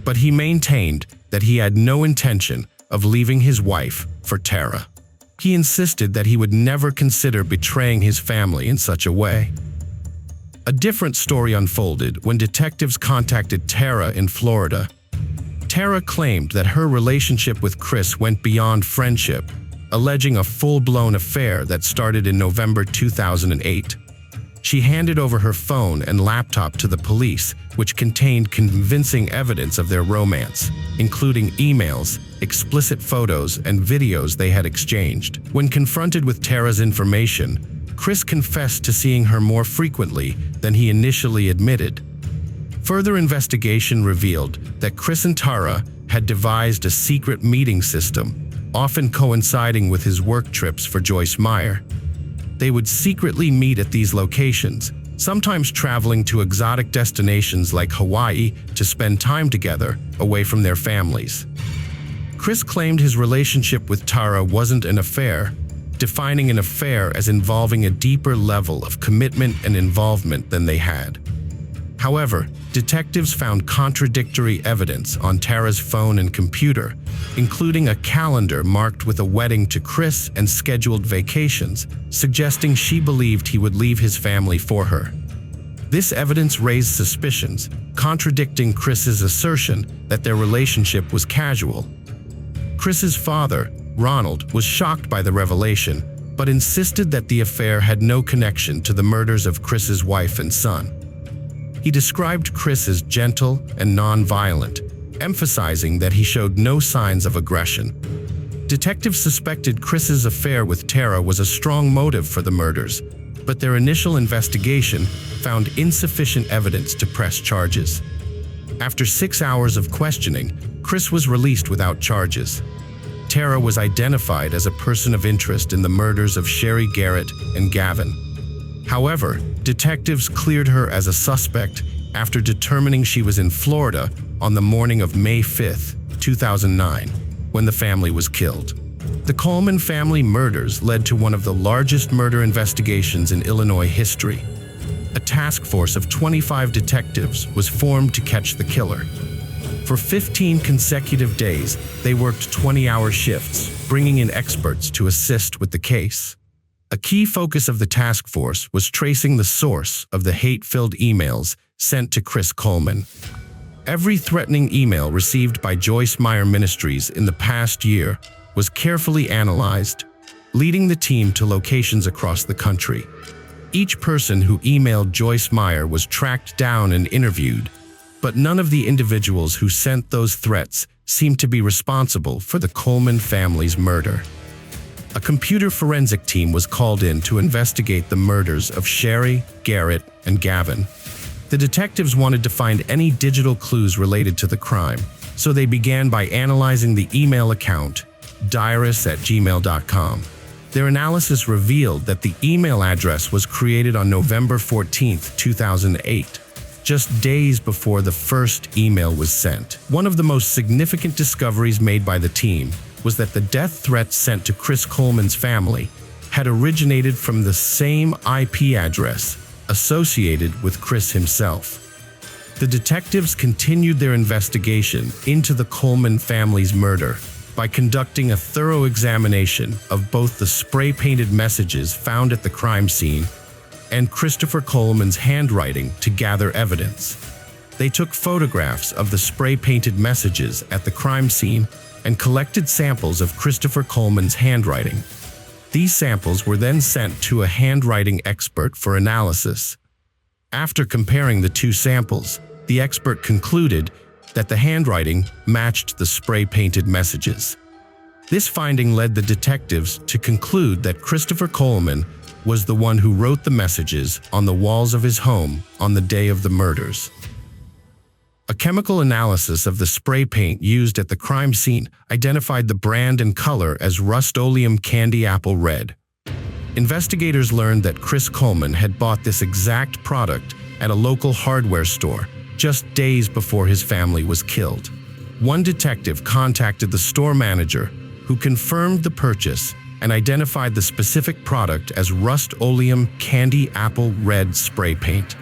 but he maintained that he had no intention of leaving his wife for Tara. He insisted that he would never consider betraying his family in such a way. A different story unfolded when detectives contacted Tara in Florida. Tara claimed that her relationship with Chris went beyond friendship, alleging a full-blown affair that started in November 2008. She handed over her phone and laptop to the police, which contained convincing evidence of their romance, including emails, explicit photos, and videos they had exchanged. When confronted with Tara's information, Chris confessed to seeing her more frequently than he initially admitted. Further investigation revealed that Chris and Tara had devised a secret meeting system, often coinciding with his work trips for Joyce Meyer. They would secretly meet at these locations, sometimes traveling to exotic destinations like Hawaii to spend time together, away from their families. Chris claimed his relationship with Tara wasn't an affair, defining an affair as involving a deeper level of commitment and involvement than they had. However, detectives found contradictory evidence on Tara's phone and computer, including a calendar marked with a wedding to Chris and scheduled vacations, suggesting she believed he would leave his family for her. This evidence raised suspicions, contradicting Chris's assertion that their relationship was casual. Chris's father, Ronald, was shocked by the revelation, but insisted that the affair had no connection to the murders of Chris's wife and son. He described Chris as gentle and non-violent, emphasizing that he showed no signs of aggression. Detectives suspected Chris's affair with Tara was a strong motive for the murders, but their initial investigation found insufficient evidence to press charges. After 6 hours of questioning, Chris was released without charges. Tara was identified as a person of interest in the murders of Sherry Garrett and Gavin. However, detectives cleared her as a suspect after determining she was in Florida on the morning of May 5, 2009, when the family was killed. The Coleman family murders led to one of the largest murder investigations in Illinois history. A task force of 25 detectives was formed to catch the killer. For 15 consecutive days, they worked 20-hour shifts, bringing in experts to assist with the case. A key focus of the task force was tracing the source of the hate-filled emails sent to Chris Coleman. Every threatening email received by Joyce Meyer Ministries in the past year was carefully analyzed, leading the team to locations across the country. Each person who emailed Joyce Meyer was tracked down and interviewed, but none of the individuals who sent those threats seemed to be responsible for the Coleman family's murder. A computer forensic team was called in to investigate the murders of Sherry, Garrett, and Gavin. The detectives wanted to find any digital clues related to the crime, so they began by analyzing the email account, diarist@gmail.com. Their analysis revealed that the email address was created on November 14, 2008, just days before the first email was sent. One of the most significant discoveries made by the team was that the death threats sent to Chris Coleman's family had originated from the same IP address associated with Chris himself. The detectives continued their investigation into the Coleman family's murder by conducting a thorough examination of both the spray-painted messages found at the crime scene and Christopher Coleman's handwriting to gather evidence. They took photographs of the spray-painted messages at the crime scene and collected samples of Christopher Coleman's handwriting. These samples were then sent to a handwriting expert for analysis. After comparing the two samples, the expert concluded that the handwriting matched the spray-painted messages. This finding led the detectives to conclude that Christopher Coleman was the one who wrote the messages on the walls of his home on the day of the murders. A chemical analysis of the spray paint used at the crime scene identified the brand and color as Rust-Oleum Candy Apple Red. Investigators learned that Chris Coleman had bought this exact product at a local hardware store just days before his family was killed. One detective contacted the store manager, who confirmed the purchase and identified the specific product as Rust-Oleum Candy Apple Red spray paint.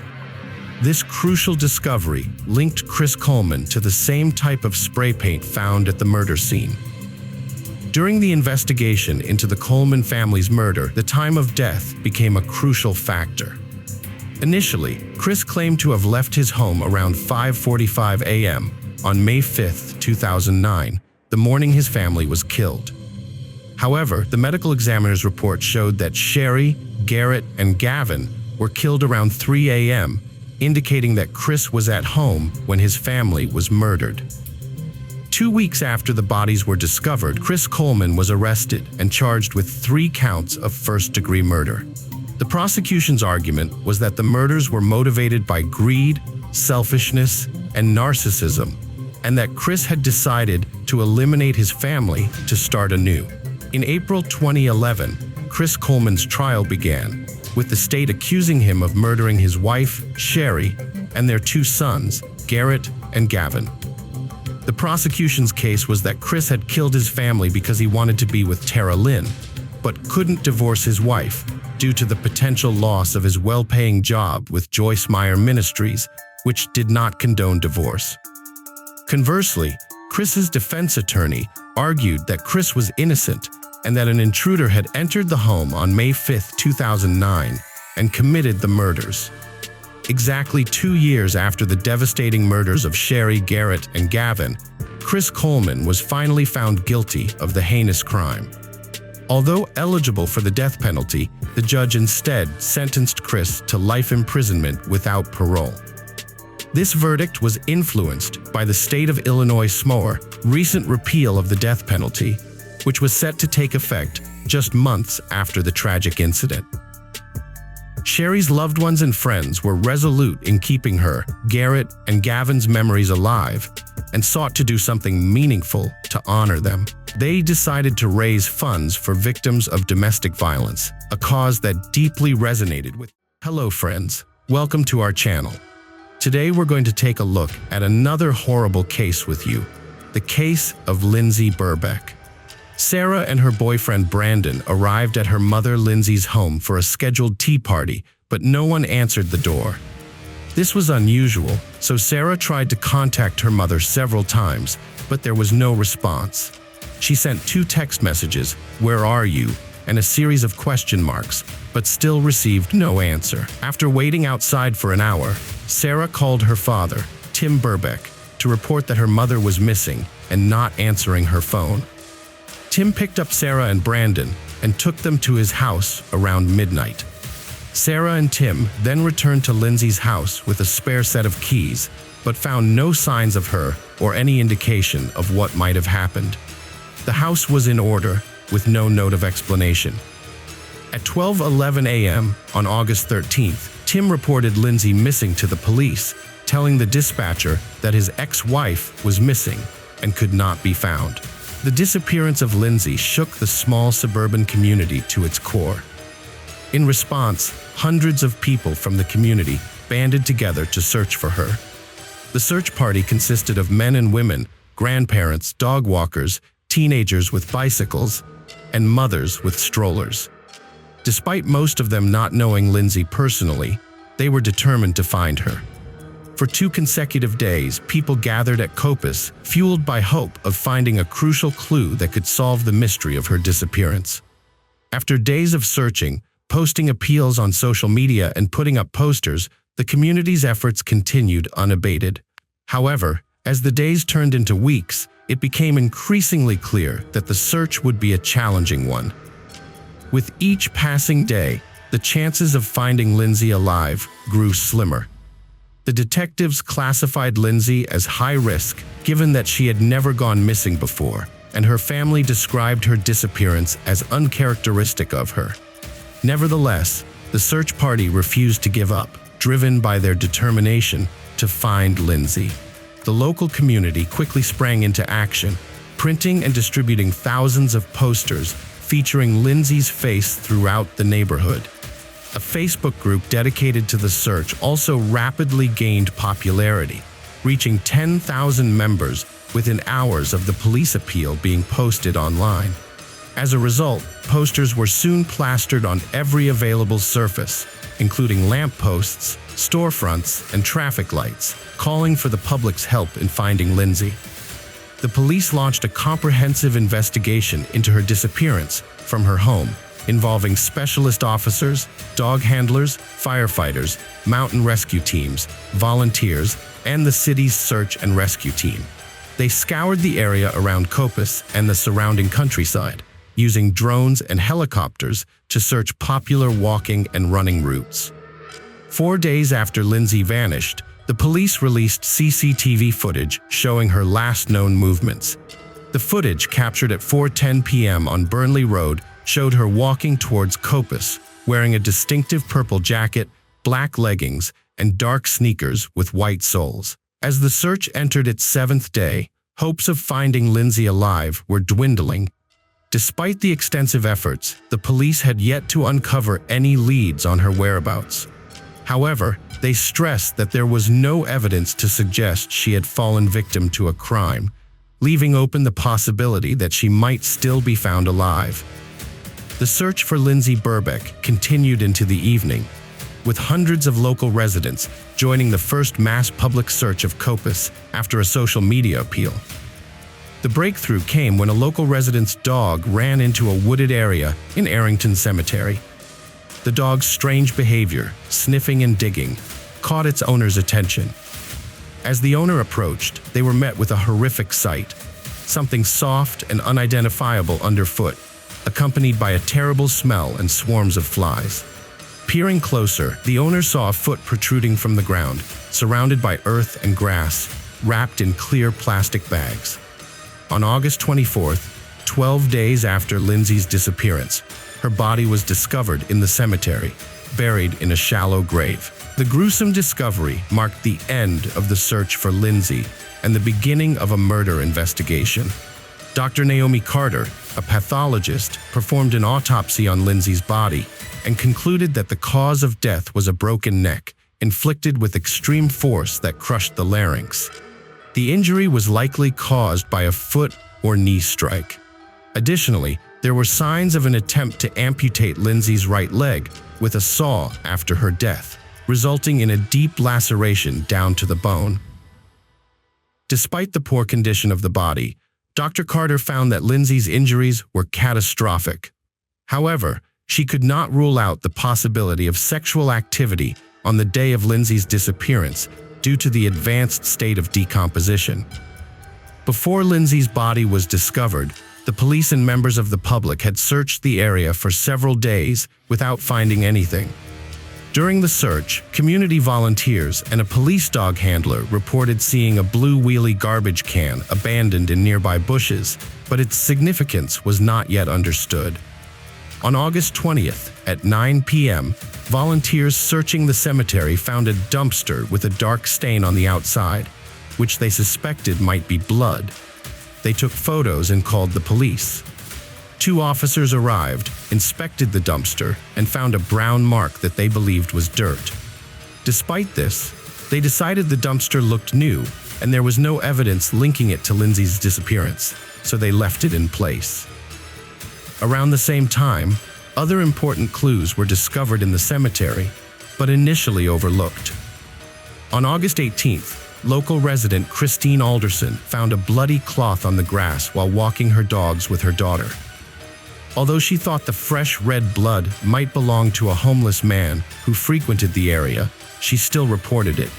This crucial discovery linked Chris Coleman to the same type of spray paint found at the murder scene. During the investigation into the Coleman family's murder, the time of death became a crucial factor. Initially, Chris claimed to have left his home around 5:45 a.m. on May 5, 2009, the morning his family was killed. However, the medical examiner's report showed that Sherry, Garrett, and Gavin were killed around 3 a.m., indicating that Chris was at home when his family was murdered. 2 weeks after the bodies were discovered, Chris Coleman was arrested and charged with 3 counts of first-degree murder. The prosecution's argument was that the murders were motivated by greed, selfishness, and narcissism, and that Chris had decided to eliminate his family to start anew. In April 2011, Chris Coleman's trial began, with the state accusing him of murdering his wife, Sherry, and their 2 sons, Garrett and Gavin. The prosecution's case was that Chris had killed his family because he wanted to be with Tara Lynn, but couldn't divorce his wife due to the potential loss of his well-paying job with Joyce Meyer Ministries, which did not condone divorce. Conversely, Chris's defense attorney argued that Chris was innocent and that an intruder had entered the home on May 5, 2009, and committed the murders. Exactly 2 years after the devastating murders of Sherry, Garrett, and Gavin, Chris Coleman was finally found guilty of the heinous crime. Although eligible for the death penalty, the judge instead sentenced Chris to life imprisonment without parole. This verdict was influenced by the state of Illinois' recent repeal of the death penalty, which was set to take effect just months after the tragic incident. Sherry's loved ones and friends were resolute in keeping her, Garrett, and Gavin's memories alive and sought to do something meaningful to honor them. They decided to raise funds for victims of domestic violence, a cause that deeply resonated with. Hello friends, welcome to our channel. Today we're going to take a look at another horrible case with you, the case of Lindsay Burbeck. Sarah and her boyfriend Brandon arrived at her mother Lindsay's home for a scheduled tea party, but no one answered the door. This was unusual, so Sarah tried to contact her mother several times, but there was no response. She sent 2 text messages, "Where are you?" and a series of question marks, but still received no answer. After waiting outside for an hour, Sarah called her father, Tim Burbeck, to report that her mother was missing and not answering her phone. Tim picked up Sarah and Brandon and took them to his house around midnight. Sarah and Tim then returned to Lindsay's house with a spare set of keys, but found no signs of her or any indication of what might have happened. The house was in order, with no note of explanation. At 12:11 a.m. on August 13th, Tim reported Lindsay missing to the police, telling the dispatcher that his ex-wife was missing and could not be found. The disappearance of Lindsay shook the small suburban community to its core. In response, hundreds of people from the community banded together to search for her. The search party consisted of men and women, grandparents, dog walkers, teenagers with bicycles, and mothers with strollers. Despite most of them not knowing Lindsay personally, they were determined to find her. For 2 consecutive days, people gathered at Copus, fueled by hope of finding a crucial clue that could solve the mystery of her disappearance. After days of searching, posting appeals on social media, and putting up posters, the community's efforts continued unabated. However, as the days turned into weeks, it became increasingly clear that the search would be a challenging one. With each passing day, the chances of finding Lindsay alive grew slimmer. The detectives classified Lindsay as high risk, given that she had never gone missing before, and her family described her disappearance as uncharacteristic of her. Nevertheless, the search party refused to give up, driven by their determination to find Lindsay. The local community quickly sprang into action, printing and distributing thousands of posters featuring Lindsay's face throughout the neighborhood. A Facebook group dedicated to the search also rapidly gained popularity, reaching 10,000 members within hours of the police appeal being posted online. As a result, posters were soon plastered on every available surface, including lampposts, storefronts, and traffic lights, calling for the public's help in finding Lindsay. The police launched a comprehensive investigation into her disappearance from her home, involving specialist officers, dog handlers, firefighters, mountain rescue teams, volunteers, and the city's search and rescue team. They scoured the area around Copus and the surrounding countryside, using drones and helicopters to search popular walking and running routes. 4 days after Lindsay vanished, the police released CCTV footage showing her last known movements. The footage, captured at 4:10 p.m. on Burnley Road, showed her walking towards Coppice, wearing a distinctive purple jacket, black leggings, and dark sneakers with white soles. As the search entered its 7th day, hopes of finding Lindsay alive were dwindling. Despite the extensive efforts, the police had yet to uncover any leads on her whereabouts. However, they stressed that there was no evidence to suggest she had fallen victim to a crime, leaving open the possibility that she might still be found alive. The search for Lindsay Birbeck continued into the evening, with hundreds of local residents joining the first mass public search of Coppice after a social media appeal. The breakthrough came when a local resident's dog ran into a wooded area in Arrington Cemetery. The dog's strange behavior, sniffing and digging, caught its owner's attention. As the owner approached, they were met with a horrific sight, something soft and unidentifiable underfoot, accompanied by a terrible smell and swarms of flies. Peering closer, the owner saw a foot protruding from the ground, surrounded by earth and grass, wrapped in clear plastic bags. On August 24th, 12 days after Lindsay's disappearance, her body was discovered in the cemetery, buried in a shallow grave. The gruesome discovery marked the end of the search for Lindsay and the beginning of a murder investigation. Dr. Naomi Carter, a pathologist, performed an autopsy on Lindsay's body and concluded that the cause of death was a broken neck, inflicted with extreme force that crushed the larynx. The injury was likely caused by a foot or knee strike. Additionally, there were signs of an attempt to amputate Lindsay's right leg with a saw after her death, resulting in a deep laceration down to the bone. Despite the poor condition of the body, Dr. Carter found that Lindsay's injuries were catastrophic. However, she could not rule out the possibility of sexual activity on the day of Lindsay's disappearance due to the advanced state of decomposition. Before Lindsay's body was discovered, the police and members of the public had searched the area for several days without finding anything. During the search, community volunteers and a police dog handler reported seeing a blue wheelie garbage can abandoned in nearby bushes, but its significance was not yet understood. On August 20th, at 9 p.m., volunteers searching the cemetery found a dumpster with a dark stain on the outside, which they suspected might be blood. They took photos and called the police. 2 officers arrived, inspected the dumpster, and found a brown mark that they believed was dirt. Despite this, they decided the dumpster looked new, and there was no evidence linking it to Lindsay's disappearance, so they left it in place. Around the same time, other important clues were discovered in the cemetery, but initially overlooked. On August 18th, local resident Christine Alderson found a bloody cloth on the grass while walking her dogs with her daughter. Although she thought the fresh red blood might belong to a homeless man who frequented the area, she still reported it.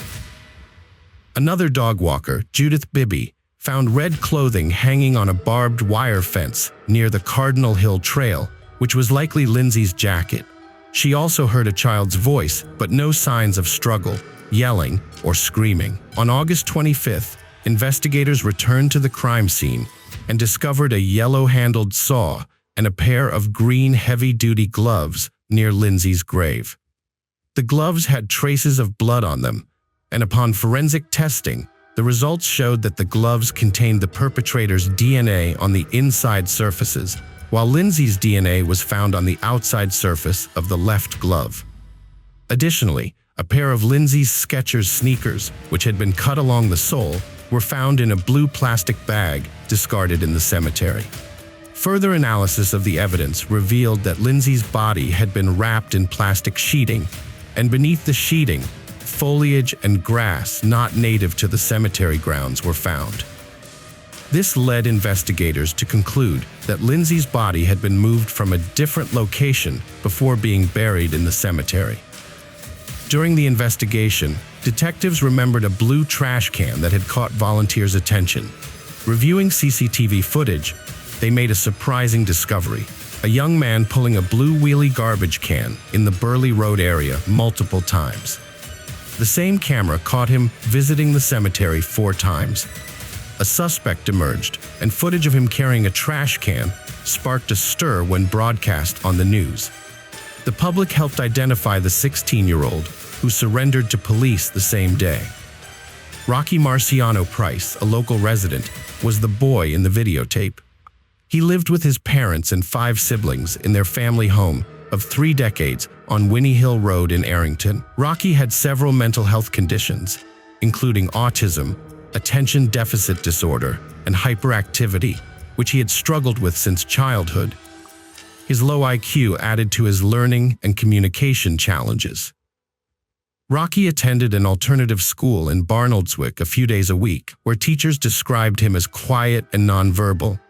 Another dog walker, Judith Bibby, found red clothing hanging on a barbed wire fence near the Cardinal Hill Trail, which was likely Lindsay's jacket. She also heard a child's voice, but no signs of struggle, yelling, or screaming. On August 25th, investigators returned to the crime scene and discovered a yellow-handled saw and a pair of green heavy-duty gloves near Lindsay's grave. The gloves had traces of blood on them, and upon forensic testing, the results showed that the gloves contained the perpetrator's DNA on the inside surfaces, while Lindsay's DNA was found on the outside surface of the left glove. Additionally, a pair of Lindsay's Skechers sneakers, which had been cut along the sole, were found in a blue plastic bag discarded in the cemetery. Further analysis of the evidence revealed that Lindsay's body had been wrapped in plastic sheeting, and beneath the sheeting, foliage and grass not native to the cemetery grounds were found. This led investigators to conclude that Lindsay's body had been moved from a different location before being buried in the cemetery. During the investigation, detectives remembered a blue trash can that had caught volunteers' attention. Reviewing CCTV footage, they made a surprising discovery. a young man pulling a blue wheelie garbage can in the Burley Road area multiple times. The same camera caught him visiting the cemetery 4 times. A suspect emerged, and footage of him carrying a trash can sparked a stir when broadcast on the news. The public helped identify the 16-year-old who surrendered to police the same day. Rocky Marciano Price, a local resident, was the boy in the videotape. He lived with his parents and 5 siblings in their family home of 3 decades on Winnie Hill Road in Arrington. Rocky had several mental health conditions, including autism, attention deficit disorder, and hyperactivity, which he had struggled with since childhood. His low IQ added to his learning and communication challenges. Rocky attended an alternative school in Barnoldswick a few days a week, where teachers described him as quiet and nonverbal.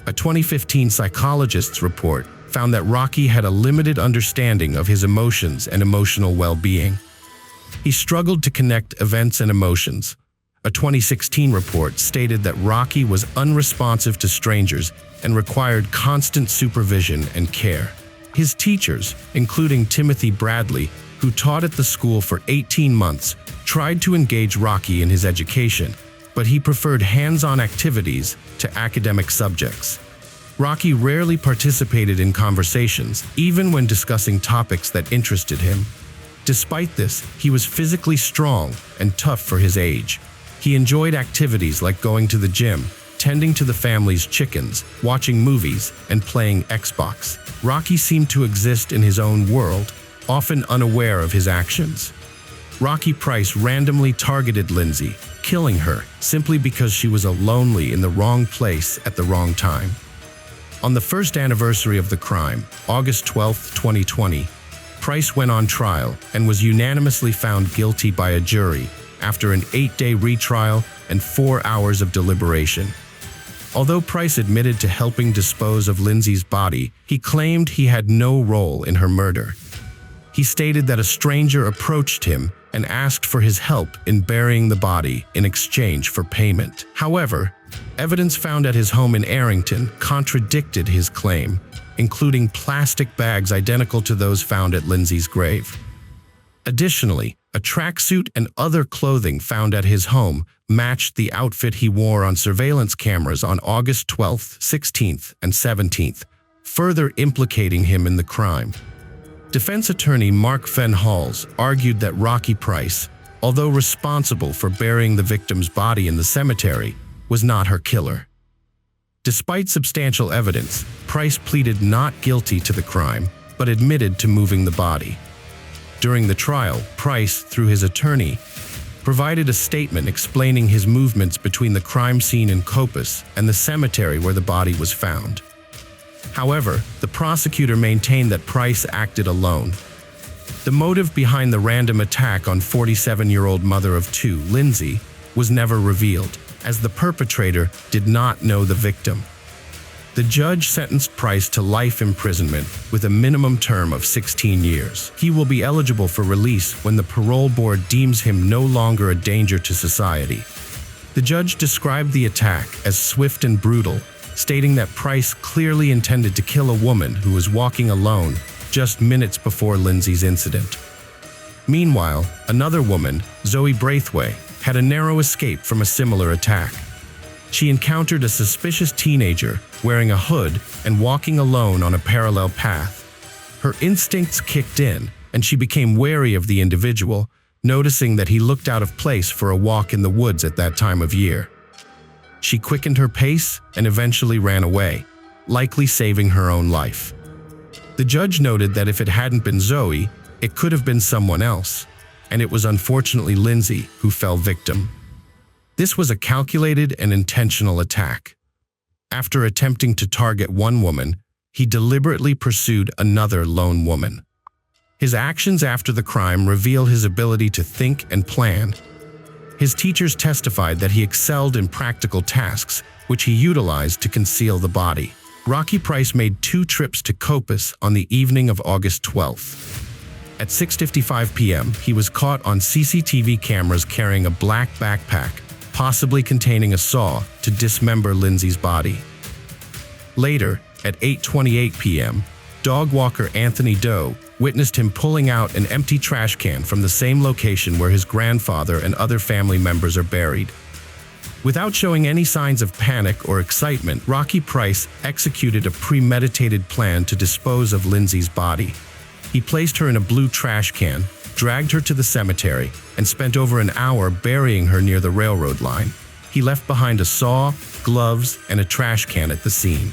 A 2015 psychologist's report found that Rocky had a limited understanding of his emotions and emotional well-being. He struggled to connect events and emotions. A 2016 report stated that Rocky was unresponsive to strangers and required constant supervision and care. His teachers, including Timothy Bradley, who taught at the school for 18 months, tried to engage Rocky in his education, but he preferred hands-on activities to academic subjects. Rocky rarely participated in conversations, even when discussing topics that interested him. Despite this, he was physically strong and tough for his age. He enjoyed activities like going to the gym, tending to the family's chickens, watching movies, and playing Xbox. Rocky seemed to exist in his own world, often unaware of his actions. Rocky Price randomly targeted Lindsay, killing her simply because she was lonely in the wrong place at the wrong time. On the first anniversary of the crime, August 12, 2020, Price went on trial and was unanimously found guilty by a jury after an 8-day retrial and 4 hours of deliberation. Although Price admitted to helping dispose of Lindsay's body, he claimed he had no role in her murder. He stated that a stranger approached him and asked for his help in burying the body in exchange for payment. However, evidence found at his home in Arrington contradicted his claim, including plastic bags identical to those found at Lindsay's grave. Additionally, a tracksuit and other clothing found at his home matched the outfit he wore on surveillance cameras on August 12th, 16th, and 17th, further implicating him in the crime. Defense attorney Mark Fenn Halls argued that Rocky Price, although responsible for burying the victim's body in the cemetery, was not her killer. Despite substantial evidence, Price pleaded not guilty to the crime, but admitted to moving the body. During the trial, Price, through his attorney, provided a statement explaining his movements between the crime scene in Copus and the cemetery where the body was found. However, the prosecutor maintained that Price acted alone. The motive behind the random attack on 47-year-old mother of 2, Lindsay, was never revealed, as the perpetrator did not know the victim. The judge sentenced Price to life imprisonment with a minimum term of 16 years. He will be eligible for release when the parole board deems him no longer a danger to society. The judge described the attack as swift and brutal, stating that Price clearly intended to kill a woman who was walking alone just minutes before Lindsay's incident. Meanwhile, another woman, Zoe Braithwaite, had a narrow escape from a similar attack. She encountered a suspicious teenager wearing a hood and walking alone on a parallel path. Her instincts kicked in, and she became wary of the individual, noticing that he looked out of place for a walk in the woods at that time of year. She quickened her pace and eventually ran away, likely saving her own life. The judge noted that if it hadn't been Zoe, it could have been someone else, and it was unfortunately Lindsay who fell victim. This was a calculated and intentional attack. After attempting to target one woman, he deliberately pursued another lone woman. His actions after the crime reveal his ability to think and plan. His teachers testified that he excelled in practical tasks, which he utilized to conceal the body. Rocky Price made 2 trips to Copus on the evening of August 12th. At 6:55 p.m., he was caught on CCTV cameras carrying a black backpack, possibly containing a saw to dismember Lindsay's body. Later, At 8:28 p.m., dog walker Anthony Doe witnessed him pulling out an empty trash can from the same location where his grandfather and other family members are buried. Without showing any signs of panic or excitement, Rocky Price executed a premeditated plan to dispose of Lindsay's body. He placed her in a blue trash can, dragged her to the cemetery, and spent over an hour burying her near the railroad line. He left behind a saw, gloves, and a trash can at the scene.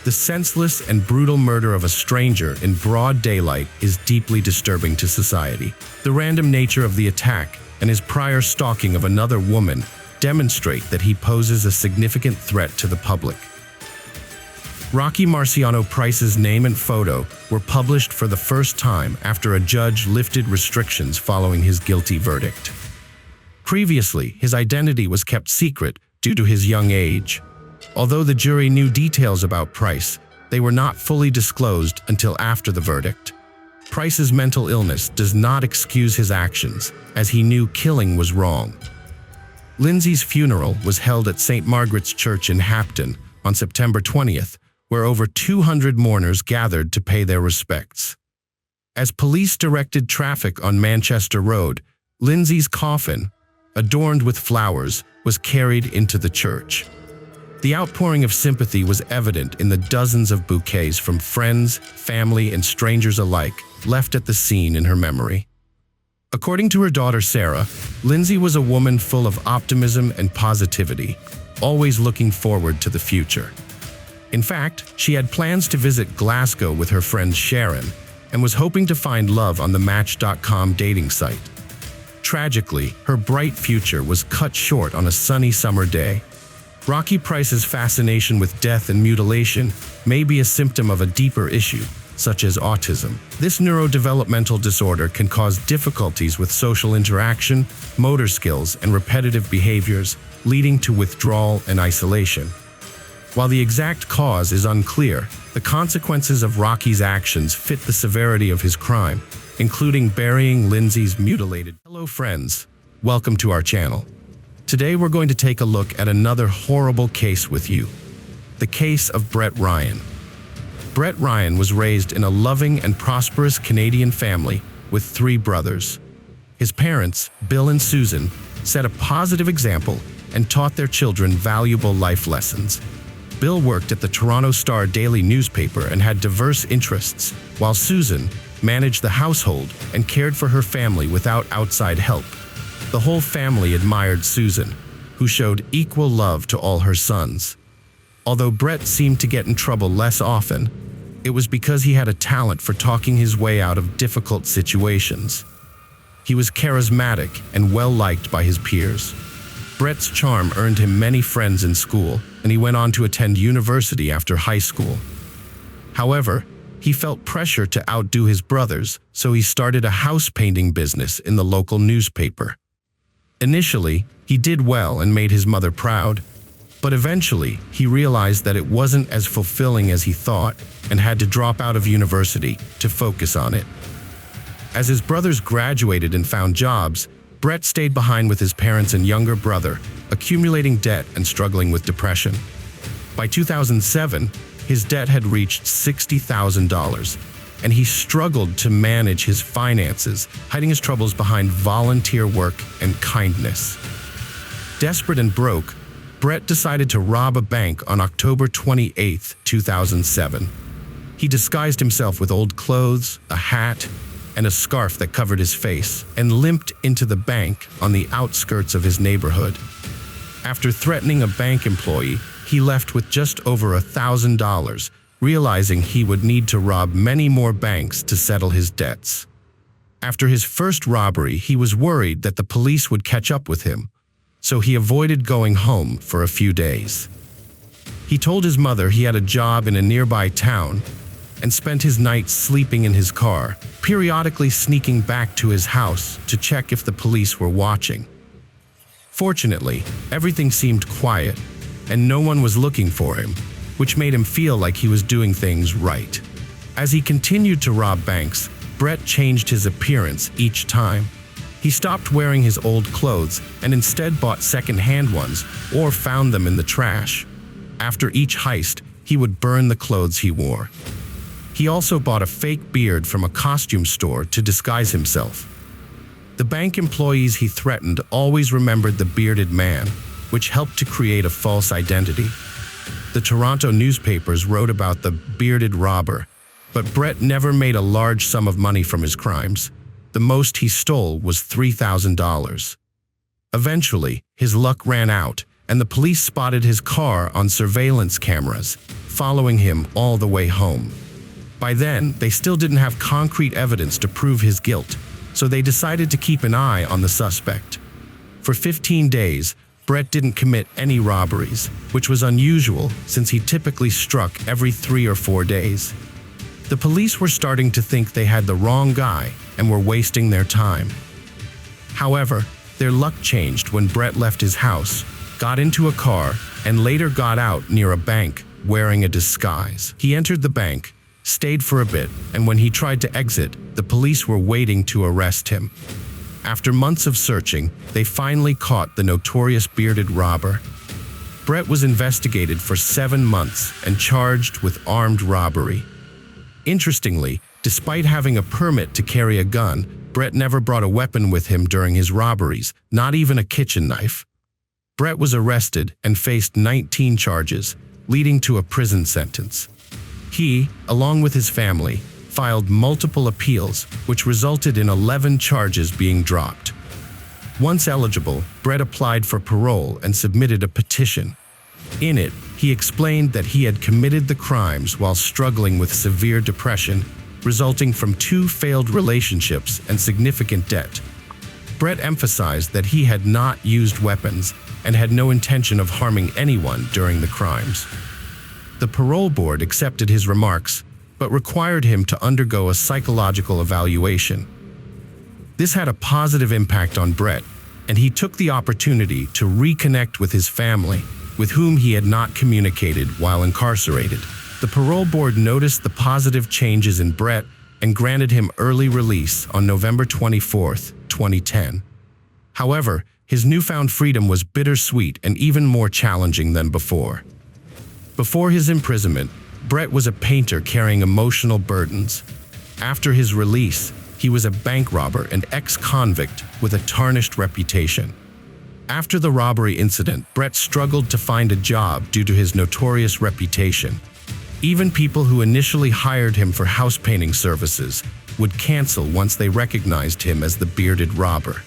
The senseless and brutal murder of a stranger in broad daylight is deeply disturbing to society. The random nature of the attack and his prior stalking of another woman demonstrate that he poses a significant threat to the public. Rocky Marciano Price's name and photo were published for the first time after a judge lifted restrictions following his guilty verdict. Previously, his identity was kept secret due to his young age. Although the jury knew details about Price, they were not fully disclosed until after the verdict. Price's mental illness does not excuse his actions, as he knew killing was wrong. Lindsay's funeral was held at St. Margaret's Church in Hapton on September 20th, where over 200 mourners gathered to pay their respects. As police directed traffic on Manchester Road, Lindsay's coffin, adorned with flowers, was carried into the church. The outpouring of sympathy was evident in the dozens of bouquets from friends, family, and strangers alike left at the scene in her memory. According to her daughter Sarah, Lindsay was a woman full of optimism and positivity, always looking forward to the future. In fact, she had plans to visit Glasgow with her friend Sharon and was hoping to find love on the Match.com dating site. Tragically, her bright future was cut short on a sunny summer day. Rocky Price's fascination with death and mutilation may be a symptom of a deeper issue, such as autism. This neurodevelopmental disorder can cause difficulties with social interaction, motor skills, and repetitive behaviors, leading to withdrawal and isolation. While the exact cause is unclear, the consequences of Rocky's actions fit the severity of his crime, including burying Lindsay's mutilated. Hello friends, welcome to our channel. Today we're going to take a look at another horrible case with you, the case of Brett Ryan. Brett Ryan was raised in a loving and prosperous Canadian family with 3 brothers. His parents, Bill and Susan, set a positive example and taught their children valuable life lessons. Bill worked at the Toronto Star daily newspaper and had diverse interests, while Susan managed the household and cared for her family without outside help. The whole family admired Susan, who showed equal love to all her sons. Although Brett seemed to get in trouble less often, it was because he had a talent for talking his way out of difficult situations. He was charismatic and well-liked by his peers. Brett's charm earned him many friends in school, and he went on to attend university after high school. However, he felt pressure to outdo his brothers, so he started a house painting business in the local newspaper. Initially, he did well and made his mother proud, but eventually he realized that it wasn't as fulfilling as he thought and had to drop out of university to focus on it. As his brothers graduated and found jobs, Brett stayed behind with his parents and younger brother, accumulating debt and struggling with depression. By 2007, his debt had reached $60,000, and he struggled to manage his finances, hiding his troubles behind volunteer work and kindness. Desperate and broke, Brett decided to rob a bank on October 28, 2007. He disguised himself with old clothes, a hat, and a scarf that covered his face, and limped into the bank on the outskirts of his neighborhood. After threatening a bank employee, he left with just over $1,000, realizing he would need to rob many more banks to settle his debts. After his first robbery, he was worried that the police would catch up with him, so he avoided going home for a few days. He told his mother he had a job in a nearby town and spent his nights sleeping in his car, periodically sneaking back to his house to check if the police were watching. Fortunately, everything seemed quiet, and no one was looking for him, which made him feel like he was doing things right. As he continued to rob banks, Brett changed his appearance each time. He stopped wearing his old clothes and instead bought second-hand ones or found them in the trash. After each heist, he would burn the clothes he wore. He also bought a fake beard from a costume store to disguise himself. The bank employees he threatened always remembered the bearded man, which helped to create a false identity. The Toronto newspapers wrote about the bearded robber, but Brett never made a large sum of money from his crimes. The most he stole was $3,000. Eventually, his luck ran out, and the police spotted his car on surveillance cameras, following him all the way home. By then, they still didn't have concrete evidence to prove his guilt, so they decided to keep an eye on the suspect. For 15 days, Brett didn't commit any robberies, which was unusual since he typically struck every 3 or 4 days. The police were starting to think they had the wrong guy and were wasting their time. However, their luck changed when Brett left his house, got into a car, and later got out near a bank wearing a disguise. He entered the bank, stayed for a bit, and when he tried to exit, the police were waiting to arrest him. After months of searching, they finally caught the notorious bearded robber. Brett was investigated for 7 months and charged with armed robbery. Interestingly, despite having a permit to carry a gun, Brett never brought a weapon with him during his robberies, not even a kitchen knife. Brett was arrested and faced 19 charges, leading to a prison sentence. He, along with his family, filed multiple appeals, which resulted in 11 charges being dropped. Once eligible, Brett applied for parole and submitted a petition. In it, he explained that he had committed the crimes while struggling with severe depression, resulting from 2 failed relationships and significant debt. Brett emphasized that he had not used weapons and had no intention of harming anyone during the crimes. The parole board accepted his remarks, but required him to undergo a psychological evaluation. This had a positive impact on Brett, and he took the opportunity to reconnect with his family, with whom he had not communicated while incarcerated. The parole board noticed the positive changes in Brett and granted him early release on November 24, 2010. However, his newfound freedom was bittersweet and even more challenging than before. Before his imprisonment, Brett was a painter carrying emotional burdens. After his release, he was a bank robber and ex-convict with a tarnished reputation. After the robbery incident, Brett struggled to find a job due to his notorious reputation. Even people who initially hired him for house painting services would cancel once they recognized him as the bearded robber.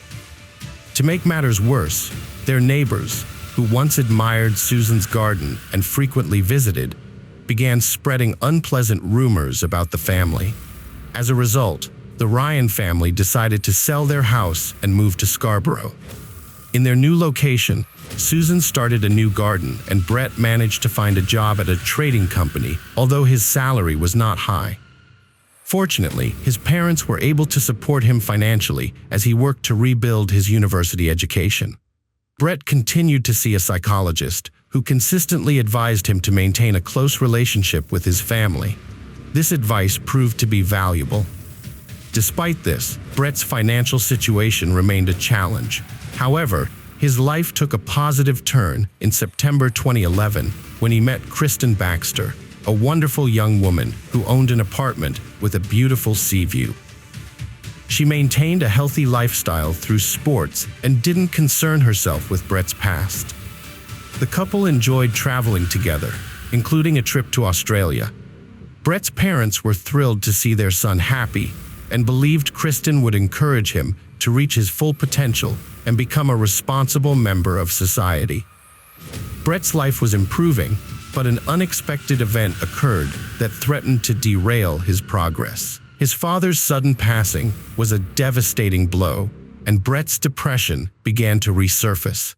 To make matters worse, their neighbors, who once admired Susan's garden and frequently visited, began spreading unpleasant rumors about the family. As a result, the Ryan family decided to sell their house and move to Scarborough. In their new location, Susan started a new garden and Brett managed to find a job at a trading company, although his salary was not high. Fortunately, his parents were able to support him financially as he worked to rebuild his university education. Brett continued to see a psychologist who consistently advised him to maintain a close relationship with his family. This advice proved to be valuable. Despite this, Brett's financial situation remained a challenge. However, his life took a positive turn in September 2011 when he met Kristen Baxter, a wonderful young woman who owned an apartment with a beautiful sea view. She maintained a healthy lifestyle through sports and didn't concern herself with Brett's past. The couple enjoyed traveling together, including a trip to Australia. Brett's parents were thrilled to see their son happy and believed Kristen would encourage him to reach his full potential and become a responsible member of society. Brett's life was improving, but an unexpected event occurred that threatened to derail his progress. His father's sudden passing was a devastating blow, and Brett's depression began to resurface.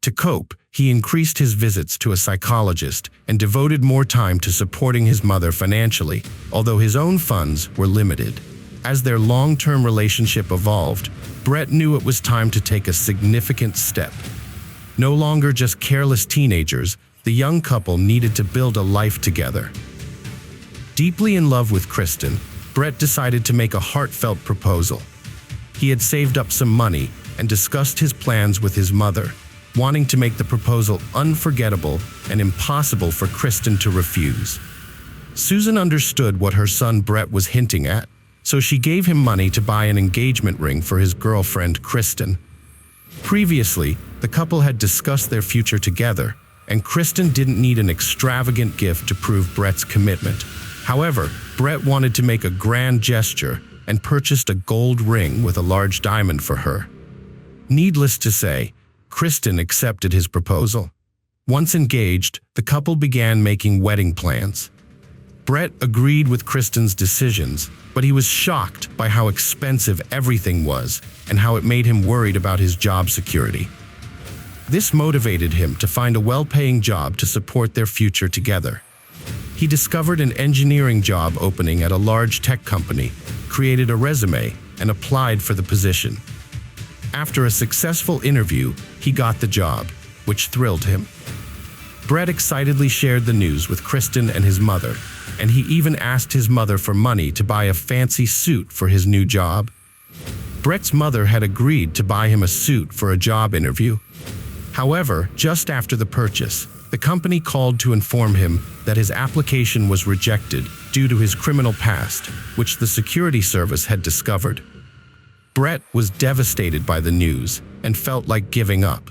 To cope, he increased his visits to a psychologist and devoted more time to supporting his mother financially, although his own funds were limited. As their long-term relationship evolved, Brett knew it was time to take a significant step. No longer just careless teenagers, the young couple needed to build a life together. Deeply in love with Kristen, Brett decided to make a heartfelt proposal. He had saved up some money and discussed his plans with his mother, wanting to make the proposal unforgettable and impossible for Kristen to refuse. Susan understood what her son Brett was hinting at, so she gave him money to buy an engagement ring for his girlfriend Kristen. Previously, the couple had discussed their future together, and Kristen didn't need an extravagant gift to prove Brett's commitment. However, Brett wanted to make a grand gesture and purchased a gold ring with a large diamond for her. Needless to say, Kristen accepted his proposal. Once engaged, the couple began making wedding plans. Brett agreed with Kristen's decisions, but he was shocked by how expensive everything was and how it made him worried about his job security. This motivated him to find a well-paying job to support their future together. He discovered an engineering job opening at a large tech company, created a resume, and applied for the position. After a successful interview, he got the job, which thrilled him. Brett excitedly shared the news with Kristen and his mother, and he even asked his mother for money to buy a fancy suit for his new job. Brett's mother had agreed to buy him a suit for a job interview. However, just after the purchase, the company called to inform him that his application was rejected due to his criminal past, which the security service had discovered. Brett was devastated by the news and felt like giving up.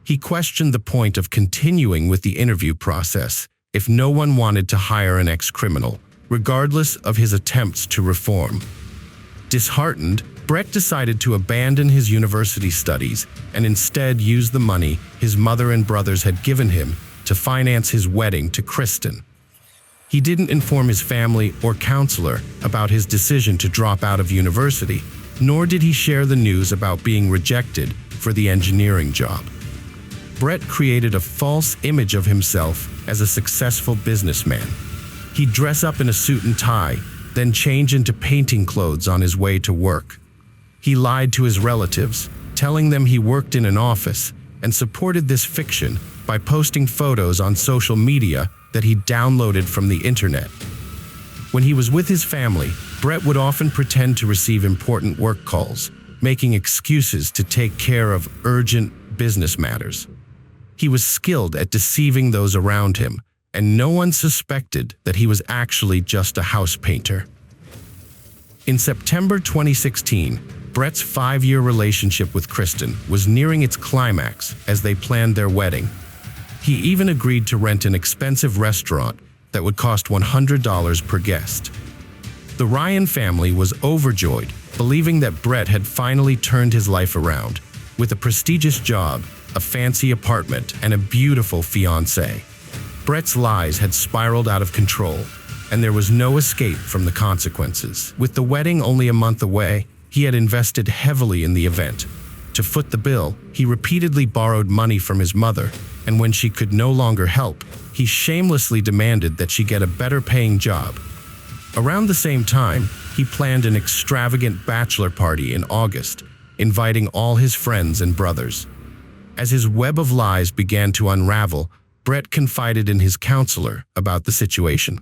He questioned the point of continuing with the interview process if no one wanted to hire an ex-criminal, regardless of his attempts to reform. Disheartened, Brett decided to abandon his university studies and instead use the money his mother and brothers had given him to finance his wedding to Kristen. He didn't inform his family or counselor about his decision to drop out of university, nor did he share the news about being rejected for the engineering job. Brett created a false image of himself as a successful businessman. He'd dress up in a suit and tie, then change into painting clothes on his way to work. He lied to his relatives, telling them he worked in an office, and supported this fiction by posting photos on social media that he downloaded from the internet. When he was with his family, Brett would often pretend to receive important work calls, making excuses to take care of urgent business matters. He was skilled at deceiving those around him, and no one suspected that he was actually just a house painter. In September 2016, Brett's 5-year relationship with Kristen was nearing its climax as they planned their wedding. He even agreed to rent an expensive restaurant that would cost $100 per guest. The Ryan family was overjoyed, believing that Brett had finally turned his life around, with a prestigious job, a fancy apartment, and a beautiful fiancée. Brett's lies had spiraled out of control, and there was no escape from the consequences. With the wedding only a month away, he had invested heavily in the event. To foot the bill, he repeatedly borrowed money from his mother, and when she could no longer help, he shamelessly demanded that she get a better-paying job. Around the same time, he planned an extravagant bachelor party in August, inviting all his friends and brothers. As his web of lies began to unravel, Brett confided in his counselor about the situation.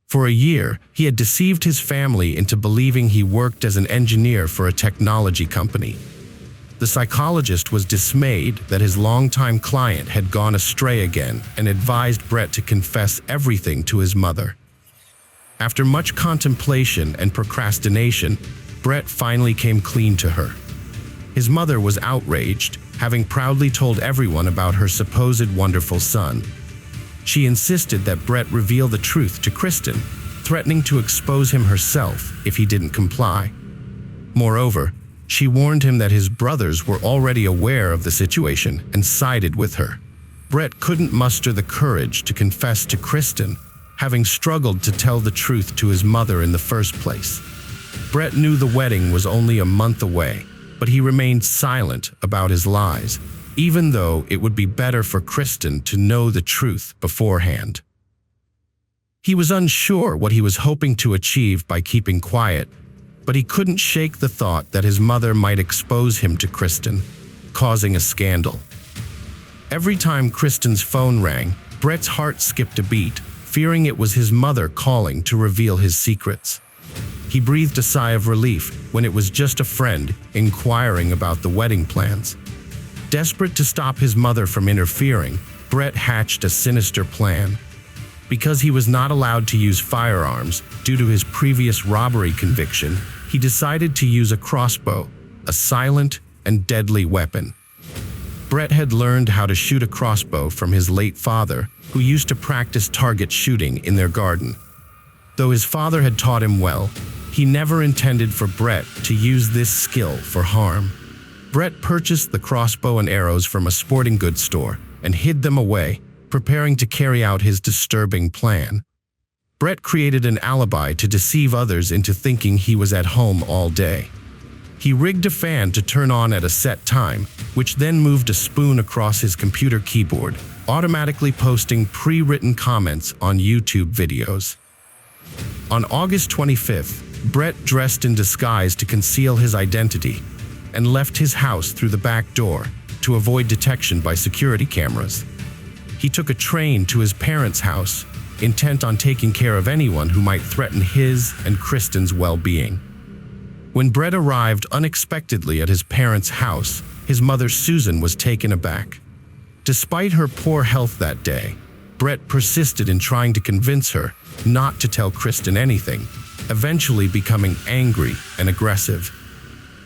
For a year, he had deceived his family into believing he worked as an engineer for a technology company. The psychologist was dismayed that his longtime client had gone astray again and advised Brett to confess everything to his mother. After much contemplation and procrastination, Brett finally came clean to her. His mother was outraged, having proudly told everyone about her supposed wonderful son. She insisted that Brett reveal the truth to Kristen, threatening to expose him herself if he didn't comply. Moreover, she warned him that his brothers were already aware of the situation and sided with her. Brett couldn't muster the courage to confess to Kristen, having struggled to tell the truth to his mother in the first place. Brett knew the wedding was only a month away, but he remained silent about his lies, even though it would be better for Kristen to know the truth beforehand. He was unsure what he was hoping to achieve by keeping quiet, but he couldn't shake the thought that his mother might expose him to Kristen, causing a scandal. Every time Kristen's phone rang, Brett's heart skipped a beat, fearing it was his mother calling to reveal his secrets. He breathed a sigh of relief when it was just a friend inquiring about the wedding plans. Desperate to stop his mother from interfering, Brett hatched a sinister plan. Because he was not allowed to use firearms due to his previous robbery conviction, he decided to use a crossbow, a silent and deadly weapon. Brett had learned how to shoot a crossbow from his late father, who used to practice target shooting in their garden. Though his father had taught him well, he never intended for Brett to use this skill for harm. Brett purchased the crossbow and arrows from a sporting goods store and hid them away, preparing to carry out his disturbing plan. Brett created an alibi to deceive others into thinking he was at home all day. He rigged a fan to turn on at a set time, which then moved a spoon across his computer keyboard, automatically posting pre-written comments on YouTube videos. On August 25th, Brett dressed in disguise to conceal his identity and left his house through the back door to avoid detection by security cameras. He took a train to his parents' house, intent on taking care of anyone who might threaten his and Kristen's well-being. When Brett arrived unexpectedly at his parents' house, his mother Susan was taken aback. Despite her poor health that day, Brett persisted in trying to convince her not to tell Kristen anything, eventually becoming angry and aggressive.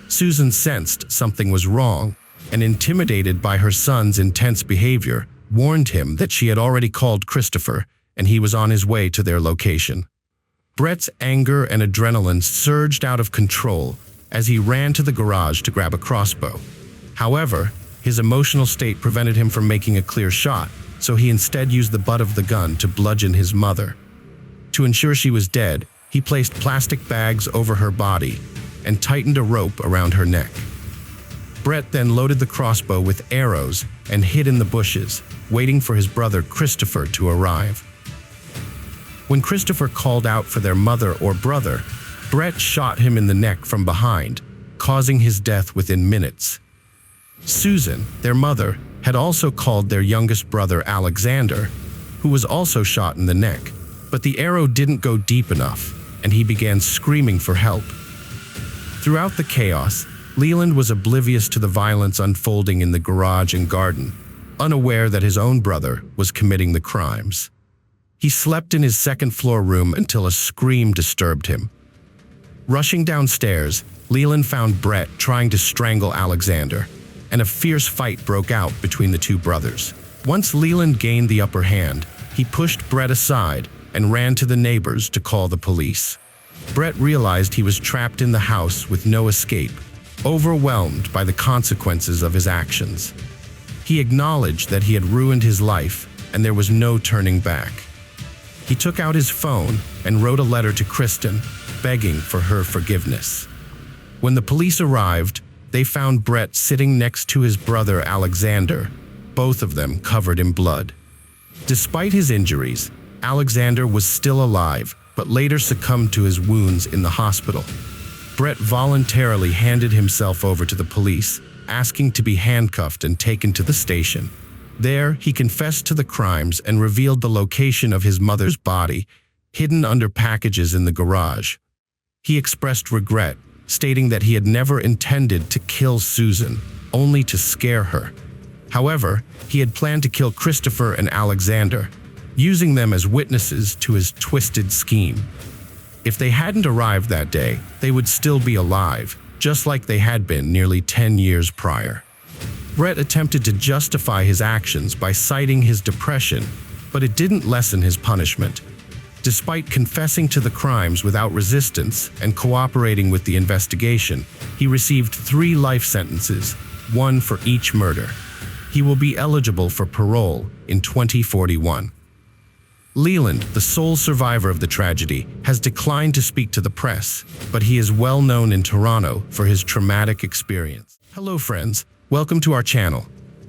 Susan sensed something was wrong and, intimidated by her son's intense behavior, warned him that she had already called Christopher and he was on his way to their location. Brett's anger and adrenaline surged out of control as he ran to the garage to grab a crossbow. However, his emotional state prevented him from making a clear shot, so he instead used the butt of the gun to bludgeon his mother. To ensure she was dead, he placed plastic bags over her body and tightened a rope around her neck. Brett then loaded the crossbow with arrows and hid in the bushes, waiting for his brother Christopher to arrive. When Christopher called out for their mother or brother, Brett shot him in the neck from behind, causing his death within minutes. Susan, their mother, had also called their youngest brother Alexander, who was also shot in the neck, but the arrow didn't go deep enough, and he began screaming for help. Throughout the chaos, Leland was oblivious to the violence unfolding in the garage and garden, unaware that his own brother was committing the crimes. He slept in his second-floor room until a scream disturbed him. Rushing downstairs, Leland found Brett trying to strangle Alexander, and a fierce fight broke out between the two brothers. Once Leland gained the upper hand, he pushed Brett aside and ran to the neighbors to call the police. Brett realized he was trapped in the house with no escape, overwhelmed by the consequences of his actions. He acknowledged that he had ruined his life and there was no turning back. He took out his phone and wrote a letter to Kristen, begging for her forgiveness. When the police arrived, they found Brett sitting next to his brother Alexander, both of them covered in blood. Despite his injuries, Alexander was still alive, but later succumbed to his wounds in the hospital. Brett voluntarily handed himself over to the police, asking to be handcuffed and taken to the station. There, he confessed to the crimes and revealed the location of his mother's body, hidden under packages in the garage. He expressed regret, stating that he had never intended to kill Susan, only to scare her. However, he had planned to kill Christopher and Alexander, using them as witnesses to his twisted scheme. If they hadn't arrived that day, they would still be alive, just like they had been nearly 10 years prior. Brett attempted to justify his actions by citing his depression, but it didn't lessen his punishment. Despite confessing to the crimes without resistance and cooperating with the investigation, he received 3 life sentences, 1 for each murder. He will be eligible for parole in 2041. Leland, the sole survivor of the tragedy, has declined to speak to the press, but he is well known in Toronto for his traumatic experience. Hello friends, welcome to our channel.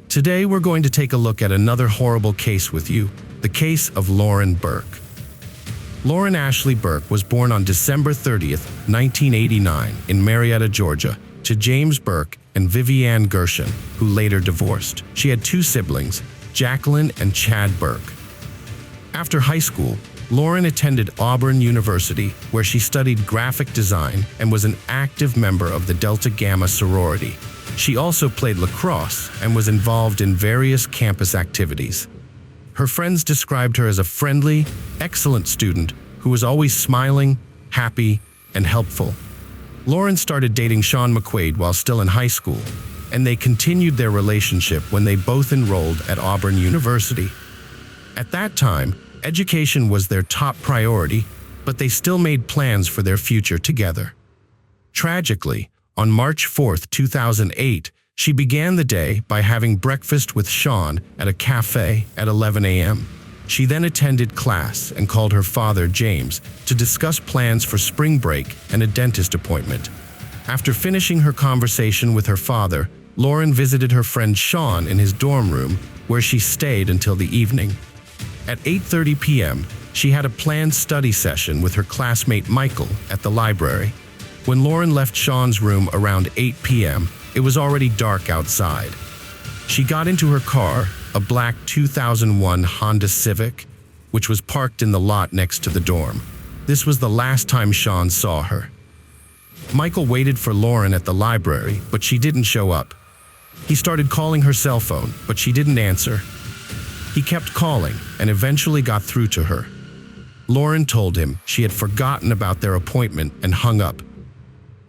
Today we're going to take a look at another horrible case with you, the case of Lauren Burke. Lauren Ashley Burke was born on December 30th, 1989 in Marietta, Georgia, to James Burke and Vivianne Gershon, who later divorced. She had 2 siblings, Jacqueline and Chad Burke. After high school, Lauren attended Auburn University, where she studied graphic design and was an active member of the Delta Gamma sorority. She also played lacrosse and was involved in various campus activities. Her friends described her as a friendly, excellent student who was always smiling, happy, and helpful. Lauren started dating Sean McQuaid while still in high school, and they continued their relationship when they both enrolled at Auburn University. At that time, education was their top priority, but they still made plans for their future together. Tragically, on March 4, 2008, she began the day by having breakfast with Sean at a cafe at 11 a.m. She then attended class and called her father, James, to discuss plans for spring break and a dentist appointment. After finishing her conversation with her father, Lauren visited her friend Sean in his dorm room, where she stayed until the evening. At 8:30 p.m., she had a planned study session with her classmate Michael at the library. When Lauren left Sean's room around 8 p.m., it was already dark outside. She got into her car, a black 2001 Honda Civic, which was parked in the lot next to the dorm. This was the last time Sean saw her. Michael waited for Lauren at the library, but she didn't show up. He started calling her cell phone, but she didn't answer. He kept calling and eventually got through to her. Lauren told him she had forgotten about their appointment and hung up.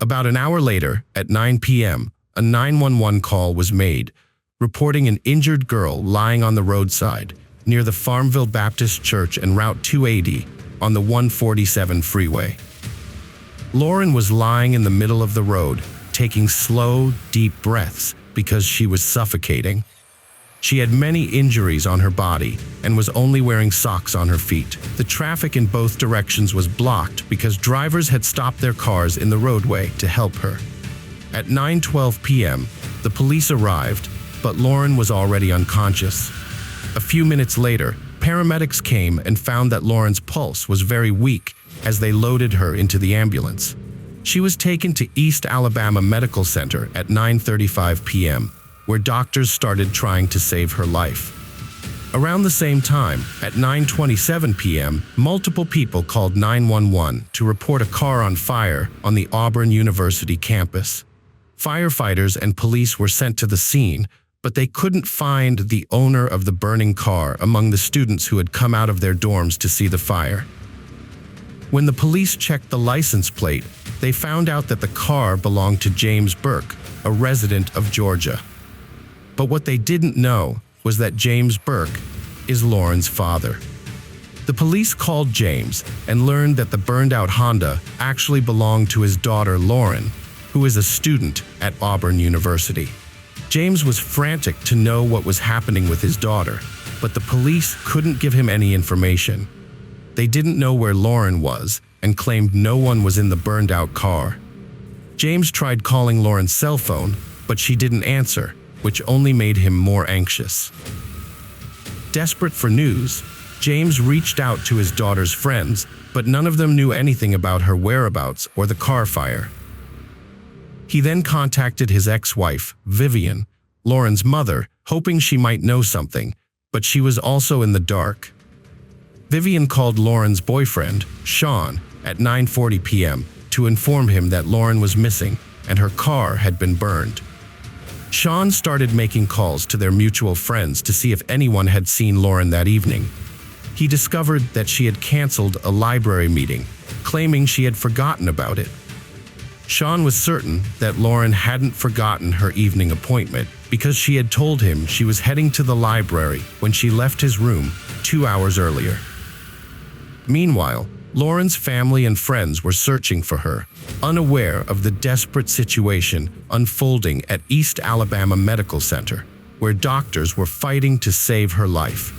About an hour later, at 9 p.m., a 911 call was made, reporting an injured girl lying on the roadside near the Farmville Baptist Church and Route 280 on the 147 freeway. Lauren was lying in the middle of the road, taking slow, deep breaths because she was suffocating. She had many injuries on her body and was only wearing socks on her feet. The traffic in both directions was blocked because drivers had stopped their cars in the roadway to help her. At 9:12 p.m., the police arrived, but Lauren was already unconscious. A few minutes later, paramedics came and found that Lauren's pulse was very weak as they loaded her into the ambulance. She was taken to East Alabama Medical Center at 9:35 p.m., where doctors started trying to save her life. Around the same time, at 9:27 p.m., multiple people called 911 to report a car on fire on the Auburn University campus. Firefighters and police were sent to the scene, but they couldn't find the owner of the burning car among the students who had come out of their dorms to see the fire. When the police checked the license plate, they found out that the car belonged to James Burke, a resident of Georgia. But what they didn't know was that James Burke is Lauren's father. The police called James and learned that the burned-out Honda actually belonged to his daughter Lauren, who is a student at Auburn University. James was frantic to know what was happening with his daughter, but the police couldn't give him any information. They didn't know where Lauren was and claimed no one was in the burned-out car. James tried calling Lauren's cell phone, but she didn't answer, which only made him more anxious. Desperate for news, James reached out to his daughter's friends, but none of them knew anything about her whereabouts or the car fire. He then contacted his ex-wife, Vivian, Lauren's mother, hoping she might know something, but she was also in the dark. Vivian called Lauren's boyfriend, Sean, at 9:40 p.m. to inform him that Lauren was missing and her car had been burned. Sean started making calls to their mutual friends to see if anyone had seen Lauren that evening. He discovered that she had canceled a library meeting, claiming she had forgotten about it. Sean was certain that Lauren hadn't forgotten her evening appointment because she had told him she was heading to the library when she left his room 2 hours earlier. Meanwhile, Lauren's family and friends were searching for her, unaware of the desperate situation unfolding at East Alabama Medical Center, where doctors were fighting to save her life.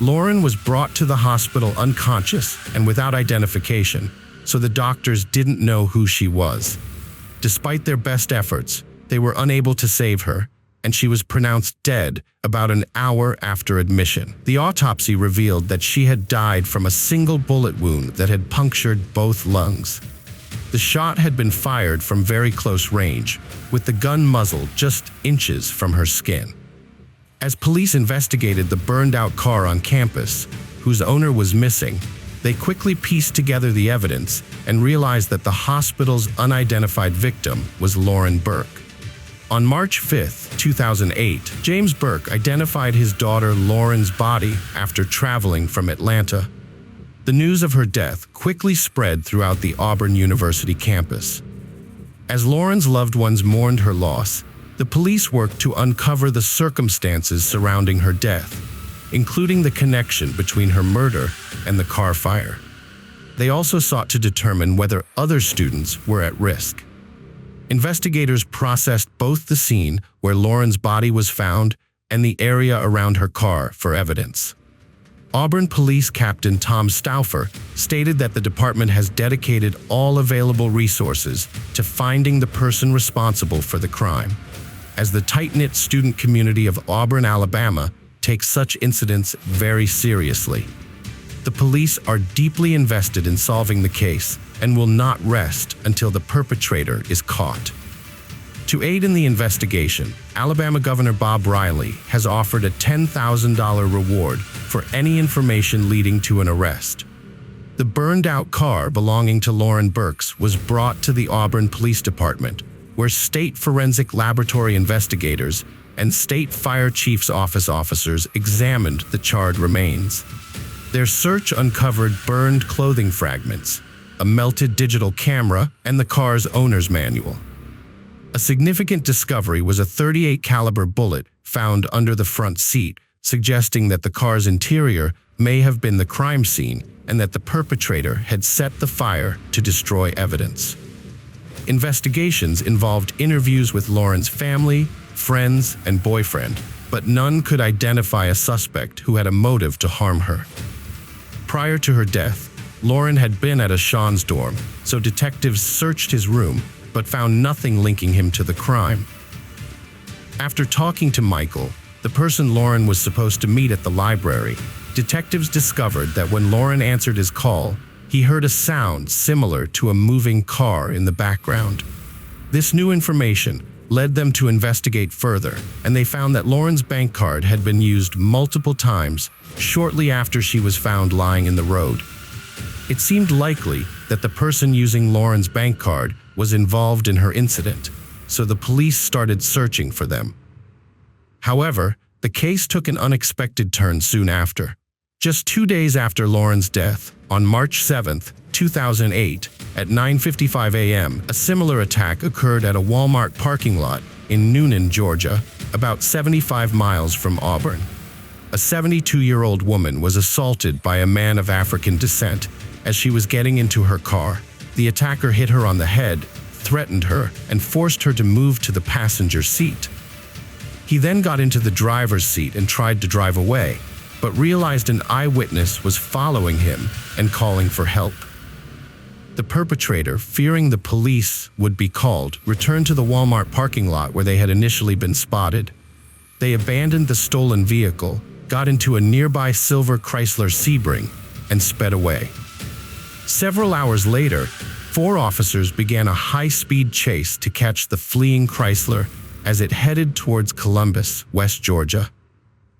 Lauren was brought to the hospital unconscious and without identification, so the doctors didn't know who she was. Despite their best efforts, they were unable to save her, and she was pronounced dead about an hour after admission. The autopsy revealed that she had died from a single bullet wound that had punctured both lungs. The shot had been fired from very close range, with the gun muzzle just inches from her skin. As police investigated the burned-out car on campus, whose owner was missing, they quickly pieced together the evidence and realized that the hospital's unidentified victim was Lauren Burke. On March 5, 2008, James Burke identified his daughter Lauren's body after traveling from Atlanta. The news of her death quickly spread throughout the Auburn University campus. As Lauren's loved ones mourned her loss, the police worked to uncover the circumstances surrounding her death, including the connection between her murder and the car fire. They also sought to determine whether other students were at risk. Investigators processed both the scene where Lauren's body was found and the area around her car for evidence. Auburn Police Captain Tom Stauffer stated that the department has dedicated all available resources to finding the person responsible for the crime, as the tight-knit student community of Auburn, Alabama, takes such incidents very seriously. The police are deeply invested in solving the case and will not rest until the perpetrator is caught. To aid in the investigation, Alabama Governor Bob Riley has offered a $10,000 reward for any information leading to an arrest. The burned-out car belonging to Lauren Burks was brought to the Auburn Police Department, where state forensic laboratory investigators and state fire chief's office officers examined the charred remains. Their search uncovered burned clothing fragments, a melted digital camera, and the car's owner's manual. A significant discovery was a .38 caliber bullet found under the front seat, suggesting that the car's interior may have been the crime scene and that the perpetrator had set the fire to destroy evidence. Investigations involved interviews with Lauren's family, friends, and boyfriend, but none could identify a suspect who had a motive to harm her. Prior to her death, Lauren had been at a Sean's dorm, so detectives searched his room but found nothing linking him to the crime. After talking to Michael, the person Lauren was supposed to meet at the library, detectives discovered that when Lauren answered his call, he heard a sound similar to a moving car in the background. This new information led them to investigate further, and they found that Lauren's bank card had been used multiple times shortly after she was found lying in the road. It seemed likely that the person using Lauren's bank card was involved in her incident, so the police started searching for them. However, the case took an unexpected turn soon after. Just 2 days after Lauren's death, on March 7, 2008, at 9:55 a.m., a similar attack occurred at a Walmart parking lot in Noonan, Georgia, about 75 miles from Auburn. A 72-year-old woman was assaulted by a man of African descent as she was getting into her car. The attacker hit her on the head, threatened her, and forced her to move to the passenger seat. He then got into the driver's seat and tried to drive away, but realized an eyewitness was following him and calling for help. The perpetrator, fearing the police would be called, returned to the Walmart parking lot where they had initially been spotted. They abandoned the stolen vehicle, got into a nearby silver Chrysler Sebring, and sped away. Several hours later, 4 officers began a high-speed chase to catch the fleeing Chrysler as it headed towards Columbus, West Georgia.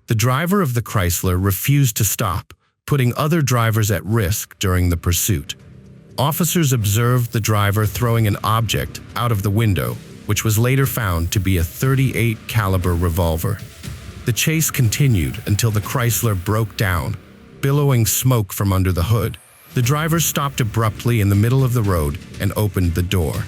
The driver of the Chrysler refused to stop, putting other drivers at risk during the pursuit. Officers observed the driver throwing an object out of the window, which was later found to be a .38 caliber revolver. The chase continued until the Chrysler broke down, billowing smoke from under the hood. The driver stopped abruptly in the middle of the road and opened the door.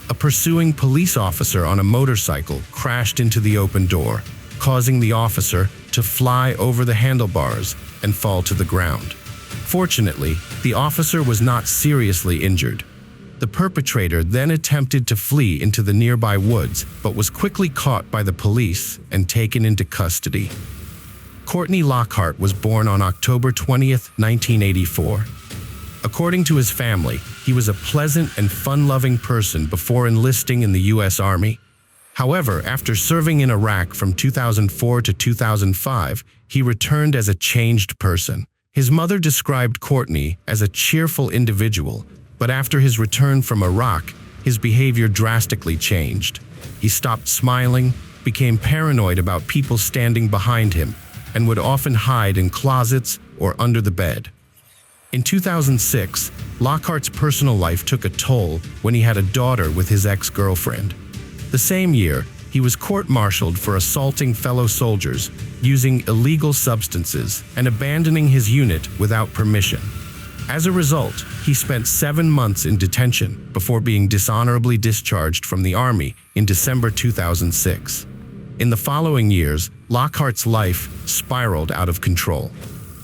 A pursuing police officer on a motorcycle crashed into the open door, causing the officer to fly over the handlebars and fall to the ground. Fortunately, the officer was not seriously injured. The perpetrator then attempted to flee into the nearby woods, but was quickly caught by the police and taken into custody. Courtney Lockhart was born on October 20, 1984. According to his family, he was a pleasant and fun-loving person before enlisting in the U.S. Army. However, after serving in Iraq from 2004 to 2005, he returned as a changed person. His mother described Courtney as a cheerful individual, but after his return from Iraq, his behavior drastically changed. He stopped smiling, became paranoid about people standing behind him, and would often hide in closets or under the bed. In 2006, Lockhart's personal life took a toll when he had a daughter with his ex-girlfriend. The same year, he was court-martialed for assaulting fellow soldiers, using illegal substances, and abandoning his unit without permission. As a result, he spent 7 months in detention before being dishonorably discharged from the army in December 2006. In the following years, Lockhart's life spiraled out of control.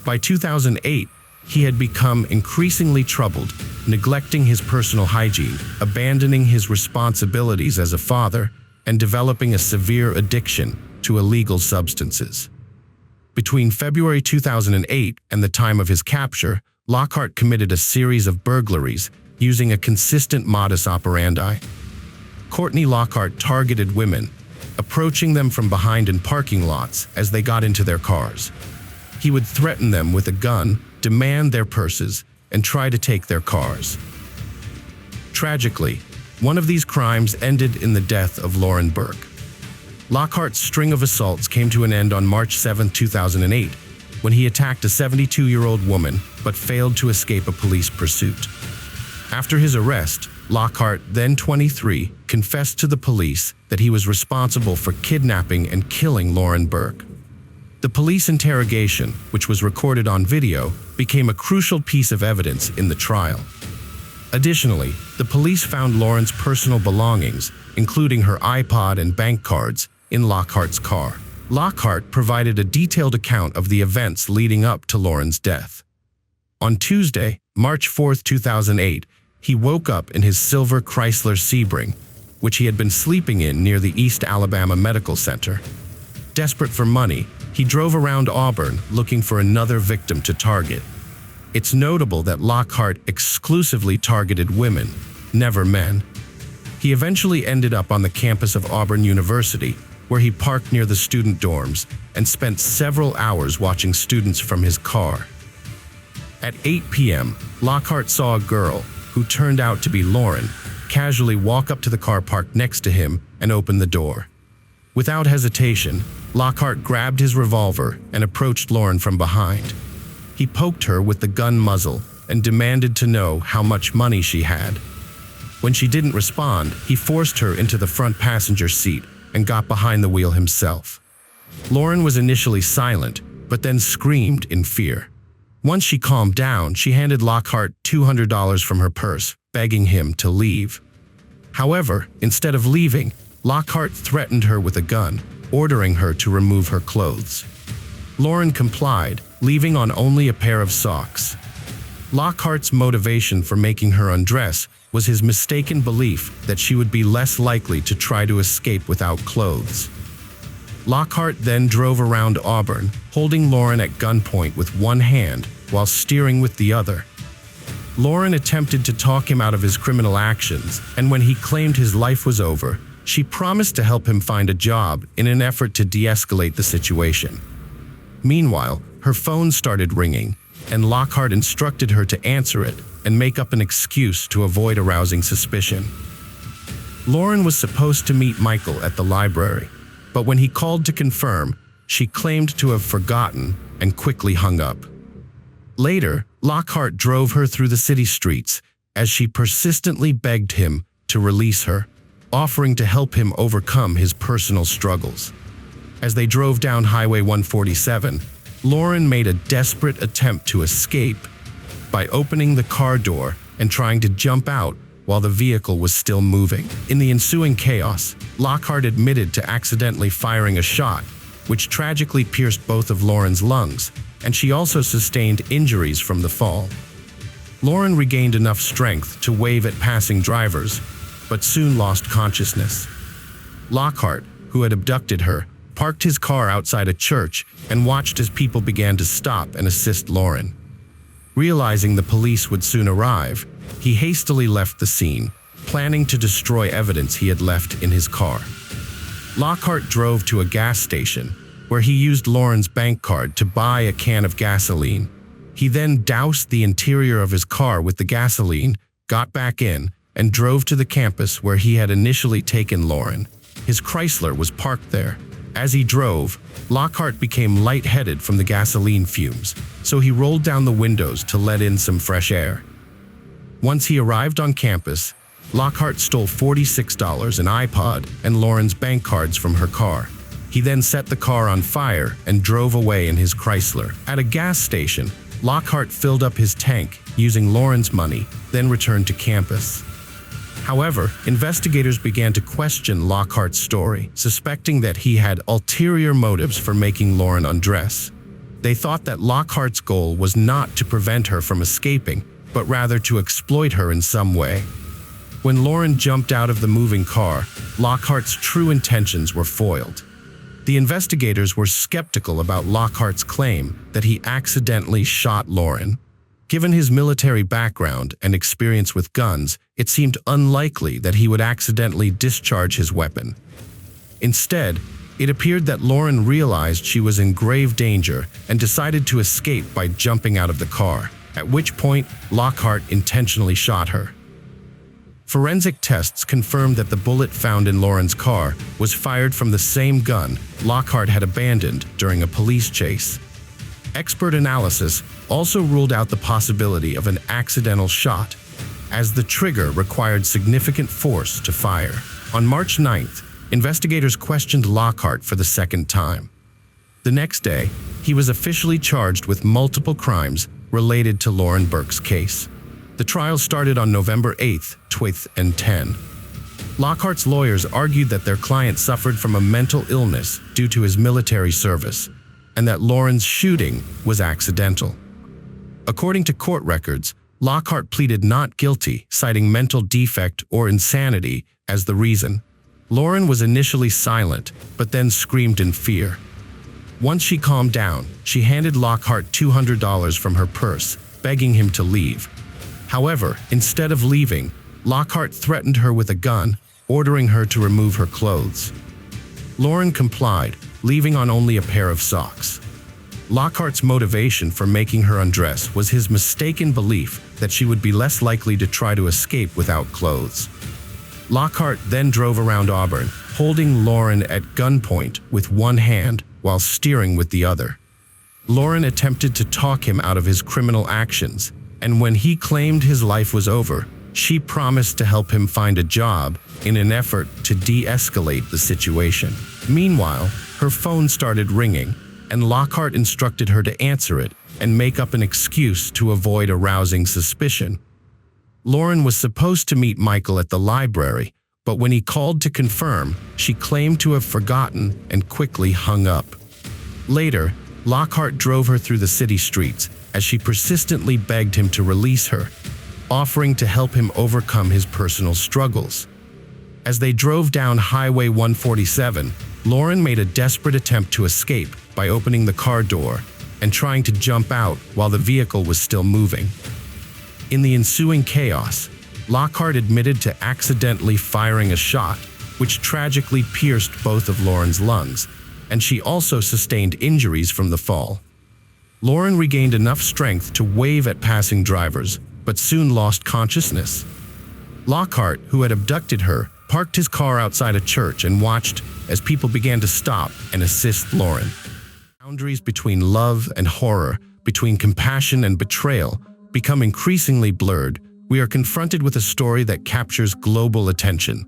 By 2008, he had become increasingly troubled, neglecting his personal hygiene, abandoning his responsibilities as a father, and developing a severe addiction to illegal substances. Between February 2008 and the time of his capture, Lockhart committed a series of burglaries using a consistent modus operandi. Courtney Lockhart targeted women, approaching them from behind in parking lots as they got into their cars. He would threaten them with a gun, demand their purses, and try to take their cars. Tragically, one of these crimes ended in the death of Lauren Burke. Lockhart's string of assaults came to an end on March 7, 2008, when he attacked a 72-year-old woman but failed to escape a police pursuit. After his arrest, Lockhart, then 23, confessed to the police that he was responsible for kidnapping and killing Lauren Burke. The police interrogation, which was recorded on video, became a crucial piece of evidence in the trial. Additionally, the police found Lauren's personal belongings, including her iPod and bank cards, in Lockhart's car. Lockhart provided a detailed account of the events leading up to Lauren's death. On Tuesday, March 4, 2008, he woke up in his silver Chrysler Sebring, which he had been sleeping in near the East Alabama Medical Center. Desperate for money, he drove around Auburn looking for another victim to target. It's notable that Lockhart exclusively targeted women, never men. He eventually ended up on the campus of Auburn University, where he parked near the student dorms and spent several hours watching students from his car. At 8 p.m., Lockhart saw a girl, who turned out to be Lauren, casually walk up to the car parked next to him and open the door. Without hesitation, Lockhart grabbed his revolver and approached Lauren from behind. He poked her with the gun muzzle and demanded to know how much money she had. When she didn't respond, he forced her into the front passenger seat and got behind the wheel himself. Lauren was initially silent, but then screamed in fear. Once she calmed down, she handed Lockhart $200 from her purse, begging him to leave. However, instead of leaving, Lockhart threatened her with a gun, ordering her to remove her clothes. Lauren complied, leaving on only a pair of socks. Lockhart's motivation for making her undress was his mistaken belief that she would be less likely to try to escape without clothes. Lockhart then drove around Auburn, holding Lauren at gunpoint with one hand while steering with the other. Lauren attempted to talk him out of his criminal actions, and when he claimed his life was over, she promised to help him find a job in an effort to de-escalate the situation. Meanwhile, her phone started ringing, and Lockhart instructed her to answer it and make up an excuse to avoid arousing suspicion. Lauren was supposed to meet Michael at the library, but when he called to confirm, she claimed to have forgotten and quickly hung up. Later, Lockhart drove her through the city streets as she persistently begged him to release her, offering to help him overcome his personal struggles. As they drove down Highway 147, Lauren made a desperate attempt to escape by opening the car door and trying to jump out while the vehicle was still moving. In the ensuing chaos, Lockhart admitted to accidentally firing a shot, which tragically pierced both of Lauren's lungs, and she also sustained injuries from the fall. Lauren regained enough strength to wave at passing drivers, but soon lost consciousness. Lockhart, who had abducted her, parked his car outside a church and watched as people began to stop and assist Lauren. Realizing the police would soon arrive, he hastily left the scene, planning to destroy evidence he had left in his car. Lockhart drove to a gas station, where he used Lauren's bank card to buy a can of gasoline. He then doused the interior of his car with the gasoline, got back in, and drove to the campus where he had initially taken Lauren. His Chrysler was parked there. As he drove, Lockhart became lightheaded from the gasoline fumes, so he rolled down the windows to let in some fresh air. Once he arrived on campus, Lockhart stole $46, an iPod, and Lauren's bank cards from her car. He then set the car on fire and drove away in his Chrysler. At a gas station, Lockhart filled up his tank using Lauren's money, then returned to campus. However, investigators began to question Lockhart's story, suspecting that he had ulterior motives for making Lauren undress. They thought that Lockhart's goal was not to prevent her from escaping, but rather to exploit her in some way. When Lauren jumped out of the moving car, Lockhart's true intentions were foiled. The investigators were skeptical about Lockhart's claim that he accidentally shot Lauren. Given his military background and experience with guns, it seemed unlikely that he would accidentally discharge his weapon. Instead, it appeared that Lauren realized she was in grave danger and decided to escape by jumping out of the car, at which point Lockhart intentionally shot her. Forensic tests confirmed that the bullet found in Lauren's car was fired from the same gun Lockhart had abandoned during a police chase. Expert analysis also ruled out the possibility of an accidental shot, as the trigger required significant force to fire. On March 9th, investigators questioned Lockhart for the second time. The next day, he was officially charged with multiple crimes related to Lauren Burke's case. The trial started on November 8th, 2010. Lockhart's lawyers argued that their client suffered from a mental illness due to his military service, and that Lauren's shooting was accidental. According to court records, Lockhart pleaded not guilty, citing mental defect or insanity as the reason. Lauren was initially silent, but then screamed in fear. Once she calmed down, she handed Lockhart $200 from her purse, begging him to leave. However, instead of leaving, Lockhart threatened her with a gun, ordering her to remove her clothes. Lauren complied, leaving on only a pair of socks. Lockhart's motivation for making her undress was his mistaken belief that she would be less likely to try to escape without clothes. Lockhart then drove around Auburn, holding Lauren at gunpoint with one hand while steering with the other. Lauren attempted to talk him out of his criminal actions, and when he claimed his life was over, she promised to help him find a job in an effort to de-escalate the situation. Meanwhile, her phone started ringing, and Lockhart instructed her to answer it and make up an excuse to avoid arousing suspicion. Lauren was supposed to meet Michael at the library, but when he called to confirm, she claimed to have forgotten and quickly hung up. Later, Lockhart drove her through the city streets as she persistently begged him to release her, offering to help him overcome his personal struggles. As they drove down Highway 147, Lauren made a desperate attempt to escape by opening the car door and trying to jump out while the vehicle was still moving. In the ensuing chaos, Lockhart admitted to accidentally firing a shot, which tragically pierced both of Lauren's lungs, and she also sustained injuries from the fall. Lauren regained enough strength to wave at passing drivers, but soon lost consciousness. Lockhart, who had abducted her, parked his car outside a church and watched as people began to stop and assist Lauren. Boundaries between love and horror, between compassion and betrayal, become increasingly blurred. We are confronted with a story that captures global attention.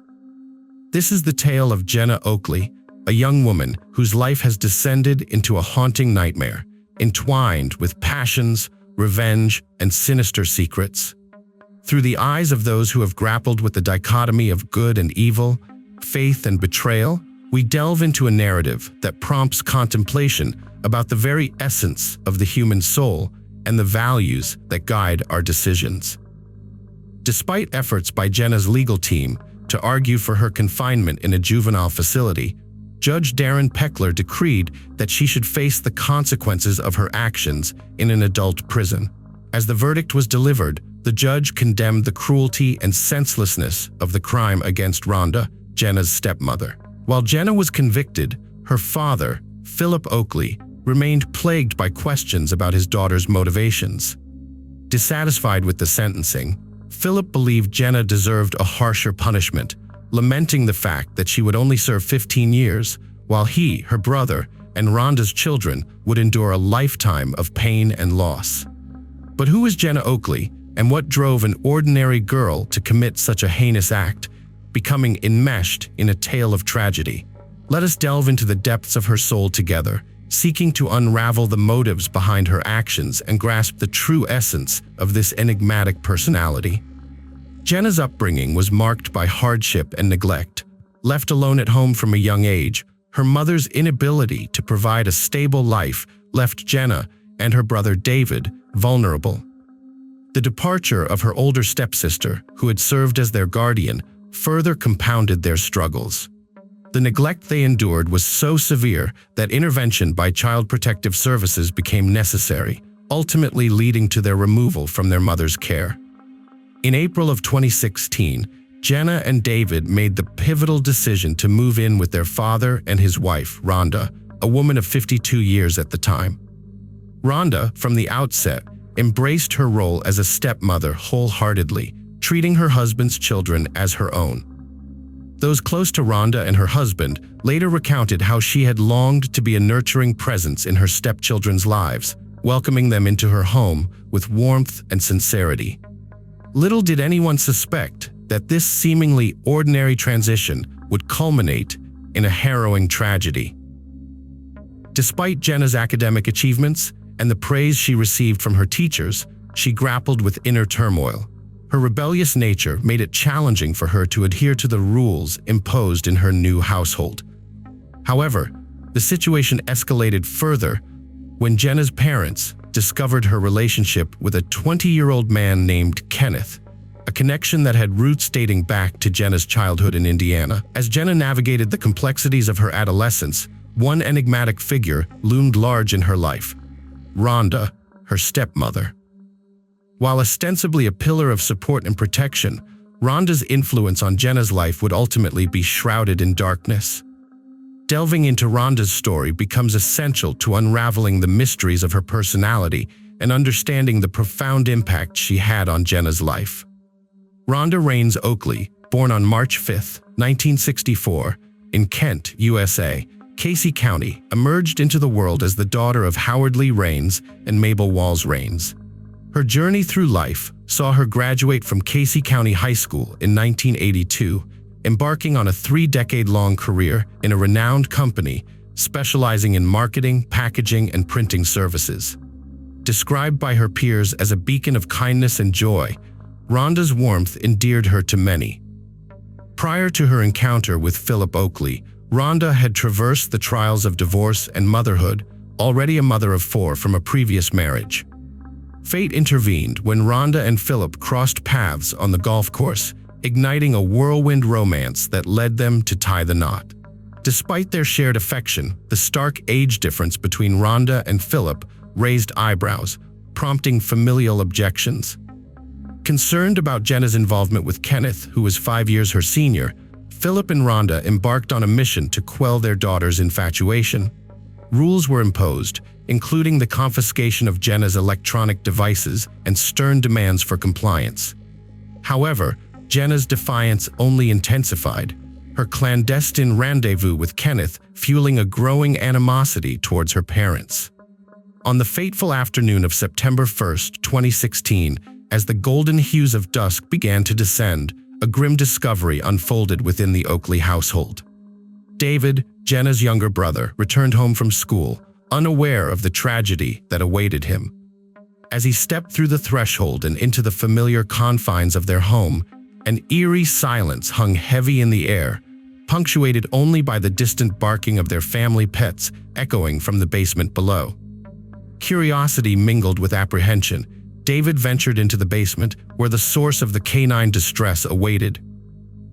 This is the tale of Jenna Oakley, a young woman whose life has descended into a haunting nightmare, entwined with passions, revenge, and sinister secrets. Through the eyes of those who have grappled with the dichotomy of good and evil, faith and betrayal, we delve into a narrative that prompts contemplation about the very essence of the human soul and the values that guide our decisions. Despite efforts by Jenna's legal team to argue for her confinement in a juvenile facility, Judge Darren Peckler decreed that she should face the consequences of her actions in an adult prison. As the verdict was delivered, the judge condemned the cruelty and senselessness of the crime against Rhonda, Jenna's stepmother. While Jenna was convicted, her father, Philip Oakley, remained plagued by questions about his daughter's motivations. Dissatisfied with the sentencing, Philip believed Jenna deserved a harsher punishment, lamenting the fact that she would only serve 15 years, while he, her brother, and Rhonda's children would endure a lifetime of pain and loss. But who is Jenna Oakley, And what drove an ordinary girl to commit such a heinous act, becoming enmeshed in a tale of tragedy? Let us delve into the depths of her soul together, seeking to unravel the motives behind her actions and grasp the true essence of this enigmatic personality. Jenna's upbringing was marked by hardship and neglect. Left alone at home from a young age, her mother's inability to provide a stable life left Jenna and her brother David vulnerable. The departure of her older stepsister, who had served as their guardian, further compounded their struggles. The neglect they endured was so severe that intervention by Child Protective Services became necessary, ultimately leading to their removal from their mother's care. In April of 2016, Jenna and David made the pivotal decision to move in with their father and his wife, Rhonda, a woman of 52 years at the time. Rhonda, from the outset, embraced her role as a stepmother wholeheartedly, treating her husband's children as her own. Those close to Rhonda and her husband later recounted how she had longed to be a nurturing presence in her stepchildren's lives, welcoming them into her home with warmth and sincerity. Little did anyone suspect that this seemingly ordinary transition would culminate in a harrowing tragedy. Despite Jenna's academic achievements and the praise she received from her teachers, she grappled with inner turmoil. Her rebellious nature made it challenging for her to adhere to the rules imposed in her new household. However, the situation escalated further when Jenna's parents discovered her relationship with a 20-year-old man named Kenneth, a connection that had roots dating back to Jenna's childhood in Indiana. As Jenna navigated the complexities of her adolescence, one enigmatic figure loomed large in her life: Rhonda, her stepmother. While ostensibly a pillar of support and protection, Rhonda's influence on Jenna's life would ultimately be shrouded in darkness. Delving into Rhonda's story becomes essential to unraveling the mysteries of her personality and understanding the profound impact she had on Jenna's life. Rhonda Rains Oakley, born on March 5, 1964, in Kent, USA, Casey County, emerged into the world as the daughter of Howard Lee Rains and Mabel Walls Rains. Her journey through life saw her graduate from Casey County High School in 1982, embarking on a 3-decade-long career in a renowned company specializing in marketing, packaging, and printing services. Described by her peers as a beacon of kindness and joy, Rhonda's warmth endeared her to many. Prior to her encounter with Philip Oakley, Rhonda had traversed the trials of divorce and motherhood, already a mother of 4 from a previous marriage. Fate intervened when Rhonda and Philip crossed paths on the golf course, igniting a whirlwind romance that led them to tie the knot. Despite their shared affection, the stark age difference between Rhonda and Philip raised eyebrows, prompting familial objections. Concerned about Jenna's involvement with Kenneth, who was 5 years her senior, Philip and Rhonda embarked on a mission to quell their daughter's infatuation. Rules were imposed, including the confiscation of Jenna's electronic devices and stern demands for compliance. However, Jenna's defiance only intensified, her clandestine rendezvous with Kenneth fueling a growing animosity towards her parents. On the fateful afternoon of September 1, 2016, as the golden hues of dusk began to descend, a grim discovery unfolded within the Oakley household. David, Jenna's younger brother, returned home from school, unaware of the tragedy that awaited him. As he stepped through the threshold and into the familiar confines of their home, an eerie silence hung heavy in the air, punctuated only by the distant barking of their family pets echoing from the basement below. Curiosity mingled with apprehension. David ventured into the basement, where the source of the canine distress awaited.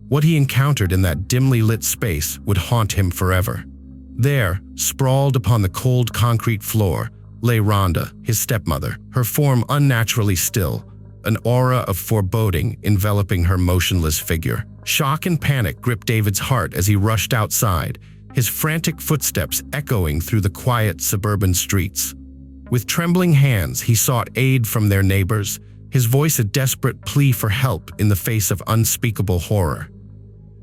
What he encountered in that dimly lit space would haunt him forever. There, sprawled upon the cold concrete floor, lay Rhonda, his stepmother, her form unnaturally still, an aura of foreboding enveloping her motionless figure. Shock and panic gripped David's heart as he rushed outside, his frantic footsteps echoing through the quiet suburban streets. With trembling hands, he sought aid from their neighbors, his voice a desperate plea for help in the face of unspeakable horror.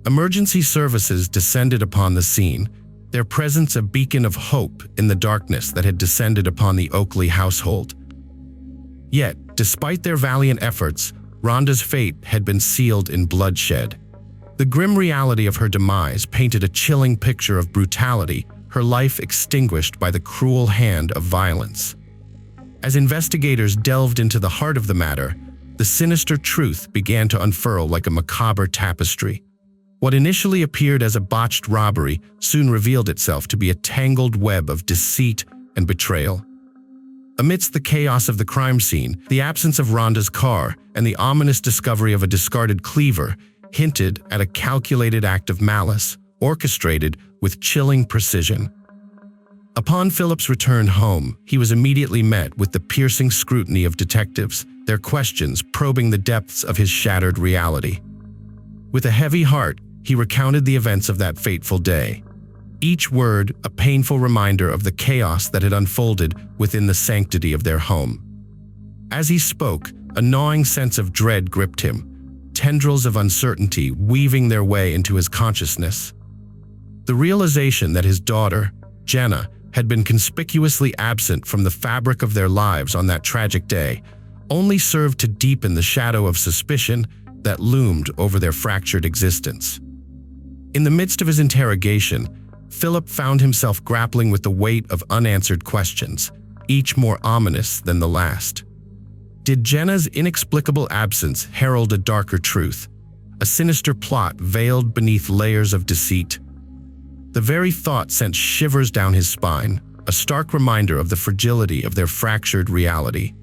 Emergency services descended upon the scene, their presence a beacon of hope in the darkness that had descended upon the Oakley household. Yet, Despite their valiant efforts, Rhonda's fate had been sealed in bloodshed. The grim reality of her demise painted a chilling picture of brutality, her life extinguished by the cruel hand of violence. As investigators delved into the heart of the matter, the sinister truth began to unfurl like a macabre tapestry. What initially appeared as a botched robbery soon revealed itself to be a tangled web of deceit and betrayal. Amidst the chaos of the crime scene, the absence of Rhonda's car and the ominous discovery of a discarded cleaver hinted at a calculated act of malice, orchestrated with chilling precision. Upon Philip's return home, he was immediately met with the piercing scrutiny of detectives, their questions probing the depths of his shattered reality. With a heavy heart, he recounted the events of that fateful day. Each word a painful reminder of the chaos that had unfolded within the sanctity of their home. As he spoke, a gnawing sense of dread gripped him, tendrils of uncertainty weaving their way into his consciousness. The realization that his daughter, Jenna, had been conspicuously absent from the fabric of their lives on that tragic day only served to deepen the shadow of suspicion that loomed over their fractured existence. In the midst of his interrogation, Philip found himself grappling with the weight of unanswered questions, each more ominous than the last. Did Jenna's inexplicable absence herald a darker truth, a sinister plot veiled beneath layers of deceit? The very thought sent shivers down his spine, a stark reminder of the fragility of their fractured reality.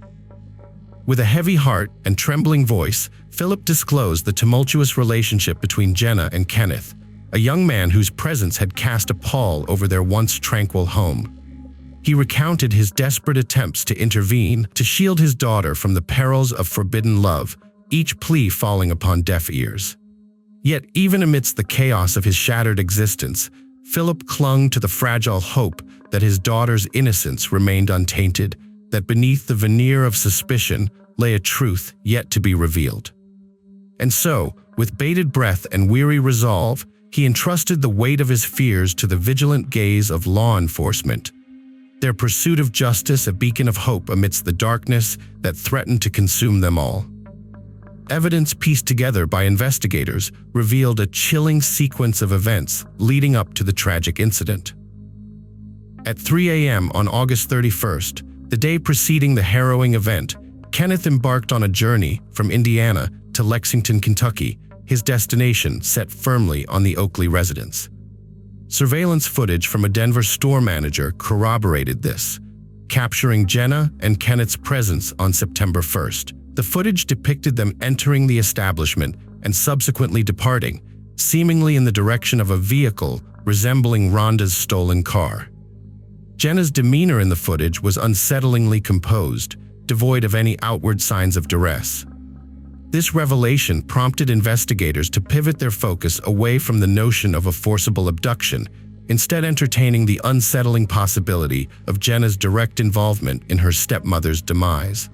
With a heavy heart and trembling voice, Philip disclosed the tumultuous relationship between Jenna and Kenneth, a young man whose presence had cast a pall over their once tranquil home. He recounted his desperate attempts to intervene, to shield his daughter from the perils of forbidden love, each plea falling upon deaf ears. Yet even amidst the chaos of his shattered existence, Philip clung to the fragile hope that his daughter's innocence remained untainted, that beneath the veneer of suspicion lay a truth yet to be revealed. And so, with bated breath and weary resolve, he entrusted the weight of his fears to the vigilant gaze of law enforcement, their pursuit of justice a beacon of hope amidst the darkness that threatened to consume them all. Evidence pieced together by investigators revealed a chilling sequence of events leading up to the tragic incident. At 3 a.m. on August 31st, the day preceding the harrowing event, Kenneth embarked on a journey from Indiana to Lexington, Kentucky, his destination set firmly on the Oakley residence. Surveillance footage from a Denver store manager corroborated this, capturing Jenna and Kenneth's presence on September 1st. The footage depicted them entering the establishment and subsequently departing, seemingly in the direction of a vehicle resembling Rhonda's stolen car. Jenna's demeanor in the footage was unsettlingly composed, devoid of any outward signs of duress. This revelation prompted investigators to pivot their focus away from the notion of a forcible abduction, instead entertaining the unsettling possibility of Jenna's direct involvement in her stepmother's demise.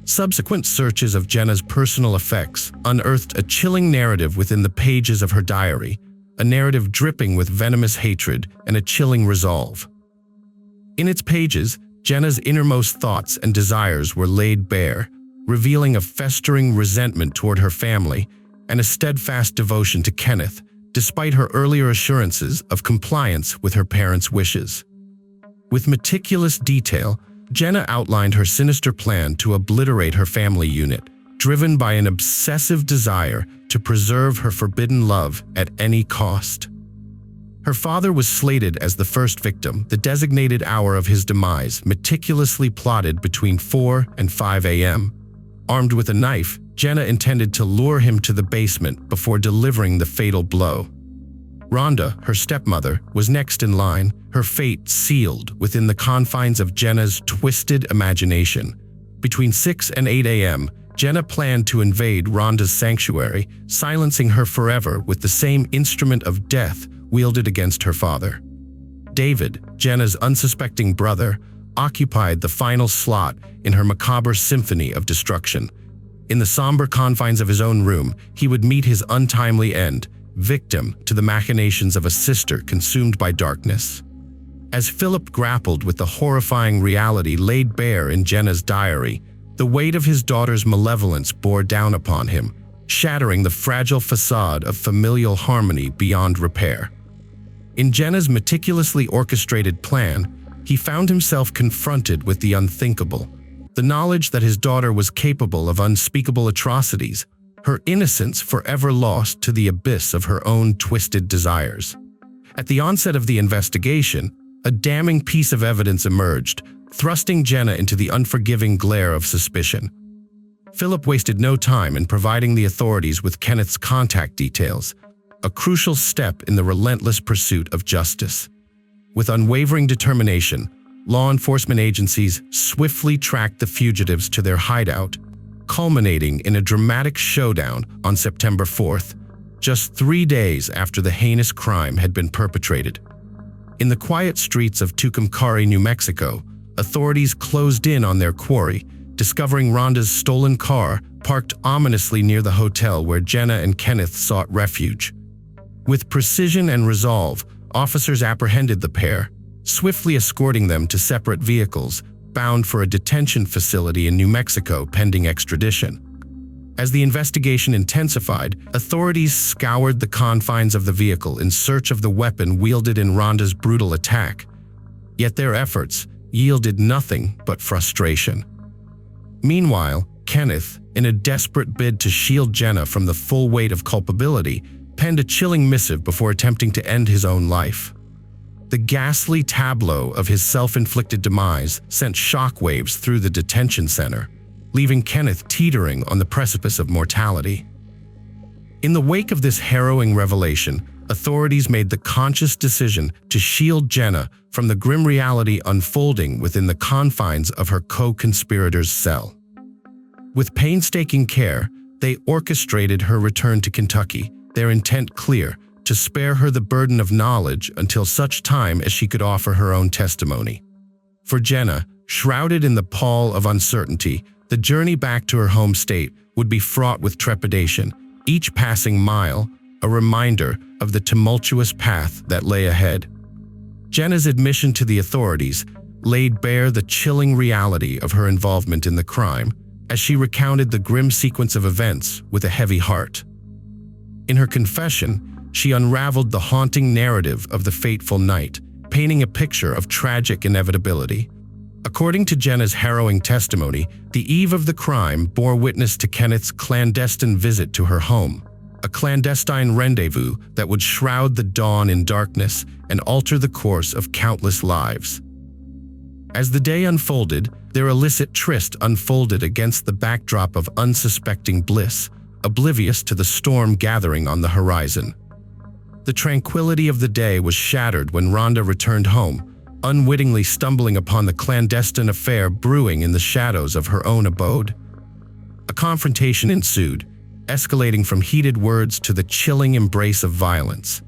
Subsequent searches of Jenna's personal effects unearthed a chilling narrative within the pages of her diary, a narrative dripping with venomous hatred and a chilling resolve. In its pages, Jenna's innermost thoughts and desires were laid bare, revealing a festering resentment toward her family and a steadfast devotion to Kenneth, despite her earlier assurances of compliance with her parents' wishes. With meticulous detail, Jenna outlined her sinister plan to obliterate her family unit, driven by an obsessive desire to preserve her forbidden love at any cost. Her father was slated as the first victim, the designated hour of his demise meticulously plotted between 4 and 5 a.m. Armed with a knife, Jenna intended to lure him to the basement before delivering the fatal blow. Rhonda, her stepmother, was next in line, her fate sealed within the confines of Jenna's twisted imagination. Between 6 and 8 a.m., Jenna planned to invade Rhonda's sanctuary, silencing her forever with the same instrument of death wielded against her father. David, Jenna's unsuspecting brother, occupied the final slot in her macabre symphony of destruction. In the somber confines of his own room, he would meet his untimely end, victim to the machinations of a sister consumed by darkness. As Philip grappled with the horrifying reality laid bare in Jenna's diary, The weight of his daughter's malevolence bore down upon him, shattering the fragile facade of familial harmony beyond repair. In Jenna's meticulously orchestrated plan, he found himself confronted with the unthinkable, the knowledge that his daughter was capable of unspeakable atrocities, her innocence forever lost to the abyss of her own twisted desires. At the onset of the investigation, a damning piece of evidence emerged, thrusting Jenna into the unforgiving glare of suspicion. Philip wasted no time in providing the authorities with Kenneth's contact details, a crucial step in the relentless pursuit of justice. With unwavering determination, law enforcement agencies swiftly tracked the fugitives to their hideout, culminating in a dramatic showdown on September 4th, just 3 days after the heinous crime had been perpetrated. In the quiet streets of Tucumcari, New Mexico, authorities closed in on their quarry, discovering Rhonda's stolen car parked ominously near the hotel where Jenna and Kenneth sought refuge. With precision and resolve, officers apprehended the pair, swiftly escorting them to separate vehicles, bound for a detention facility in New Mexico pending extradition. As the investigation intensified, authorities scoured the confines of the vehicle in search of the weapon wielded in Rhonda's brutal attack. Yet their efforts yielded nothing but frustration. Meanwhile, Kenneth, in a desperate bid to shield Jenna from the full weight of culpability, penned a chilling missive before attempting to end his own life. The ghastly tableau of his self-inflicted demise sent shockwaves through the detention center, leaving Kenneth teetering on the precipice of mortality. In the wake of this harrowing revelation, authorities made the conscious decision to shield Jenna from the grim reality unfolding within the confines of her co-conspirator's cell. With painstaking care, they orchestrated her return to Kentucky, their intent clear: to spare her the burden of knowledge until such time as she could offer her own testimony. For Jenna, shrouded in the pall of uncertainty, the journey back to her home state would be fraught with trepidation, each passing mile a reminder of the tumultuous path that lay ahead. Jenna's admission to the authorities laid bare the chilling reality of her involvement in the crime, as she recounted the grim sequence of events with a heavy heart. In her confession, she unraveled the haunting narrative of the fateful night, painting a picture of tragic inevitability. According to Jenna's harrowing testimony, the eve of the crime bore witness to Kenneth's clandestine visit to her home, a clandestine rendezvous that would shroud the dawn in darkness and alter the course of countless lives. As the day unfolded, their illicit tryst unfolded against the backdrop of unsuspecting bliss, oblivious to the storm gathering on the horizon. The tranquility of the day was shattered when Rhonda returned home, unwittingly stumbling upon the clandestine affair brewing in the shadows of her own abode. A confrontation ensued, escalating from heated words to the chilling embrace of violence.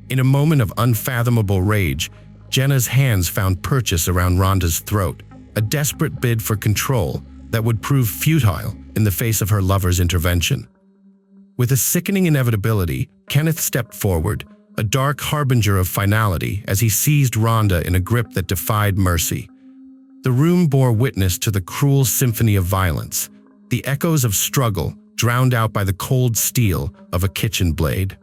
In a moment of unfathomable rage, Jenna's hands found purchase around Rhonda's throat, a desperate bid for control that would prove futile in the face of her lover's intervention. With a sickening inevitability, Kenneth stepped forward, a dark harbinger of finality as he seized Rhonda in a grip that defied mercy. The room bore witness to the cruel symphony of violence, the echoes of struggle drowned out by the cold steel of a kitchen blade.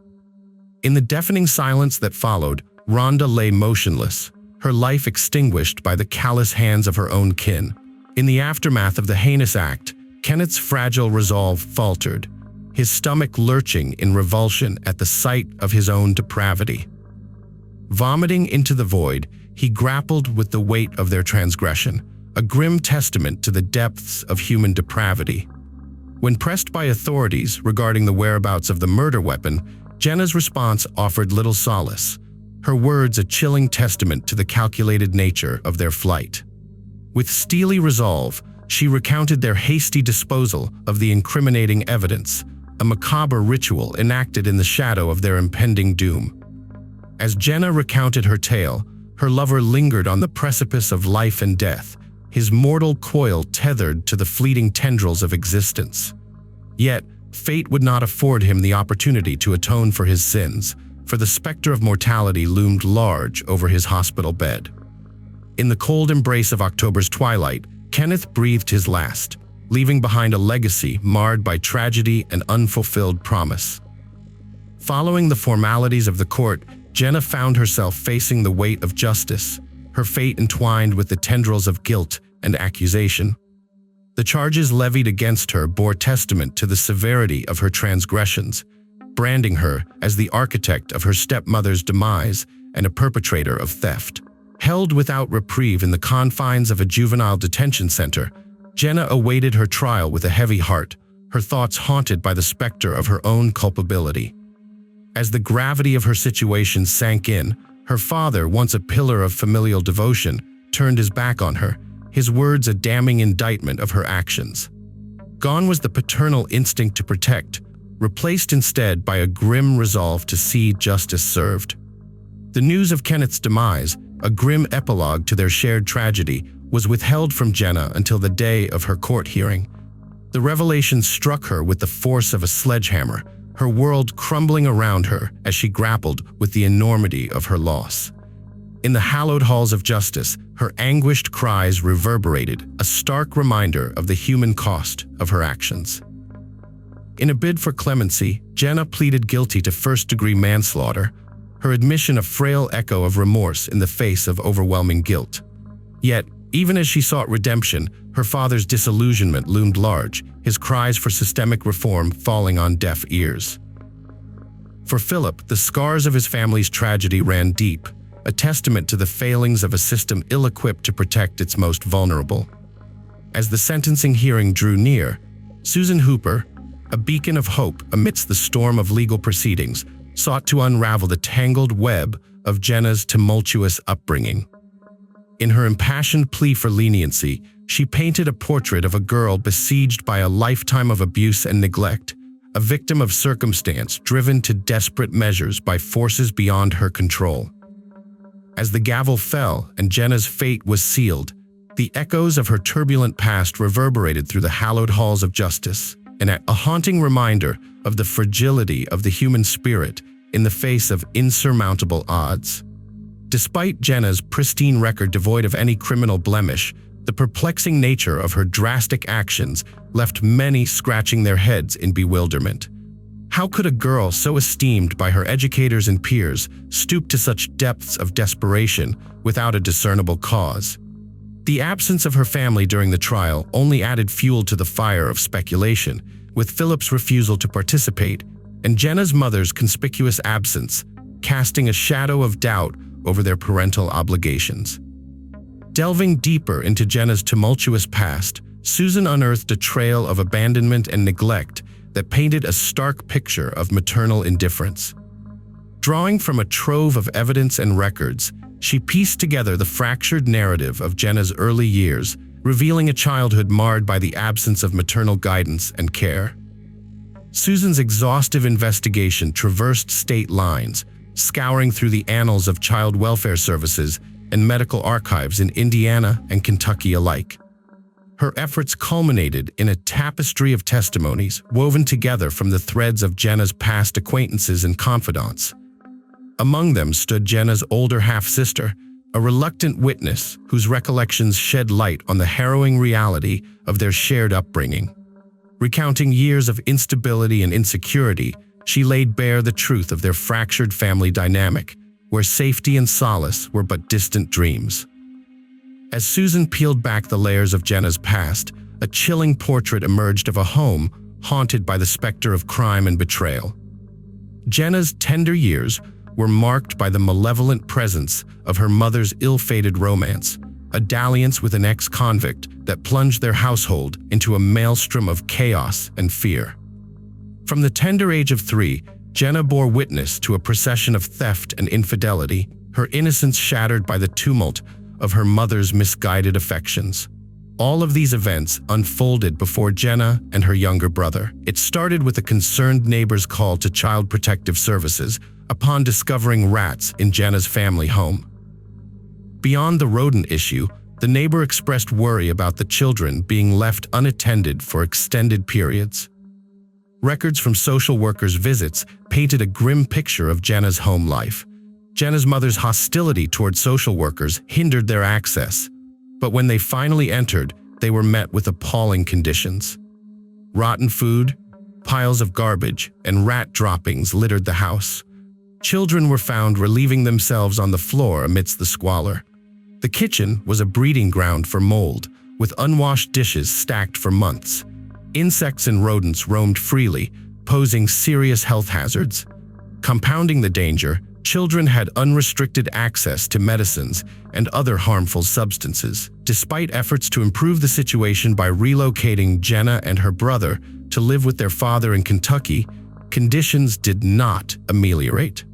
In the deafening silence that followed, Rhonda lay motionless, her life extinguished by the callous hands of her own kin. In the aftermath of the heinous act, Kenneth's fragile resolve faltered, his stomach lurching in revulsion at the sight of his own depravity. Vomiting into the void, he grappled with the weight of their transgression, a grim testament to the depths of human depravity. When pressed by authorities regarding the whereabouts of the murder weapon, Jenna's response offered little solace, her words a chilling testament to the calculated nature of their flight. With steely resolve, she recounted their hasty disposal of the incriminating evidence, a macabre ritual enacted in the shadow of their impending doom. As Jenna recounted her tale, her lover lingered on the precipice of life and death, his mortal coil tethered to the fleeting tendrils of existence. Yet, fate would not afford him the opportunity to atone for his sins, for the specter of mortality loomed large over his hospital bed. In the cold embrace of October's twilight, Kenneth breathed his last, leaving behind a legacy marred by tragedy and unfulfilled promise. Following the formalities of the court, Jenna found herself facing the weight of justice, her fate entwined with the tendrils of guilt and accusation. The charges levied against her bore testament to the severity of her transgressions, branding her as the architect of her stepmother's demise and a perpetrator of theft. Held without reprieve in the confines of a juvenile detention center, Jenna awaited her trial with a heavy heart, her thoughts haunted by the specter of her own culpability. As the gravity of her situation sank in, her father, once a pillar of familial devotion, turned his back on her, his words a damning indictment of her actions. Gone was the paternal instinct to protect, replaced instead by a grim resolve to see justice served. The news of Kenneth's demise, a grim epilogue to their shared tragedy, was withheld from Jenna until the day of her court hearing. The revelation struck her with the force of a sledgehammer, her world crumbling around her as she grappled with the enormity of her loss. In the hallowed halls of justice, her anguished cries reverberated, a stark reminder of the human cost of her actions. In a bid for clemency, Jenna pleaded guilty to first-degree manslaughter, her admission a frail echo of remorse in the face of overwhelming guilt. Yet, even as she sought redemption, her father's disillusionment loomed large, his cries for systemic reform falling on deaf ears. For Philip, the scars of his family's tragedy ran deep, a testament to the failings of a system ill-equipped to protect its most vulnerable. As the sentencing hearing drew near, Susan Hooper, a beacon of hope amidst the storm of legal proceedings, sought to unravel the tangled web of Jenna's tumultuous upbringing. In her impassioned plea for leniency, she painted a portrait of a girl besieged by a lifetime of abuse and neglect, a victim of circumstance driven to desperate measures by forces beyond her control. As the gavel fell and Jenna's fate was sealed, the echoes of her turbulent past reverberated through the hallowed halls of justice, a haunting reminder of the fragility of the human spirit in the face of insurmountable odds. Despite Jenna's pristine record devoid of any criminal blemish, the perplexing nature of her drastic actions left many scratching their heads in bewilderment. How could a girl so esteemed by her educators and peers stoop to such depths of desperation without a discernible cause? The absence of her family during the trial only added fuel to the fire of speculation, with Philip's refusal to participate and Jenna's mother's conspicuous absence casting a shadow of doubt over their parental obligations. Delving deeper into Jenna's tumultuous past, Susan unearthed a trail of abandonment and neglect that painted a stark picture of maternal indifference. Drawing from a trove of evidence and records, she pieced together the fractured narrative of Jenna's early years, revealing a childhood marred by the absence of maternal guidance and care. Susan's exhaustive investigation traversed state lines, scouring through the annals of child welfare services and medical archives in Indiana and Kentucky alike. Her efforts culminated in a tapestry of testimonies woven together from the threads of Jenna's past acquaintances and confidants. Among them stood Jenna's older half-sister, a reluctant witness whose recollections shed light on the harrowing reality of their shared upbringing. Recounting years of instability and insecurity, she laid bare the truth of their fractured family dynamic, where safety and solace were but distant dreams. As Susan peeled back the layers of Jenna's past, a chilling portrait emerged of a home haunted by the specter of crime and betrayal. Jenna's tender years were marked by the malevolent presence of her mother's ill-fated romance, a dalliance with an ex-convict that plunged their household into a maelstrom of chaos and fear. From the tender age of 3, Jenna bore witness to a procession of theft and infidelity, her innocence shattered by the tumult of her mother's misguided affections. All of these events unfolded before Jenna and her younger brother. It started with a concerned neighbor's call to Child Protective Services upon discovering rats in Jenna's family home. Beyond the rodent issue, the neighbor expressed worry about the children being left unattended for extended periods. Records from social workers' visits painted a grim picture of Jenna's home life. Jenna's mother's hostility toward social workers hindered their access, but when they finally entered, they were met with appalling conditions. Rotten food, piles of garbage, and rat droppings littered the house. Children were found relieving themselves on the floor amidst the squalor. The kitchen was a breeding ground for mold, with unwashed dishes stacked for months. Insects and rodents roamed freely, posing serious health hazards. Compounding the danger, children had unrestricted access to medicines and other harmful substances. Despite efforts to improve the situation by relocating Jenna and her brother to live with their father in Kentucky, conditions did not ameliorate.